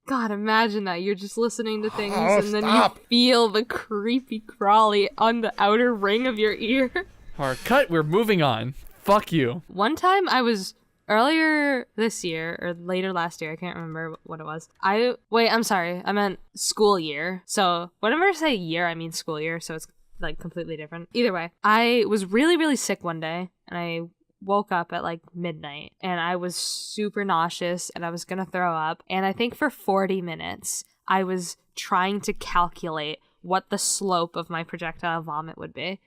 B: God, imagine that. You're just listening to things and then you feel the creepy crawly on the outer ring of your ear.
A: Hard cut, we're moving on. Fuck you.
B: One time I was earlier this year or later last year, I can't remember what it was. I'm sorry, I meant school year. So whenever I say year, I mean school year. So it's like completely different. Either way, I was really, really sick one day, and I woke up at like midnight, and I was super nauseous, and I was gonna throw up. And I think for 40 minutes, I was trying to calculate what the slope of my projectile vomit would be.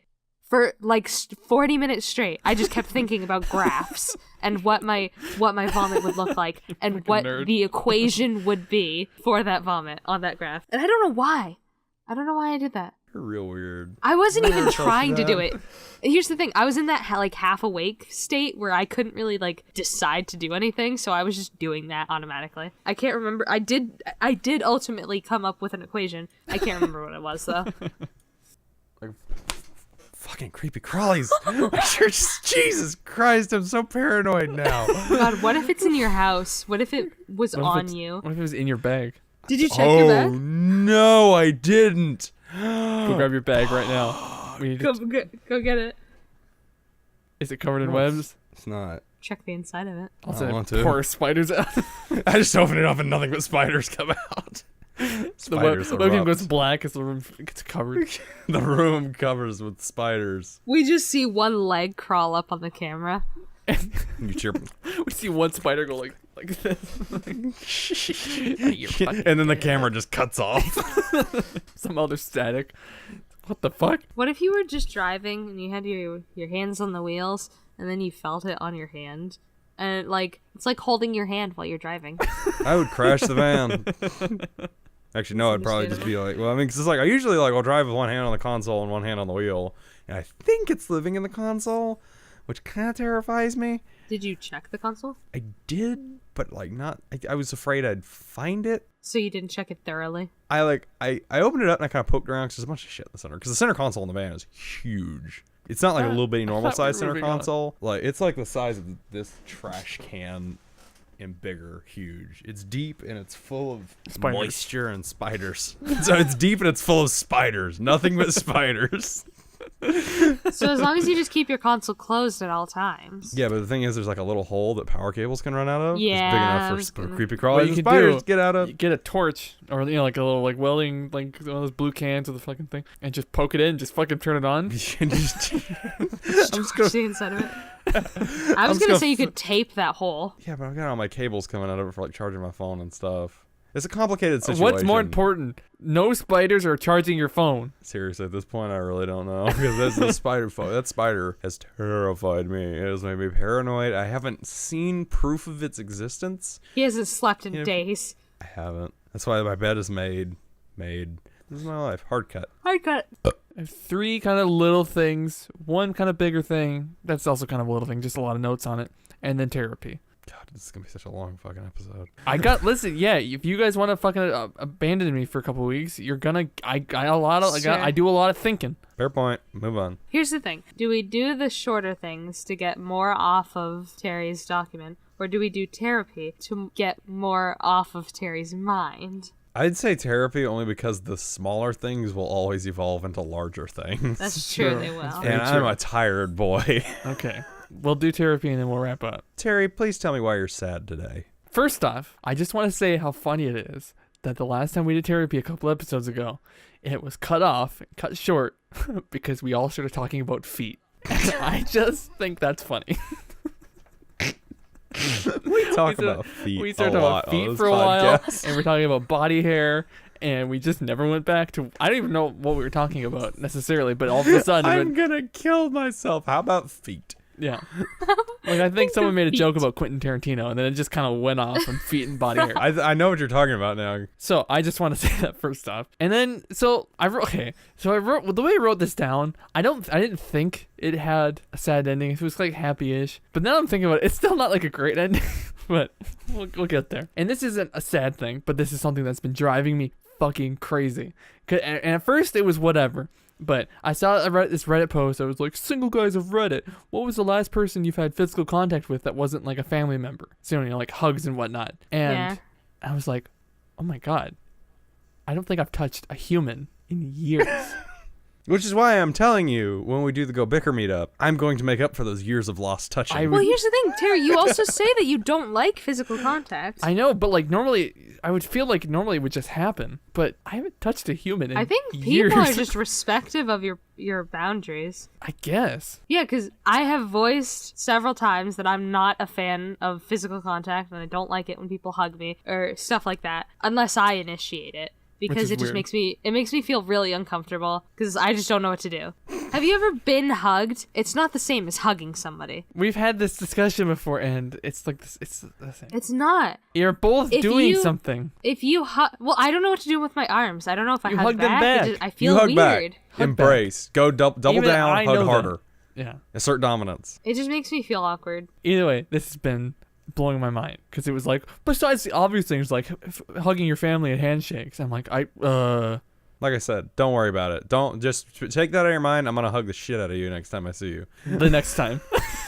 B: For like 40 minutes straight, I just kept thinking about graphs and what my vomit would look like and what the equation would be for that vomit on that graph. And I don't know why. I don't know why I did that.
C: You're real weird.
B: I wasn't even trying to do it. Here's the thing. I was in that like half awake state where I couldn't really like decide to do anything, so I was just doing that automatically. I can't remember. I did ultimately come up with an equation. I can't remember what it was though.
C: Like, fucking creepy crawlies. Jesus Christ, I'm so paranoid now.
B: God, what if it's in your house? What if it was on you?
A: What if it was in your bag?
B: Did you check your bag?
C: Oh no, I didn't.
A: Go grab your bag right now. We need
B: Go get it.
A: Is it covered in webs?
C: It's not.
B: Check the inside of it.
C: I don't want to.
A: Pour spiders out.
C: I just open it up and nothing but spiders come out.
A: The webcam goes black as the room gets covered.
C: The room covers with spiders.
B: We just see one leg crawl up on the camera.
C: You chirp.
A: We see one spider go like this.
C: And then the camera just cuts off.
A: Some other static. What the fuck?
B: What if you were just driving and you had your hands on the wheels and then you felt it on your hand? And it's like holding your hand while you're driving.
C: I would crash the van. Actually, no, I'd probably just be like, well, I mean, 'cause it's like, I usually I'll drive with one hand on the console and one hand on the wheel. And I think it's living in the console, which kind of terrifies me.
B: Did you check the console?
C: I did, but not, I was afraid I'd find it.
B: So you didn't check it thoroughly?
C: I opened it up and I kind of poked around because there's a bunch of shit in the center. Because the center console in the van is huge. It's not like a little bitty normal size center console. Like, it's like the size of this trash can and bigger, huge. It's deep and it's full of moisture and spiders. So it's deep and it's full of spiders. Nothing but spiders.
B: So as long as you just keep your console closed at all times.
C: Yeah, but the thing is, there's like a little hole that power cables can run out of.
B: Yeah,
C: it's big enough for creepy crawlies and
A: you
C: spiders
A: do,
C: to get out of.
A: You get a torch or like a little like welding, like one of those blue cans with a fucking thing, and just poke it in, just fucking turn it on.
C: I'm just
B: gonna see inside of it. I was gonna say you could tape that hole.
C: Yeah, but I've got all my cables coming out of it for like charging my phone and stuff. It's a complicated situation.
A: What's more important? No spiders or charging your phone?
C: Seriously, at this point, I really don't know. Because that's the spider. That spider has terrified me. It has made me paranoid. I haven't seen proof of its existence.
B: He hasn't slept in days.
C: I haven't. That's why my bed is made. This is my life. Hard cut.
B: I
A: have 3 kind of little things. One kind of bigger thing. That's also kind of a little thing. Just a lot of notes on it. And then therapy.
C: God, this is gonna be such a long fucking episode.
A: Listen, yeah, if you guys want to fucking abandon me for a couple of weeks, you're gonna, I do a lot of thinking.
C: Fair point. Move on.
B: Here's the thing. Do we do the shorter things to get more off of Terry's document, or do we do therapy to get more off of Terry's mind?
C: I'd say therapy only because the smaller things will always evolve into larger things.
B: That's true, they will.
C: And I'm a tired boy.
A: Okay. We'll do therapy and then we'll wrap up.
C: Terry, please tell me why you're sad today.
A: First off, I just want to say how funny it is that the last time we did therapy a couple episodes ago, it was cut short, because we all started talking about feet. And I just think that's funny.
C: We talk about feet.
A: We started talking about feet for a while, and we're talking about body hair. And we just never went back to... I don't even know what we were talking about necessarily, but all of a sudden...
C: I'm gonna kill myself. How about feet?
A: Yeah. Like, I think someone made a joke about Quentin Tarantino, and then it just kind of went off on feet and body hair.
C: I know what you're talking about now.
A: So, I just want to say that first off. And then, I wrote the way I wrote this down, I didn't think it had a sad ending. It was, like, happy-ish. But now I'm thinking about it, it's still not, like, a great ending. But we'll get there. And this isn't a sad thing, but this is something that's been driving me fucking crazy. And at first, it was whatever. But I saw this Reddit post that was like, single guys of Reddit, what was the last person you've had physical contact with that wasn't like a family member? So, like hugs and whatnot. And I was like, oh my God, I don't think I've touched a human in years.
C: Which is why I'm telling you, when we do the GoBicker meetup, I'm going to make up for those years of lost touching.
B: Well, here's the thing, Terry. You also say that you don't like physical contact.
A: I know, but like normally, I would feel like normally it would just happen. But I haven't touched a human in
B: I think
A: years.
B: people are just respective of your boundaries.
A: I guess.
B: Yeah, because I have voiced several times that I'm not a fan of physical contact, and I don't like it when people hug me or stuff like that, unless I initiate it. Because it just makes me feel really uncomfortable because I just don't know what to do. Have you ever been hugged? It's not the same as hugging somebody.
A: We've had this discussion before, and it's like this. It's the same.
B: It's not.
A: You're both doing something.
B: If you hug, well, I don't know what to do with my arms. I don't know if I
A: You
B: hug
A: hug them
B: back.
A: back.
B: I feel
C: you hug
B: weird.
C: Back. Embrace. Go double
A: Even
C: down.
A: I
C: Hug
A: know
C: harder.
A: that. Yeah.
C: Assert dominance.
B: It just makes me feel awkward.
A: Either way, this has been blowing my mind because it was like, besides the obvious things like hugging your family and handshakes, I'm like,
C: Like I said, don't worry about it. Don't just take that out of your mind. I'm gonna hug the shit out of you next time I see you.
A: the next time.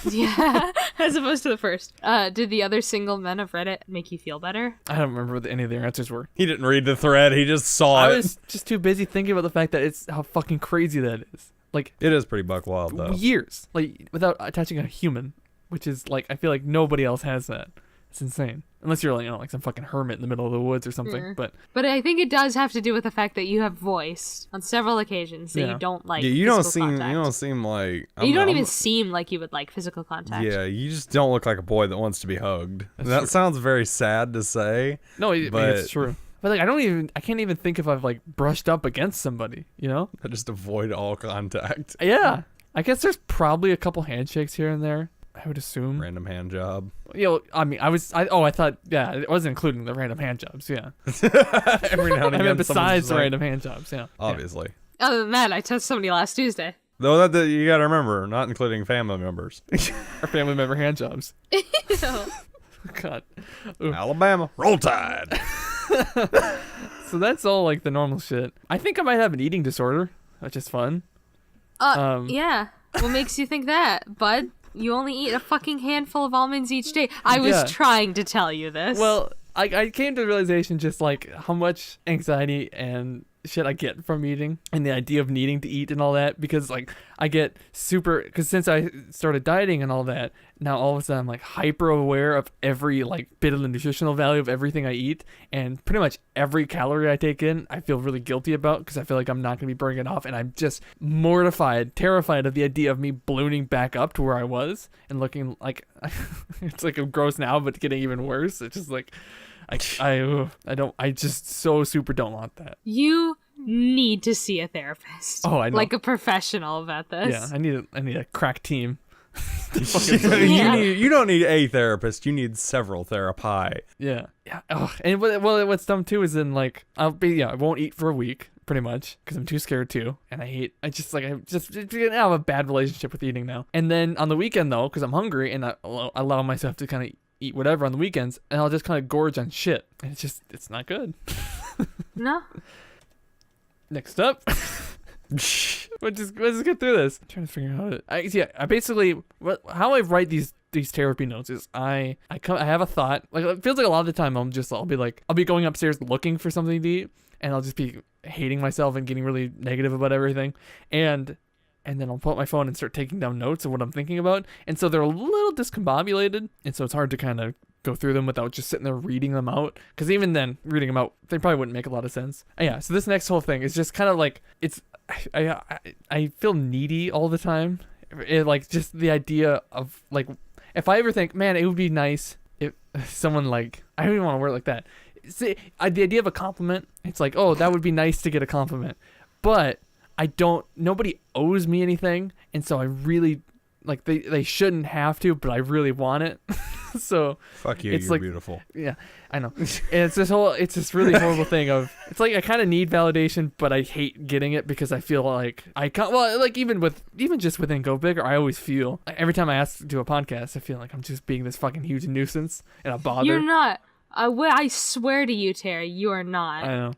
B: Yeah, as opposed to the first. Did the other single men of Reddit make you feel better?
A: I don't remember what any of their answers were.
C: He didn't read the thread. He just saw
A: I
C: it.
A: was just too busy thinking about the fact that it's how fucking crazy that is. Like
C: It is pretty buck wild though.
A: years, like without touching a human, which is like I feel like nobody else has that. It's insane. Unless you're like, like some fucking hermit in the middle of the woods or something.
B: But I think it does have to do with the fact that you have voiced on several occasions that you don't like.
C: Yeah, you
B: physical
C: don't seem.
B: contact.
C: You don't seem like.
B: You don't even seem like you would like physical contact.
C: Yeah, you just don't look like a boy that wants to be hugged. That sounds very sad to say.
A: No, I mean,
C: but
A: it's true. But like, I can't even think if I've like brushed up against somebody. You know?
C: I just avoid all contact.
A: Yeah, I guess there's probably a couple handshakes here and there. I would assume.
C: Random hand job.
A: I mean, I thought, yeah, it wasn't including the random hand jobs, yeah.
C: Every now and again.
A: I mean, besides the random hand jobs, yeah.
C: Obviously.
B: Other than that, I touched somebody last Tuesday.
C: Though that you gotta remember, not including family members.
A: Or family member hand jobs. God. Ooh.
C: Alabama, roll tide.
A: So that's all like the normal shit. I think I might have an eating disorder, which is fun.
B: Yeah. What makes you think that, bud? You only eat a fucking handful of almonds each day. I was trying to tell you this.
A: Well, I came to the realization just like how much anxiety and shit I get from eating and the idea of needing to eat and all that, because like I get super, because since I started dieting and all that, now all of a sudden I'm like hyper aware of every like bit of the nutritional value of everything I eat, and pretty much every calorie I take in I feel really guilty about because I feel like I'm not going to be burning it off, and I'm just mortified, terrified of the idea of me ballooning back up to where I was and looking like it's like I'm gross now but getting even worse. It's just like I just so super don't want that.
B: You need to see a therapist.
A: Oh, I know.
B: Like a professional about this.
A: Yeah, I need a crack team.
C: You don't need a therapist. You need several therapi.
A: Yeah. Oh, and what's dumb too is then like I won't eat for a week pretty much because I'm too scared to, and I just have a bad relationship with eating now. And then on the weekend though, because I'm hungry and I allow myself to kind of eat whatever on the weekends, and I'll just kind of gorge on shit, and it's not good.
B: No.
A: Next up. Let's just get through this. I'm trying to figure out I basically how I write these therapy notes is I have a thought, like it feels like a lot of the time I'll be going upstairs looking for something to eat, and I'll just be hating myself and getting really negative about everything, and then I'll pull up my phone and start taking down notes of what I'm thinking about, and so they're a little discombobulated, and so it's hard to kind of go through them without just sitting there reading them out, because even then reading them out they probably wouldn't make a lot of sense. Yeah, so this next whole thing is just kind of like I feel needy all the time. Like just the idea of like if I ever think, man, it would be nice if someone like, I don't even want to word it like that. See, the idea of a compliment, it's like, oh, that would be nice to get a compliment, but nobody owes me anything, and so I really like they shouldn't have to, but I really want it. So
C: fuck you,
A: it's
C: you're
A: like,
C: beautiful.
A: Yeah, I know. And it's this really horrible thing of, it's like I kind of need validation, but I hate getting it because I feel like I can't. Well, like even just within GoBicker, I always feel like every time I ask to do a podcast, I feel like I'm just being this fucking huge nuisance and a bother.
B: You're not. I swear to you, Terry, you are not.
A: I know.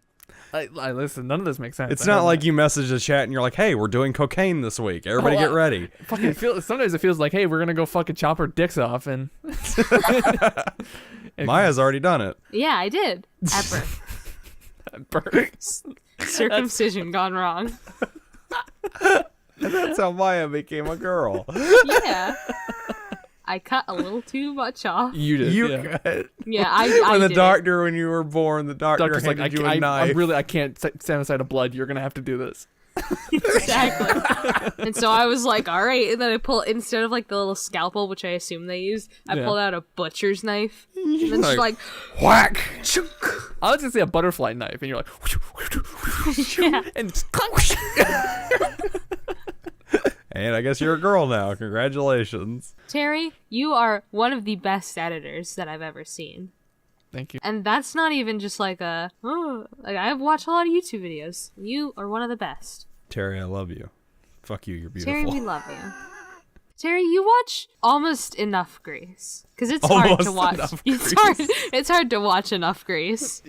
A: I listen. None of this makes sense.
C: It's not like you message the chat and you're like, "Hey, we're doing cocaine this week. Everybody get ready."
A: Sometimes it feels like, "Hey, we're gonna go fucking chop our dicks off," and
C: Maya's already done it.
B: Yeah, I did. At birth.
A: Birth.
B: Circumcision gone wrong.
C: And that's how Maya became a girl.
B: Yeah. I cut a little too much off.
A: You did.
C: You
A: yeah.
C: cut.
B: Yeah, I
C: When the
B: did
C: doctor, when you were born, the doctor
A: Doctor's like,
C: handed you a knife.
A: I can't stand aside of blood. You're gonna have to do this.
B: Exactly. And so I was like, all right. And then I pull, instead of like the little scalpel, which I assume they used, I
A: Yeah.
B: pulled out a butcher's knife. And then she's like,
C: whack.
A: I was gonna say a butterfly knife, and you're like,
B: yeah.
A: and
C: And I guess you're a girl now. Congratulations.
B: Terry, you are one of the best editors that I've ever seen.
A: thank you.
B: And that's not even just like like I've watched a lot of YouTube videos. You are one of the best.
C: Terry, I love you. Fuck you, you're beautiful.
B: Terry, we love you. Terry, you watch almost enough Grease. Because it's hard to
C: Almost
B: watch.
C: enough
B: It's hard to watch enough Grease.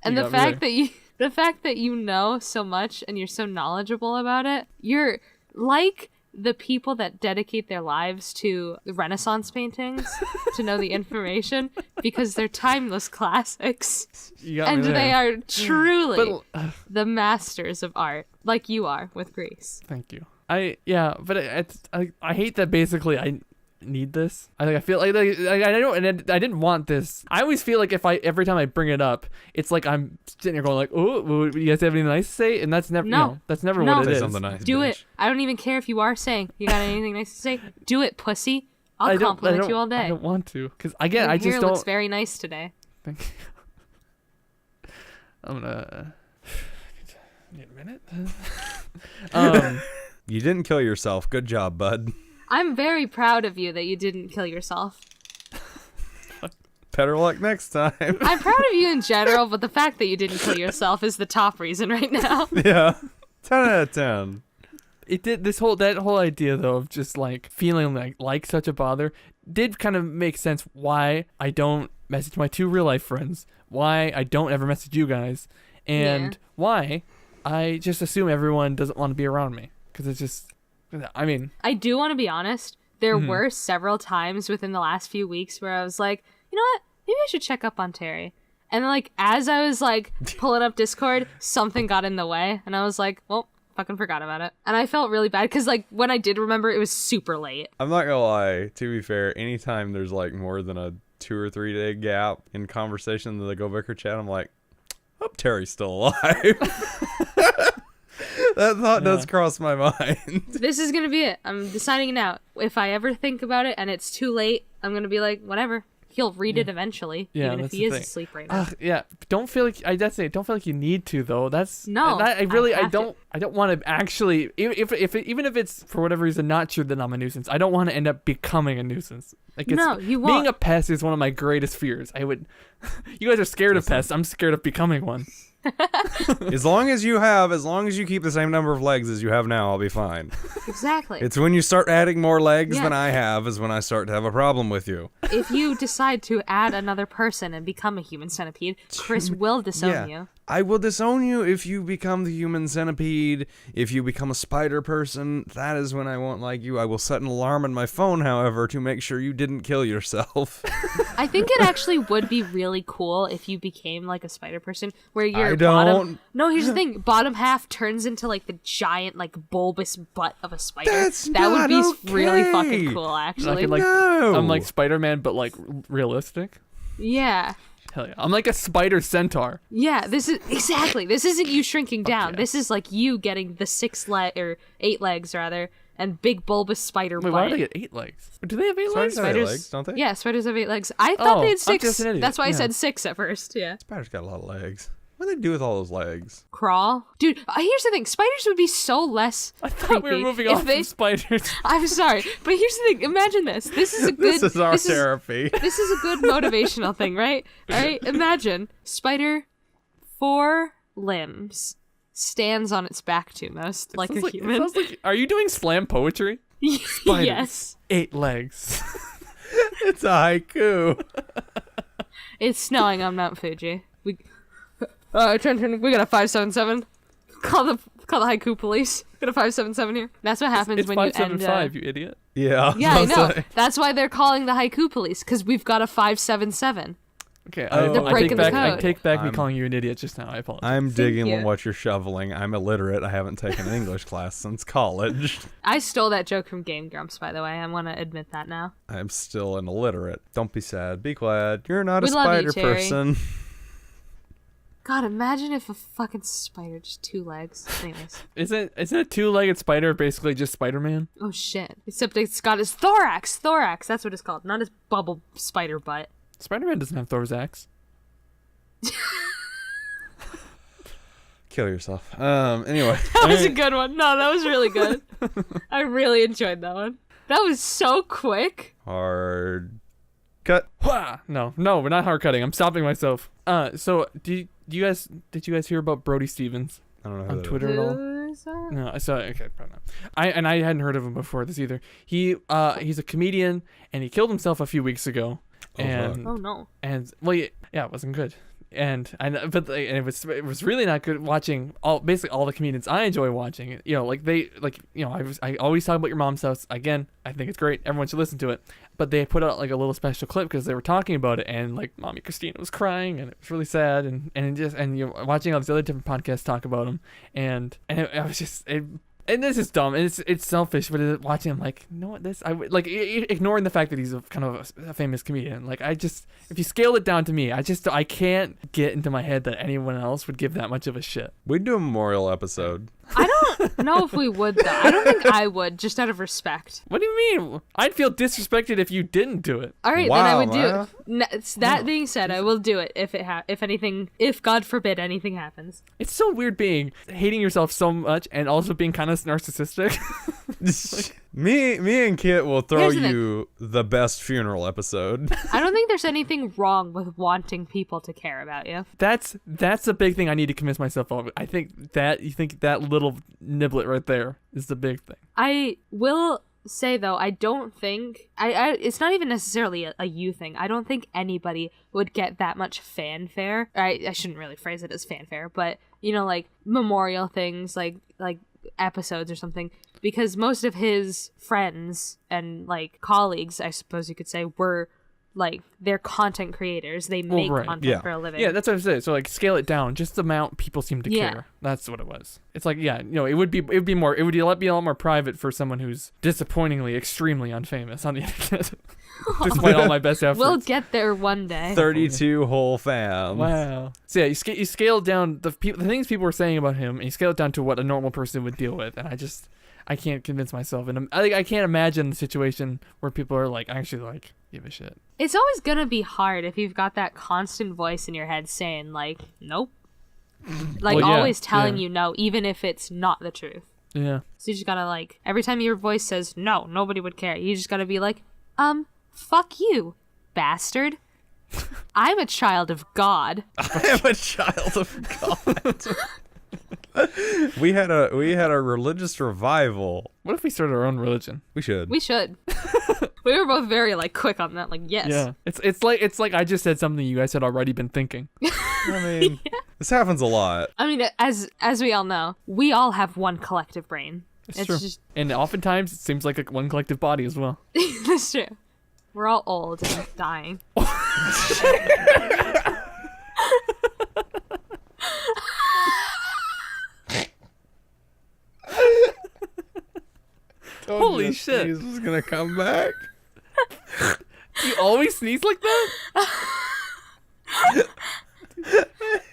B: And
A: You
B: the
A: got me
B: fact
A: there.
B: the fact that you know so much and you're so knowledgeable about it, you're like the people that dedicate their lives to Renaissance paintings to know the information because they're timeless classics.
A: You got me
B: And
A: there.
B: they are truly
A: But
B: the masters of art, like you are with Grease.
A: thank you. I hate that basically I need this. I feel like I don't, and I didn't want this. I always feel like every time I bring it up, it's like I'm sitting here going like, oh, you guys have anything nice to say? And that's never that's never
B: No.
A: what it
C: Say
A: is.
C: something nice,
B: Do
C: bitch.
B: it. I don't even care if you are saying you got anything nice to say. Do it, pussy. I'll
A: I don't-
B: compliment
A: I
B: you all
A: don't- I
B: day.
A: don't want to, because
B: Your
A: again, I
B: hair
A: just
B: looks
A: don't.
B: very nice today.
A: Thank you. I'm gonna need a minute.
C: You didn't kill yourself. Good job, bud.
B: I'm very proud of you that you didn't kill yourself.
C: Better luck next time.
B: I'm proud of you in general, but the fact that you didn't kill yourself is the top reason right now.
C: Yeah. 10 out of 10.
A: It did that whole idea though of just like feeling like such a bother did kind of make sense why I don't message my 2 real life friends, why I don't ever message you guys, and why I just assume everyone doesn't want to be around me, because it's just, I mean,
B: I do want to be honest. There were several times within the last few weeks where I was like, you know what? Maybe I should check up on Terry. And like as I was like pulling up Discord, something got in the way, and I was like, well, fucking forgot about it. And I felt really bad because like when I did remember, it was super late.
C: I'm not gonna lie, to be fair, anytime there's like more than a 2 or 3 day gap in conversation in the GoBicker chat, I'm like, hope Terry's still alive. That thought does cross my mind.
B: This is gonna be it. I'm deciding it now. If I ever think about it and it's too late, I'm gonna be like, whatever. He'll read it eventually,
A: Yeah,
B: even if
A: that's
B: he
A: the
B: is
A: thing.
B: asleep right now.
A: yeah, don't feel like don't feel like you need to though. That's
B: No,
A: I
B: have to.
A: don't want to actually, even if it's for whatever reason not true that I'm a nuisance, I don't want to end up becoming a nuisance. Like
B: No, you
A: being
B: won't.
A: a pest is one of my greatest fears. I would. You guys are scared of pests. I'm scared of becoming one.
C: As long as you keep the same number of legs as you have now, I'll be fine.
B: Exactly.
C: It's when you start adding more legs
B: Yeah.
C: than I have is when I start to have a problem with you.
B: If you decide to add another person and become a human centipede, Chris will disown you.
C: I will disown you if you become the human centipede. If you become a spider person, that is when I won't like you. I will set an alarm on my phone, however, to make sure you didn't kill yourself.
B: I think it actually would be really cool if you became like a spider person where your
C: I
B: bottom
C: don't.
B: No, here's the thing. Bottom half turns into like the giant like bulbous butt of a spider.
C: That's
B: that would
C: not
B: be really
C: okay.
B: fucking cool
A: I
B: actually.
A: could, like,
C: No.
A: I'm like Spider-Man, but like realistic.
B: Yeah.
A: Hell yeah! I'm like a spider centaur.
B: Yeah, this isn't you shrinking down.
A: yeah.
B: This is like you getting the 8 legs rather, and big bulbous spider
A: Wait,
B: butt.
A: why do they get 8 legs? Do they have 8 legs?
C: Spiders have
B: Spiders-
C: legs, don't they?
B: Yeah, spiders have 8 legs. I thought
A: Oh,
B: they
A: I'm
B: had 6.
A: just an idiot.
B: That's why I
A: Yeah.
B: said 6 at first. Yeah.
C: Spiders got a lot of legs. What do they do with all those legs?
B: Crawl, dude. Here's the thing: spiders would be so less.
A: I thought we were
B: creepy
A: moving
B: if
A: off
B: they-
A: from spiders.
B: I'm sorry, but here's the thing: imagine this. This is a good.
C: This is our
B: this
C: therapy.
B: This is a good motivational thing, right? All right. Imagine spider, 4 limbs, stands on its back too most like a
A: It
B: human.
A: sounds like, are you doing slam poetry? Spiders.
B: Yes.
A: 8 legs.
C: It's a haiku.
B: It's snowing on Mount Fuji. Attention, we got a 577. Call the haiku police. We got a 577 here. That's what happens
A: It's
B: when you end.
A: 575, you idiot.
C: Yeah.
B: Yeah, I
C: was
B: know.
C: like-
B: That's why they're calling the haiku police, because we've got a 577.
A: Okay,
C: They're breaking the
A: I
B: code.
A: take back me calling you an idiot just now. I apologize.
C: I'm digging
B: you.
C: what you're shoveling. I'm illiterate. I haven't taken an English class since college.
B: I stole that joke from Game Grumps, by the way. I want to admit that now.
C: I'm still an illiterate. Don't be sad. Be glad. You're not
B: We
C: a
B: love you,
C: spider
B: Terry.
C: person.
B: God, imagine if a fucking spider just 2 legs. Anyways.
A: Isn't a two-legged spider basically just Spider-Man?
B: Oh shit. Except it's got his thorax. Thorax, that's what it's called. Not his bubble spider butt.
A: Spider-Man doesn't have Thor's axe.
C: Kill yourself. Anyway.
B: That was a good one. No, that was really good. I really enjoyed that one. That was so quick.
C: Hard cut.
A: No, we're not hard cutting. I'm stopping myself. So did you guys hear about Brody Stevens
C: I don't know who
A: on
C: that
A: Twitter at all?
B: Who is that?
A: No, I saw. Okay, probably not. I hadn't heard of him before this either. He's a comedian and he killed himself a few weeks ago.
C: Oh,
A: And
B: Oh no.
A: and well, yeah, it wasn't good. And it was really not good watching basically all the comedians I enjoy watching. You know, I always talk about Your Mom's House again. I think it's great. Everyone should listen to it. But they put out like a little special clip because they were talking about it, and like Mommy Christina was crying, and it was really sad, and you're watching all these other different podcasts talk about him, and it was just and this is dumb, and it's selfish, but watching him like, you know what, I would like ignoring the fact that he's a kind of a famous comedian. Like if you scale it down to me, I can't get into my head that anyone else would give that much of a shit.
C: We'd do a memorial episode.
B: I don't know if we would though. I don't think I would, just out of respect.
A: What do you mean? I'd feel disrespected if you didn't do it.
B: All right, then I
C: Wow,
B: would do
C: Maya.
B: it. That being said, I will do it if God forbid anything happens.
A: It's so weird hating yourself so much and also being kind of narcissistic.
C: Me and Kit will throw
B: Here's the thing.
C: you the best funeral episode.
B: I don't think there's anything wrong with wanting people to care about you.
A: That's a big thing I need to convince myself of. I think that little niblet right there is the big thing.
B: I will say though, I don't think it's not even necessarily a you thing. I don't think anybody would get that much fanfare. I shouldn't really phrase it as fanfare, but you know, like memorial things, like episodes or something, because most of his friends and like colleagues, I suppose you could say, were like, they're content creators. They make
A: right.
B: content for a living.
A: Yeah, that's what I'm saying. So like scale it down, just the amount people seem to care. That's what it was. It's like, yeah, you know, it would be a lot more private for someone who's disappointingly extremely unfamous on the internet. Despite all my best efforts.
B: We'll get there one day.
C: 32 whole fam.
A: Wow. So yeah, you scale down the things people were saying about him, and you scale it down to what a normal person would deal with, and I can't convince myself, and I can't imagine the situation where people are like actually like give a shit.
B: It's always gonna be hard if you've got that constant voice in your head saying like, nope. Like,
A: Well, yeah,
B: always telling
A: yeah.
B: you no, even if it's not the truth.
A: Yeah.
B: So you just gotta like, every time your voice says no, nobody would care. You just gotta be like, fuck you, bastard. I'm a child of God.
C: I am a child of God. We had a religious revival.
A: What if we started our own religion?
C: We should.
B: We should. We were both very like quick on that. Like, yes.
A: Yeah. It's like I just said something you guys had already been thinking.
C: I mean, this happens a lot.
B: I mean, as we all know, we all have one collective brain.
A: It's true. And oftentimes it seems like one collective body as well.
B: That's true. We're all old and dying.
A: Holy shit.
C: This is gonna come back.
A: You always sneeze like that?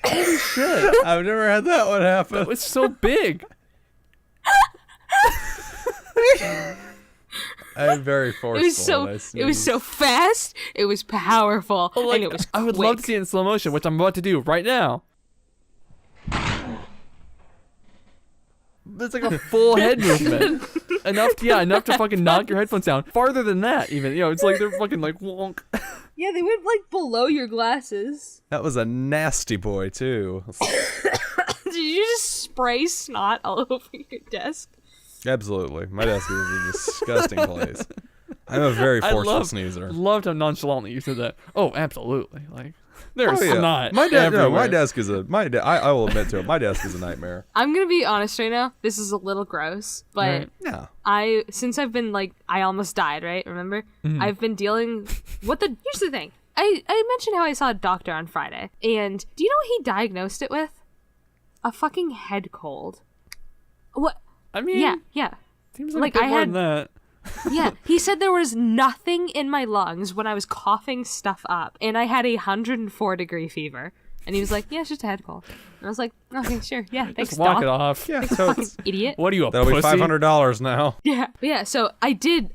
A: Holy shit.
C: I've never had that one happen.
A: That was so big.
C: I'm very forceful.
B: It was so fast. It was powerful,
A: Like,
B: and it was
A: I would
B: quick.
A: love to see it in slow motion, which I'm about to do right now. That's like a full head movement. enough to fucking knock your headphones down. Farther than that, even. You know, it's like they're fucking like wonk.
B: Yeah, they went like below your glasses.
C: That was a nasty boy too.
B: Did you just spray snot all over your desk?
C: Absolutely, my desk is a disgusting place. I'm a very forceful sneezer.
A: Loved how nonchalantly you said that. Oh, absolutely. Like there's not.
C: My
A: everywhere.
C: desk is I will admit to it. My desk is a nightmare.
B: I'm gonna be honest right now. This is a little gross, but
A: Right.
C: Yeah.
B: since I've been like, I almost died, right? Remember?
A: Mm-hmm.
B: I've been dealing. Here's the thing. I mentioned how I saw a doctor on Friday, and do you know what he diagnosed it with? A fucking head cold. What?
A: I mean,
B: yeah.
A: Seems like a bit more than that.
B: Yeah, he said there was nothing in my lungs when I was coughing stuff up, and I had a 104-degree fever. And he was like, "Yeah, it's just a head cold." And I was like, "Okay, sure, yeah, thanks,
A: Just walk
B: doc.
A: it off.
C: Yeah,
B: Thanks,
C: so
B: fucking idiot."
A: What are you, a
C: that'll
A: pussy?
C: be $500 now.
B: Yeah. So I did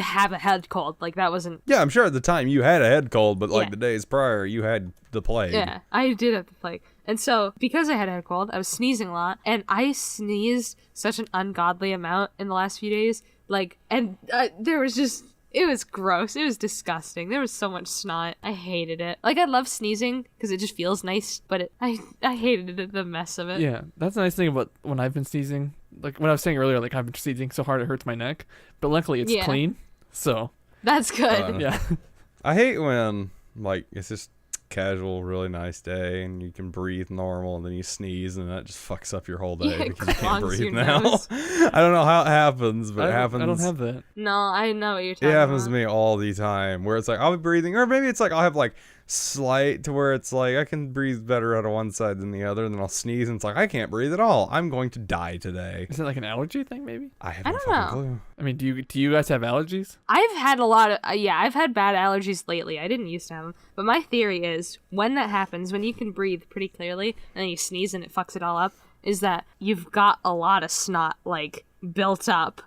B: have a head cold. Like that wasn't.
C: Yeah, I'm sure at the time you had a head cold, but like
B: Yeah.
C: the days prior, you had the plague.
B: Yeah, I did have the plague. And so, because I had a head cold, I was sneezing a lot, and I sneezed such an ungodly amount in the last few days. Like, and there was just, it was gross. It was disgusting. There was so much snot. I hated it. Like, I love sneezing because it just feels nice, but I hated it, the mess of it.
A: Yeah, that's the nice thing about when I've been sneezing. Like when I was saying earlier, like I've been sneezing so hard it hurts my neck, but luckily it's
B: Yeah.
A: clean. So
B: That's good.
A: yeah,
C: I hate when like it's just casual, really nice day, and you can breathe normal, and then you sneeze, and that just fucks up your whole day
B: Yeah, it
C: because you can't
B: clogs
C: breathe
B: your
C: now.
B: nose.
C: I don't know how it happens, but it happens.
A: I don't have that.
B: No, I know what you're talking
C: It happens
B: about.
C: to me all the time, where it's like I'll be breathing, or maybe it's like I'll have like slight to where it's like I can breathe better out of one side than the other, and then I'll sneeze, and it's like I can't breathe at all. I'm going to die today.
A: Is it like an allergy thing? Maybe.
C: I have
B: I
C: no
B: don't
C: fucking
B: know.
C: clue.
A: I mean, do you guys have allergies?
B: I've had a lot of I've had bad allergies lately. I didn't used to have them, but my theory is when that happens, when you can breathe pretty clearly and then you sneeze and it fucks it all up, is that you've got a lot of snot like built up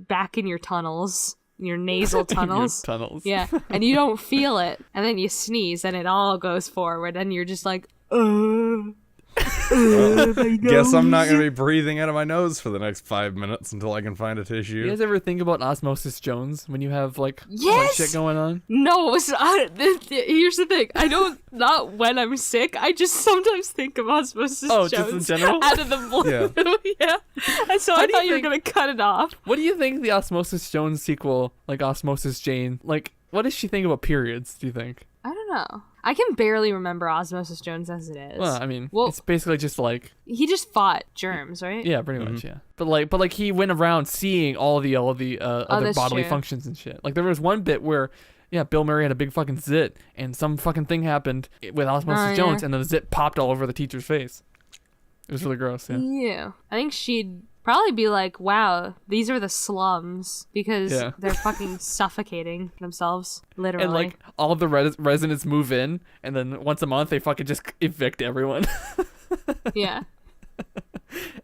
B: back in your tunnels, in your nasal tunnels.
A: Your tunnels.
B: Yeah, and you don't feel it, and then you sneeze and it all goes forward, and you're just like,
C: Guess I'm not going to be breathing out of my nose for the next 5 minutes until I can find a tissue.
A: You guys ever think about Osmosis Jones when you have like
B: Yes!
A: shit going on?
B: No, here's the thing. I don't, not when I'm sick. I just sometimes think of Osmosis
A: Oh,
B: Jones
A: just in general?
B: out of the blue. Yeah. And so I
A: do you
B: thought you were
A: think-
B: going to cut it off.
A: What do you think the Osmosis Jones sequel, like Osmosis Jane, like what does she think about periods? Do you think?
B: I don't know. I can barely remember Osmosis Jones as it is.
A: Well, I mean,
B: Well-
A: it's basically just like
B: He just fought germs, right?
A: yeah, pretty much, yeah. But like he went around seeing all the other
B: that's
A: bodily
B: true.
A: functions and shit. Like there was one bit where yeah, Bill Murray had a big fucking zit, and some fucking thing happened with Osmosis
B: Oh,
A: Jones,
B: yeah.
A: and the zit popped all over the teacher's face. It was really gross. Yeah.
B: Yeah. I think she'd probably be like, wow, these are the slums because
A: Yeah.
B: they're fucking suffocating themselves, literally.
A: And like all the residents move in, and then once a month they fucking just evict everyone.
B: Yeah.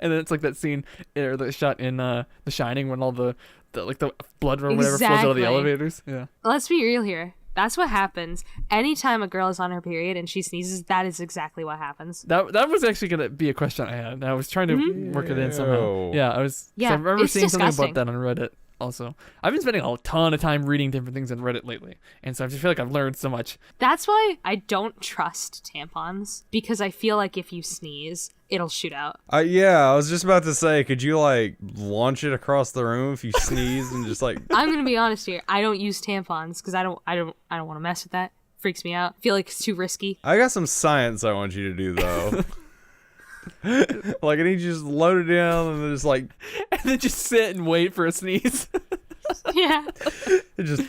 A: And then it's like that scene or the shot in The Shining when all the like the blood or whatever flows out of the
B: Exactly.
A: elevators. Yeah.
B: Let's be real here. That's what happens. Anytime a girl is on her period and she sneezes, that is exactly what happens.
A: That was actually gonna be a question I had, and I was trying to work it in somehow.
C: Ew.
A: Yeah, I was.
B: Yeah,
A: so I remember
B: it's
A: seeing something
B: disgusting.
A: about that on Reddit. Also, I've been spending a ton of time reading different things on Reddit lately, and so I just feel like I've learned so much.
B: That's why I don't trust tampons, because I feel like if you sneeze, it'll shoot out.
C: Yeah, I was just about to say, could you like launch it across the room if you sneezed and just like
B: I'm gonna be honest here. I don't use tampons because I don't want to mess with that. Freaks me out. Feel like it's too risky.
C: I got some science I want you to do though. Like I need you to just load it down and then just like
A: And then just sit and wait for a sneeze.
B: Yeah.
C: it just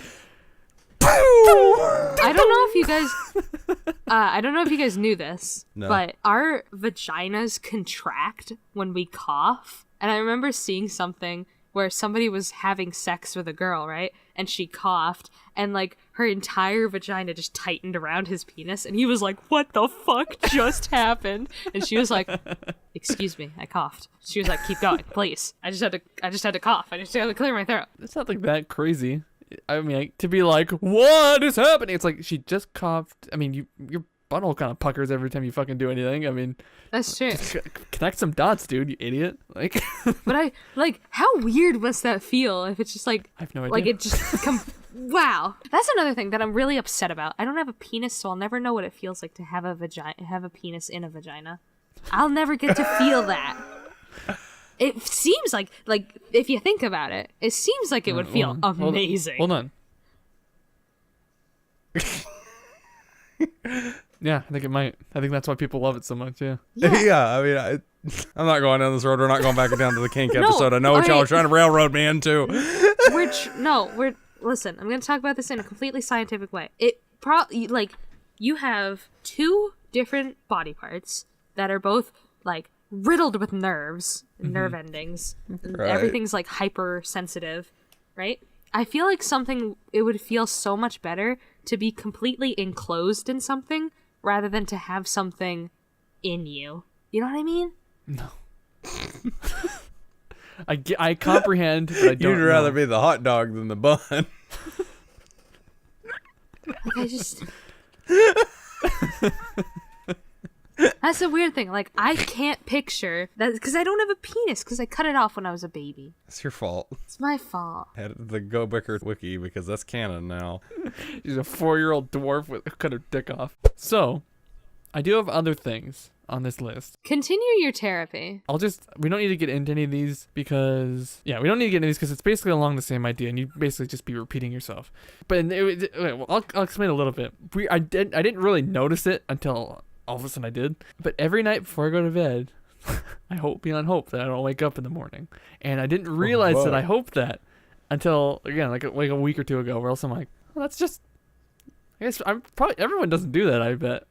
B: I don't know if you guys I don't know if you guys knew this,
C: No.
B: but our vaginas contract when we cough. And I remember seeing something where somebody was having sex with a girl, right? And she coughed, and like her entire vagina just tightened around his penis, and he was like, "What the fuck just happened?" And she was like, "Excuse me, I coughed." She was like, "Keep going, please. I just had to cough. I just had to clear my throat."
A: It's not like that crazy. I mean, like, to be like, what is happening? It's like she just coughed. I mean, your butthole kind of puckers every time you fucking do anything. I mean,
B: That's true.
A: connect some dots, dude. You idiot. Like,
B: But I like, how weird must that feel if it's just like,
A: I have no idea.
B: like it just wow. That's another thing that I'm really upset about. I don't have a penis, so I'll never know what it feels like to have a penis in a vagina. I'll never get to feel that. It seems like if you think about it, it seems like it would feel amazing.
A: Hold on. Yeah, I think it might. I think that's why people love it so much. Yeah.
C: yeah. I mean, I'm not going down this road. We're not going back down to the kink episode. I know what y'all
B: alright.
C: are trying to railroad me into.
B: Listen, I'm going to talk about this in a completely scientific way. like you have two different body parts that are both like riddled with nerves, nerve endings.
C: Right.
B: Everything's like hypersensitive, right? I feel like it would feel so much better to be completely enclosed in something rather than to have something in you. You know what I mean?
A: No. I comprehend, but I don't
C: You'd rather
A: know.
C: be the hot dog than the bun.
B: Like, I just... That's the weird thing. Like, I can't picture that because I don't have a penis because I cut it off when I was a baby.
C: It's your fault.
B: It's my fault.
C: Head to the GoBicker wiki because that's canon now.
A: She's a 4-year-old dwarf who cut her dick off. So, I do have other things on this list.
B: Continue your therapy.
A: We don't need to get into any of these because, we don't need to get into these because it's basically along the same idea and you basically just be repeating yourself. But I'll explain a little bit. I didn't really notice it until all of a sudden I did. But every night before I go to bed, I hope beyond hope that I don't wake up in the morning. And I didn't realize that I hoped that until, again, like a week or two ago, where else I'm like, well, that's just, I guess everyone doesn't do that, I bet.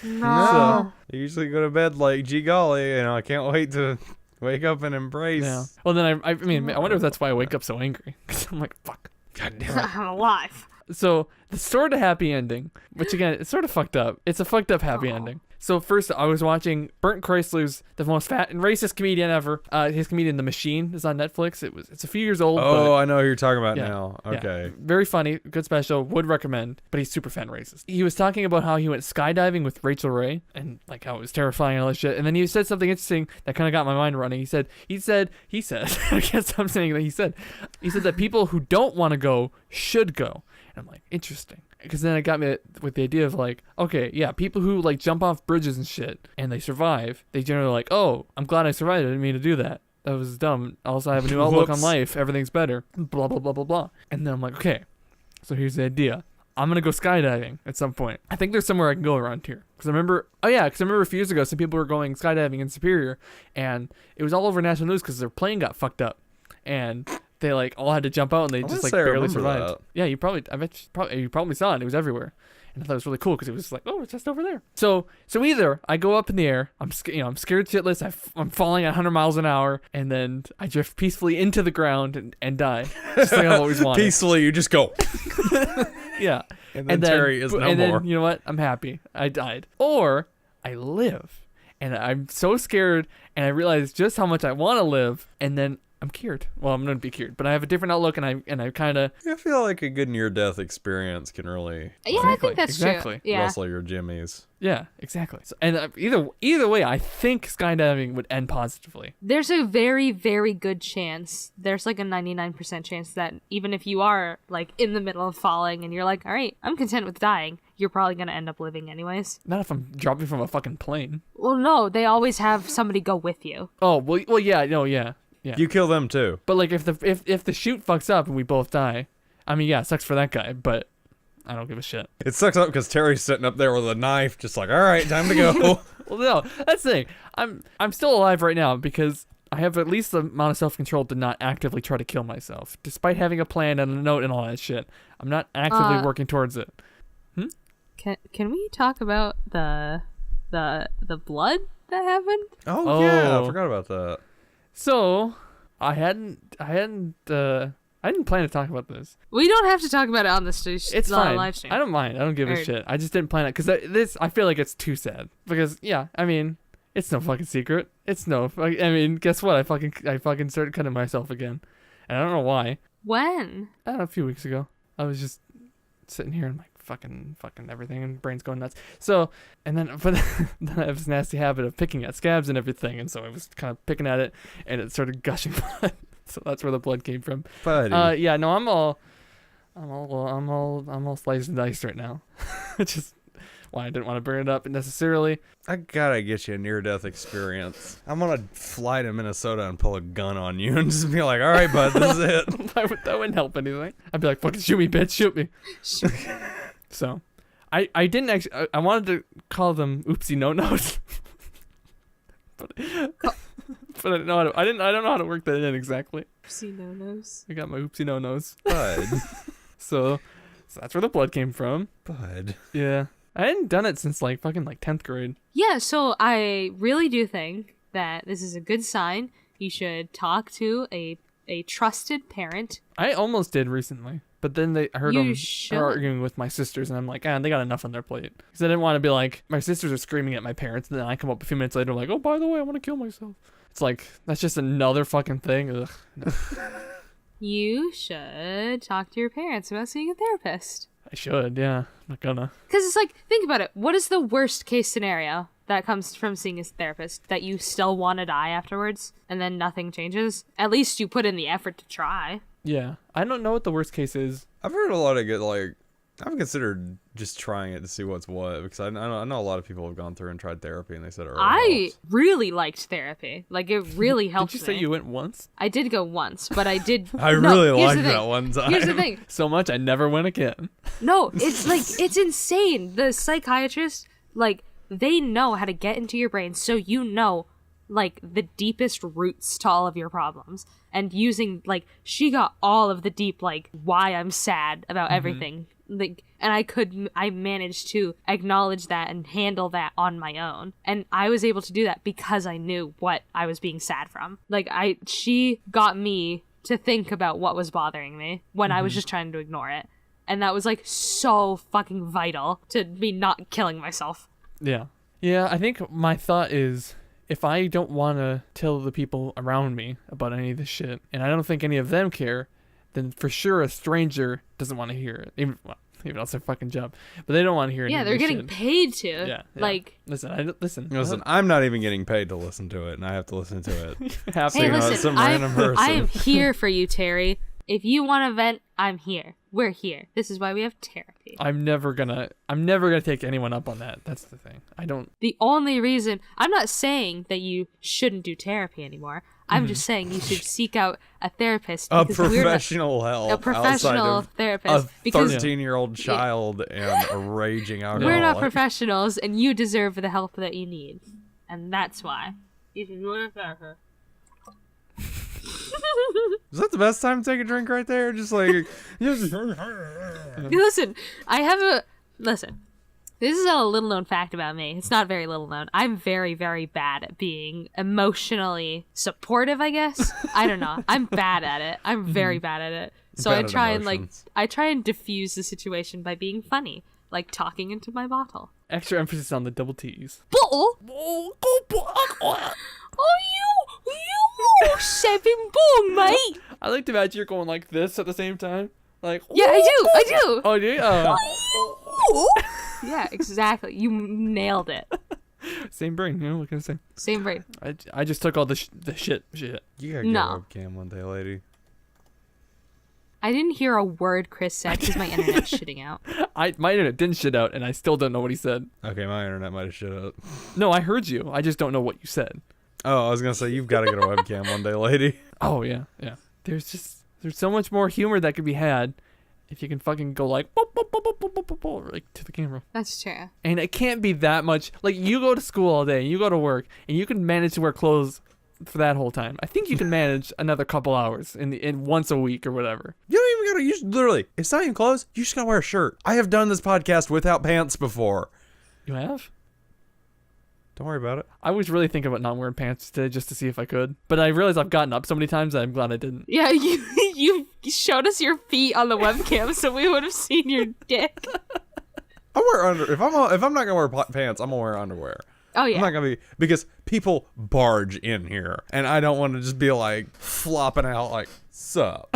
B: No.
C: I usually go to bed like, gee golly, I can't wait to wake up and embrace.
A: Yeah. Well, then I wonder if that's why I wake up so angry. Because I'm like, fuck. God damn it.
B: I'm alive.
A: So the sort of happy ending, which again, it's sort of fucked up. It's a fucked up happy ending. So first, I was watching Bert Kreisler's The Most Fat and Racist Comedian Ever. His comedian, The Machine, is on Netflix. It's a few years old.
C: Oh,
A: but,
C: I know who you're talking about
A: yeah,
C: now.
A: yeah.
C: Okay.
A: Very funny, good special, would recommend, but he's super fat and racist. He was talking about how he went skydiving with Rachel Ray and like how it was terrifying and all this shit. And then he said something interesting that kind of got my mind running. He said, I can't stop saying that he said that people who don't want to go should go. And I'm like, interesting. Because then it got me with the idea of like, okay, yeah, people who like jump off bridges and shit and they survive, they generally like, oh, I'm glad I survived. I didn't mean to do that. That was dumb. Also, I have a new outlook on life. Everything's better. Blah, blah, blah, blah, blah. And then I'm like, okay, so here's the idea. I'm going to go skydiving at some point. I think there's somewhere I can go around here. Because I remember a few years ago, some people were going skydiving in Superior and it was all over national news because their plane got fucked up. And they like all had to jump out and they just like barely survived.
C: That.
A: Yeah, you probably saw it. It was everywhere, and I thought it was really cool because it was like, oh, it's just over there. So either I go up in the air, I'm scared shitless, I'm falling at 100 miles an hour, and then I drift peacefully into the ground and die, just like I've always wanted.
C: Peacefully, you just go.
A: Yeah,
C: and then Terry is no more.
A: And then you know what? I'm happy. I died, or I live, and I'm so scared, and I realize just how much I want to live, and then I'm cured. Well, I'm going to be cured, but I have a different outlook, and I kind of...
C: I feel like a good near-death experience can really...
B: Yeah, I think that's true. Yeah.
C: Rustle your jimmies.
A: Yeah, exactly. So, and either way, I think skydiving would end positively.
B: There's a very, very good chance. There's like a 99% chance that even if you are like in the middle of falling and you're like, all right, I'm content with dying, you're probably going to end up living anyways.
A: Not if I'm dropping from a fucking plane.
B: Well, no, they always have somebody go with you.
A: Oh, well, yeah, no, yeah. Yeah.
C: You kill them too.
A: But like if the chute fucks up and we both die, I mean, yeah, it sucks for that guy, but I don't give a shit.
C: It sucks up because Terry's sitting up there with a knife, just like, all right, time to go.
A: Well, no, that's the thing. I'm still alive right now because I have at least the amount of self-control to not actively try to kill myself, despite having a plan and a note and all that shit. I'm not actively working towards it.
B: Can we talk about the blood that happened?
C: Oh yeah, I forgot about that.
A: So, I didn't plan to talk about this.
B: We don't have to talk about it on the
A: It's fine.
B: live stream.
A: I don't mind. I don't give a shit. I just didn't plan it because I feel like it's too sad. Because yeah, I mean, it's no fucking secret. I mean, guess what? I fucking started cutting myself again, and I don't know why.
B: When?
A: I don't know, a few weeks ago. I was just sitting here and like fucking everything, and brain's going nuts. So, and then I have this nasty habit of picking at scabs and everything, and so I was kind of picking at it, and it started gushing blood. So that's where the blood came from.
C: Buddy.
A: Yeah, no, I'm all sliced and diced right now. Just why I didn't want to bring it up necessarily.
C: I gotta get you a near-death experience. I'm gonna fly to Minnesota and pull a gun on you and just be like, all right, bud, this is it.
A: That wouldn't help anything. I'd be like, fucking shoot me, bitch, shoot me. So, I didn't actually. I wanted to call them oopsie no-nos, but I didn't know how to. I don't know how to work that in exactly.
B: Oopsie no-nos.
A: I got my oopsie no-nos.
C: Bud.
A: So So that's where the blood came from.
C: Bud.
A: Yeah. I hadn't done it since like fucking like 10th grade.
B: Yeah, so I really do think that this is a good sign. You should talk to a trusted parent.
A: I almost did recently, but then I heard
B: You
A: them
B: should.
A: arguing with my sisters, and I'm like, they got enough on their plate. Because I didn't want to be like, my sisters are screaming at my parents, and then I come up a few minutes later like, oh, by the way, I want to kill myself. It's like, that's just another fucking thing. Ugh. No.
B: You should talk to your parents about seeing a therapist.
A: I should, yeah. I'm not gonna.
B: Because it's like, think about it. What is the worst case scenario that comes from seeing a therapist? That you still want to die afterwards and then nothing changes? At least you put in the effort to try.
A: Yeah. I don't know what the worst case is.
C: I've heard a lot of good, like, I've considered just trying it to see what's what, because I know a lot of people have gone through and tried therapy, and they said it really
B: I
C: helps.
B: really liked therapy. Like, it really helped
A: Did you
B: me.
A: say you went once?
B: I did go once, but I did...
C: I
B: No,
C: really
B: here's
C: liked
B: the
C: that
B: thing.
C: one time.
B: Here's the thing.
A: So much I never went again.
B: No, it's like, it's insane. The psychiatrists, like, they know how to get into your brain so you know, like, the deepest roots to all of your problems. And using, like, she got all of the deep, like, why I'm sad about everything. Like, and I managed to acknowledge that and handle that on my own. And I was able to do that because I knew what I was being sad from. Like, she got me to think about what was bothering me when I was just trying to ignore it. And that was, like, so fucking vital to me not killing myself.
A: Yeah. Yeah, I think my thought is, if I don't want to tell the people around me about any of this shit, and I don't think any of them care, then for sure a stranger doesn't want to hear it. Even that's their fucking job. But they don't want to hear it.
B: Yeah, they're getting paid to.
A: Yeah.
B: Like,
A: Listen.
C: Listen, I'm not even getting paid to listen to it, and I have to listen to it.
A: Have
B: hey,
A: to.
C: know,
B: listen,
C: some random person.
B: I am here for you, Terry. If you want to vent, I'm here. We're here. This is why we have therapy.
A: I'm never gonna take anyone up on that. That's the thing. I don't.
B: The only reason I'm not saying that you shouldn't do therapy anymore. I'm just saying you should seek out a therapist.
C: A
B: because
C: professional help.
B: a professional
C: outside of
B: therapist.
C: A
B: Because
C: 13-year-old child and a raging alcoholic.
B: we're not professionals, and you deserve the help that you need, and that's why you should go to a therapist.
C: Is that the best time to take a drink right there? Just like...
B: Listen, listen. This is a little known fact about me. It's not very little known. I'm very, very bad at being emotionally supportive, I guess. I don't know. I'm bad at it. I'm very bad at it. So
C: Bad
B: I
C: at
B: try
C: emotions.
B: I try and diffuse the situation by being funny, like talking into my bottle.
A: Extra emphasis on the double T's.
B: Bottle? Oh, you 7 ball, mate.
A: I like to imagine you're going like this at the same time. Like,
B: Yeah, I do.
A: oh, do you? Oh.
B: Yeah, exactly. You nailed it.
A: Same brain, you know, what can I say?
B: Same brain.
A: I just took all the shit.
C: You gotta get
B: No.
C: a webcam one day, lady.
B: I didn't hear a word Chris said because my internet's shitting out.
A: My internet didn't shit out, and I still don't know what he said.
C: Okay, my internet might have shit up.
A: No, I heard you. I just don't know what you said.
C: Oh, I was gonna say, you've got to get a webcam one day, lady.
A: Oh, yeah. There's so much more humor that could be had if you can fucking go like, boop, boop, boop, boop, boop, boop, boop, boop, like to the camera.
B: That's true.
A: And it can't be that much. Like, you go to school all day, you go to work, and you can manage to wear clothes for that whole time. I think you can manage another couple hours in once a week or whatever.
C: You don't even literally, it's not even clothes. You just gotta wear a shirt. I have done this podcast without pants before.
A: You have?
C: Don't worry about it.
A: I was really thinking about not wearing pants today just to see if I could. But I realized I've gotten up so many times that I'm glad I didn't.
B: Yeah, you showed us your feet on the webcam, so we would have seen your dick.
C: I wear if I'm not gonna wear pants, I'm gonna wear underwear.
B: Oh yeah.
C: I'm not gonna be, because people barge in here, and I don't want to just be like flopping out like, sup.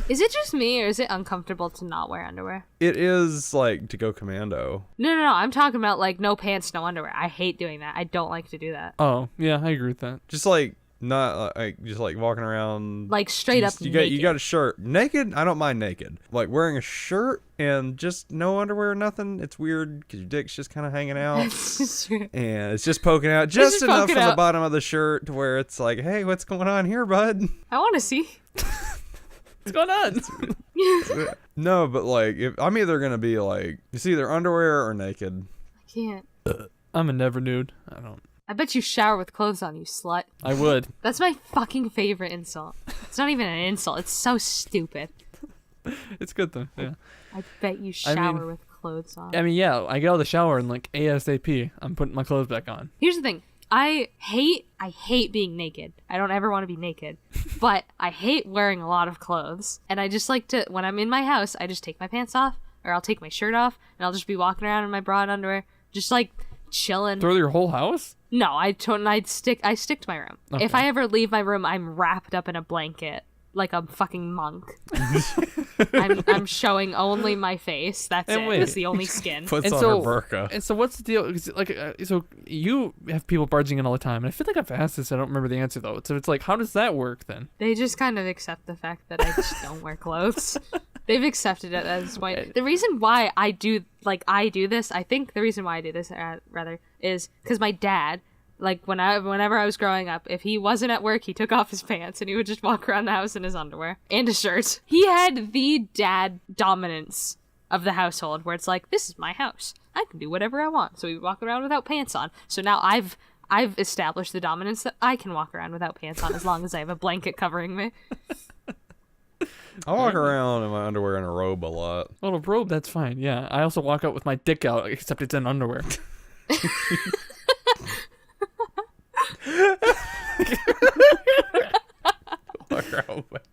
B: Is it just me, or is it uncomfortable to not wear underwear?
C: It is like to go commando.
B: No. I'm talking about like no pants, no underwear. I hate doing that. I don't like to do that.
A: Oh, yeah, I agree with that.
C: Just like not like just like walking around
B: Like straight up
C: you
B: naked.
C: got a shirt naked. I don't mind naked. Like wearing a shirt and just no underwear or nothing. It's weird because your dick's just kind of hanging out.
B: It's true.
C: And it's just poking out just enough
B: poking
C: from the
B: out.
C: bottom of the shirt to where it's like, hey, what's going on here, bud?
B: I want to see.
A: What's going on?
C: No, but like, I'm either gonna be like, it's either underwear or naked.
B: I can't.
A: I'm a never nude.
B: I bet you shower with clothes on, you slut.
A: I would.
B: That's my fucking favorite insult. It's not even an insult. It's so stupid.
A: It's good though. Yeah.
B: I bet you shower with clothes on.
A: I mean, yeah. I get out of the shower and like ASAP, I'm putting my clothes back on.
B: Here's the thing. I hate being naked. I don't ever want to be naked. But I hate wearing a lot of clothes. And I just like to, when I'm in my house, I just take my pants off, or I'll take my shirt off, and I'll just be walking around in my bra and underwear, just like chilling.
A: Through your whole house?
B: No, I stick to my room.
A: Okay.
B: If I ever leave my room, I'm wrapped up in a blanket like a fucking monk. I'm showing only my face. That's
A: And
B: it.
A: wait.
B: It's the only skin.
C: Puts on her burqa.
A: And so what's the deal? 'Cause, like, so you have people barging in all the time, and I feel like I've asked this. I don't remember the answer though. So it's like, how does that work then?
B: They just kind of accept the fact that I just don't wear clothes. They've accepted it as white. The reason why I do this, I think the reason why I do this, rather, is because my dad, like, whenever I was growing up, if he wasn't at work, he took off his pants and he would just walk around the house in his underwear and a shirt. He had the dad dominance of the household, where it's like, this is my house. I can do whatever I want. So he would walk around without pants on. So now I've established the dominance that I can walk around without pants on as long as I have a blanket covering me.
C: I walk around in my underwear and a robe a lot.
A: Well, a robe, that's fine. Yeah, I also walk out with my dick out, except it's in underwear.
C: Walk around with-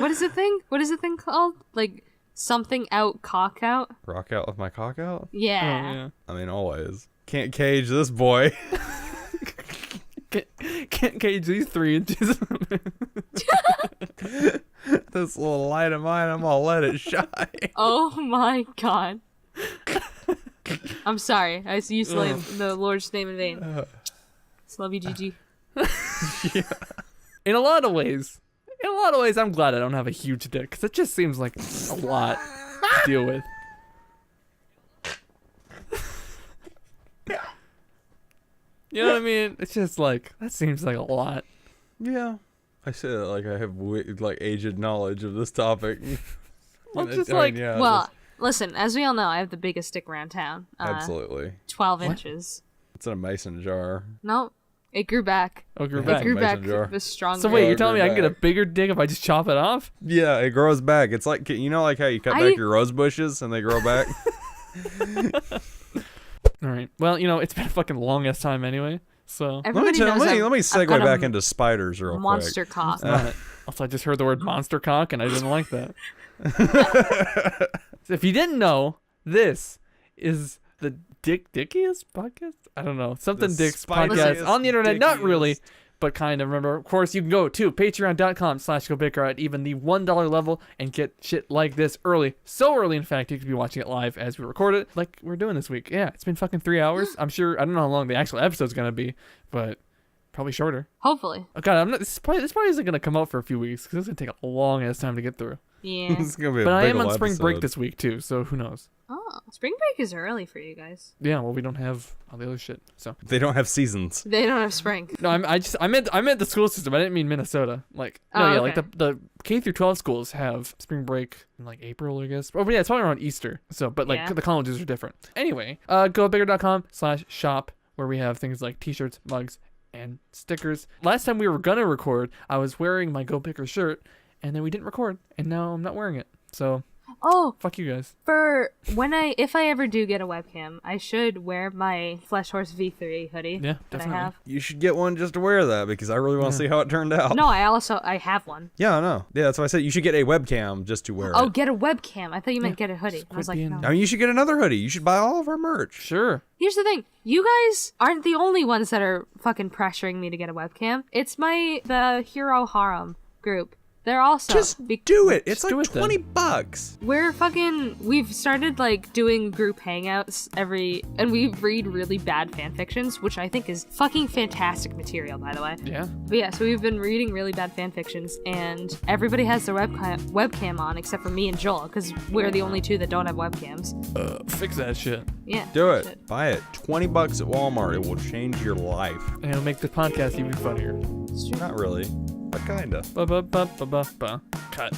B: What is the thing? What is the thing called? Like, something out, cock out?
C: Rock out with my cock out?
B: Yeah.
A: Oh, yeah.
C: I mean, always. Can't cage this boy.
A: Can't cage these 3 inches.
C: This little light of mine, I'm gonna let it shine.
B: Oh my god. I'm sorry. I used to lay the Lord's name in vain. Love you, Gigi.
A: In a lot of ways, I'm glad I don't have a huge dick, because it just seems like a lot to deal with. You know what I mean? It's just like, that seems like a lot.
C: Yeah. I say that like I have like aged knowledge of this topic.
A: Well, just like,
C: yeah,
B: Well, listen, as we all know, I have the biggest dick around town.
C: absolutely.
B: 12 inches.
C: It's in a mason jar.
B: No, it grew back.
A: oh, you're
B: It
A: back.
B: grew back
C: Mason jar.
B: with strong.
A: So wait,
C: Yeah,
A: you're telling me I can get a
C: back.
A: bigger dick if I just chop it off?
C: Yeah, it grows back. It's like, you know, like how you cut back your rose bushes and they grow back.
A: All right. Well, you know, it's been a fucking long ass time anyway. So
B: Everybody knows
C: let me
B: I've
C: segue
B: got a
C: back into spiders real
B: monster
C: quick.
B: cock.
A: also, I just heard the word monster cock, and I didn't like that. So if you didn't know, this is the Dickiest podcast? I don't know. Something
C: The
A: Dick's
C: spiciest,
A: podcast on the internet. Not
C: dickiest.
A: really, but kind of. Remember, of course, you can go to patreon.com/GoBicker at even the $1 level and get shit like this early. So early, in fact, you could be watching it live as we record it, like we're doing this week. Yeah, it's been fucking 3 hours. I'm sure, I don't know how long the actual episode's going to be, but probably shorter.
B: Hopefully.
A: Oh, God, this probably isn't going to come out for a few weeks because it's going to take a long ass time to get through.
B: Yeah.
C: It's gonna be a
A: But I
C: big
A: am on
C: ol'
A: spring break
C: episode.
A: this week, too, so who knows?
B: Oh, spring break is early for you guys.
A: Yeah, well, we don't have all the other shit, so.
C: They don't have seasons.
B: They don't have spring.
A: No, I meant the school system. I didn't mean Minnesota. Like, no,
B: Oh,
A: yeah,
B: okay.
A: like the K through 12 schools have spring break in like April, I guess. Oh, but yeah, it's probably around Easter. So, but like
B: Yeah.
A: the colleges are different. Anyway, GoBicker.com/shop where we have things like t-shirts, mugs, and stickers. Last time we were gonna record, I was wearing my GoBicker shirt, and then we didn't record, and now I'm not wearing it. So,
B: Oh,
A: fuck you guys.
B: for if I ever do get a webcam, I should wear my Flesh Horse V3 hoodie
A: Yeah,
B: that I
A: definitely.
B: have.
C: You should get one just to wear that because I really want to see how it turned out.
B: No, I have one.
C: Yeah, I know. Yeah, that's why I said you should get a webcam just to wear
B: Oh,
C: it.
B: get a webcam. I thought you meant get a hoodie. I was like,
A: being-
B: no.
C: I mean, you should get another hoodie. You should buy all of our merch.
A: Sure.
B: Here's the thing. You guys aren't the only ones that are fucking pressuring me to get a webcam. It's the Hero Harem group. They're also
C: Just do it. It's
A: Just do
C: like
A: it then.
C: $20.
B: we've started like doing group hangouts and we read really bad fan fictions, which I think is fucking fantastic material, by the way.
A: Yeah.
B: But yeah, so we've been reading really bad fan fictions, and everybody has their webcam on except for me and Joel, because we're the only two that don't have webcams.
A: Fix that shit.
B: Yeah.
C: Do it.
B: shit.
C: Buy it. $20 at Walmart. It will change your life.
A: And it'll make the podcast even funnier.
C: Not really, but kinda.
A: Ba-ba-ba-ba-ba-ba. Cut.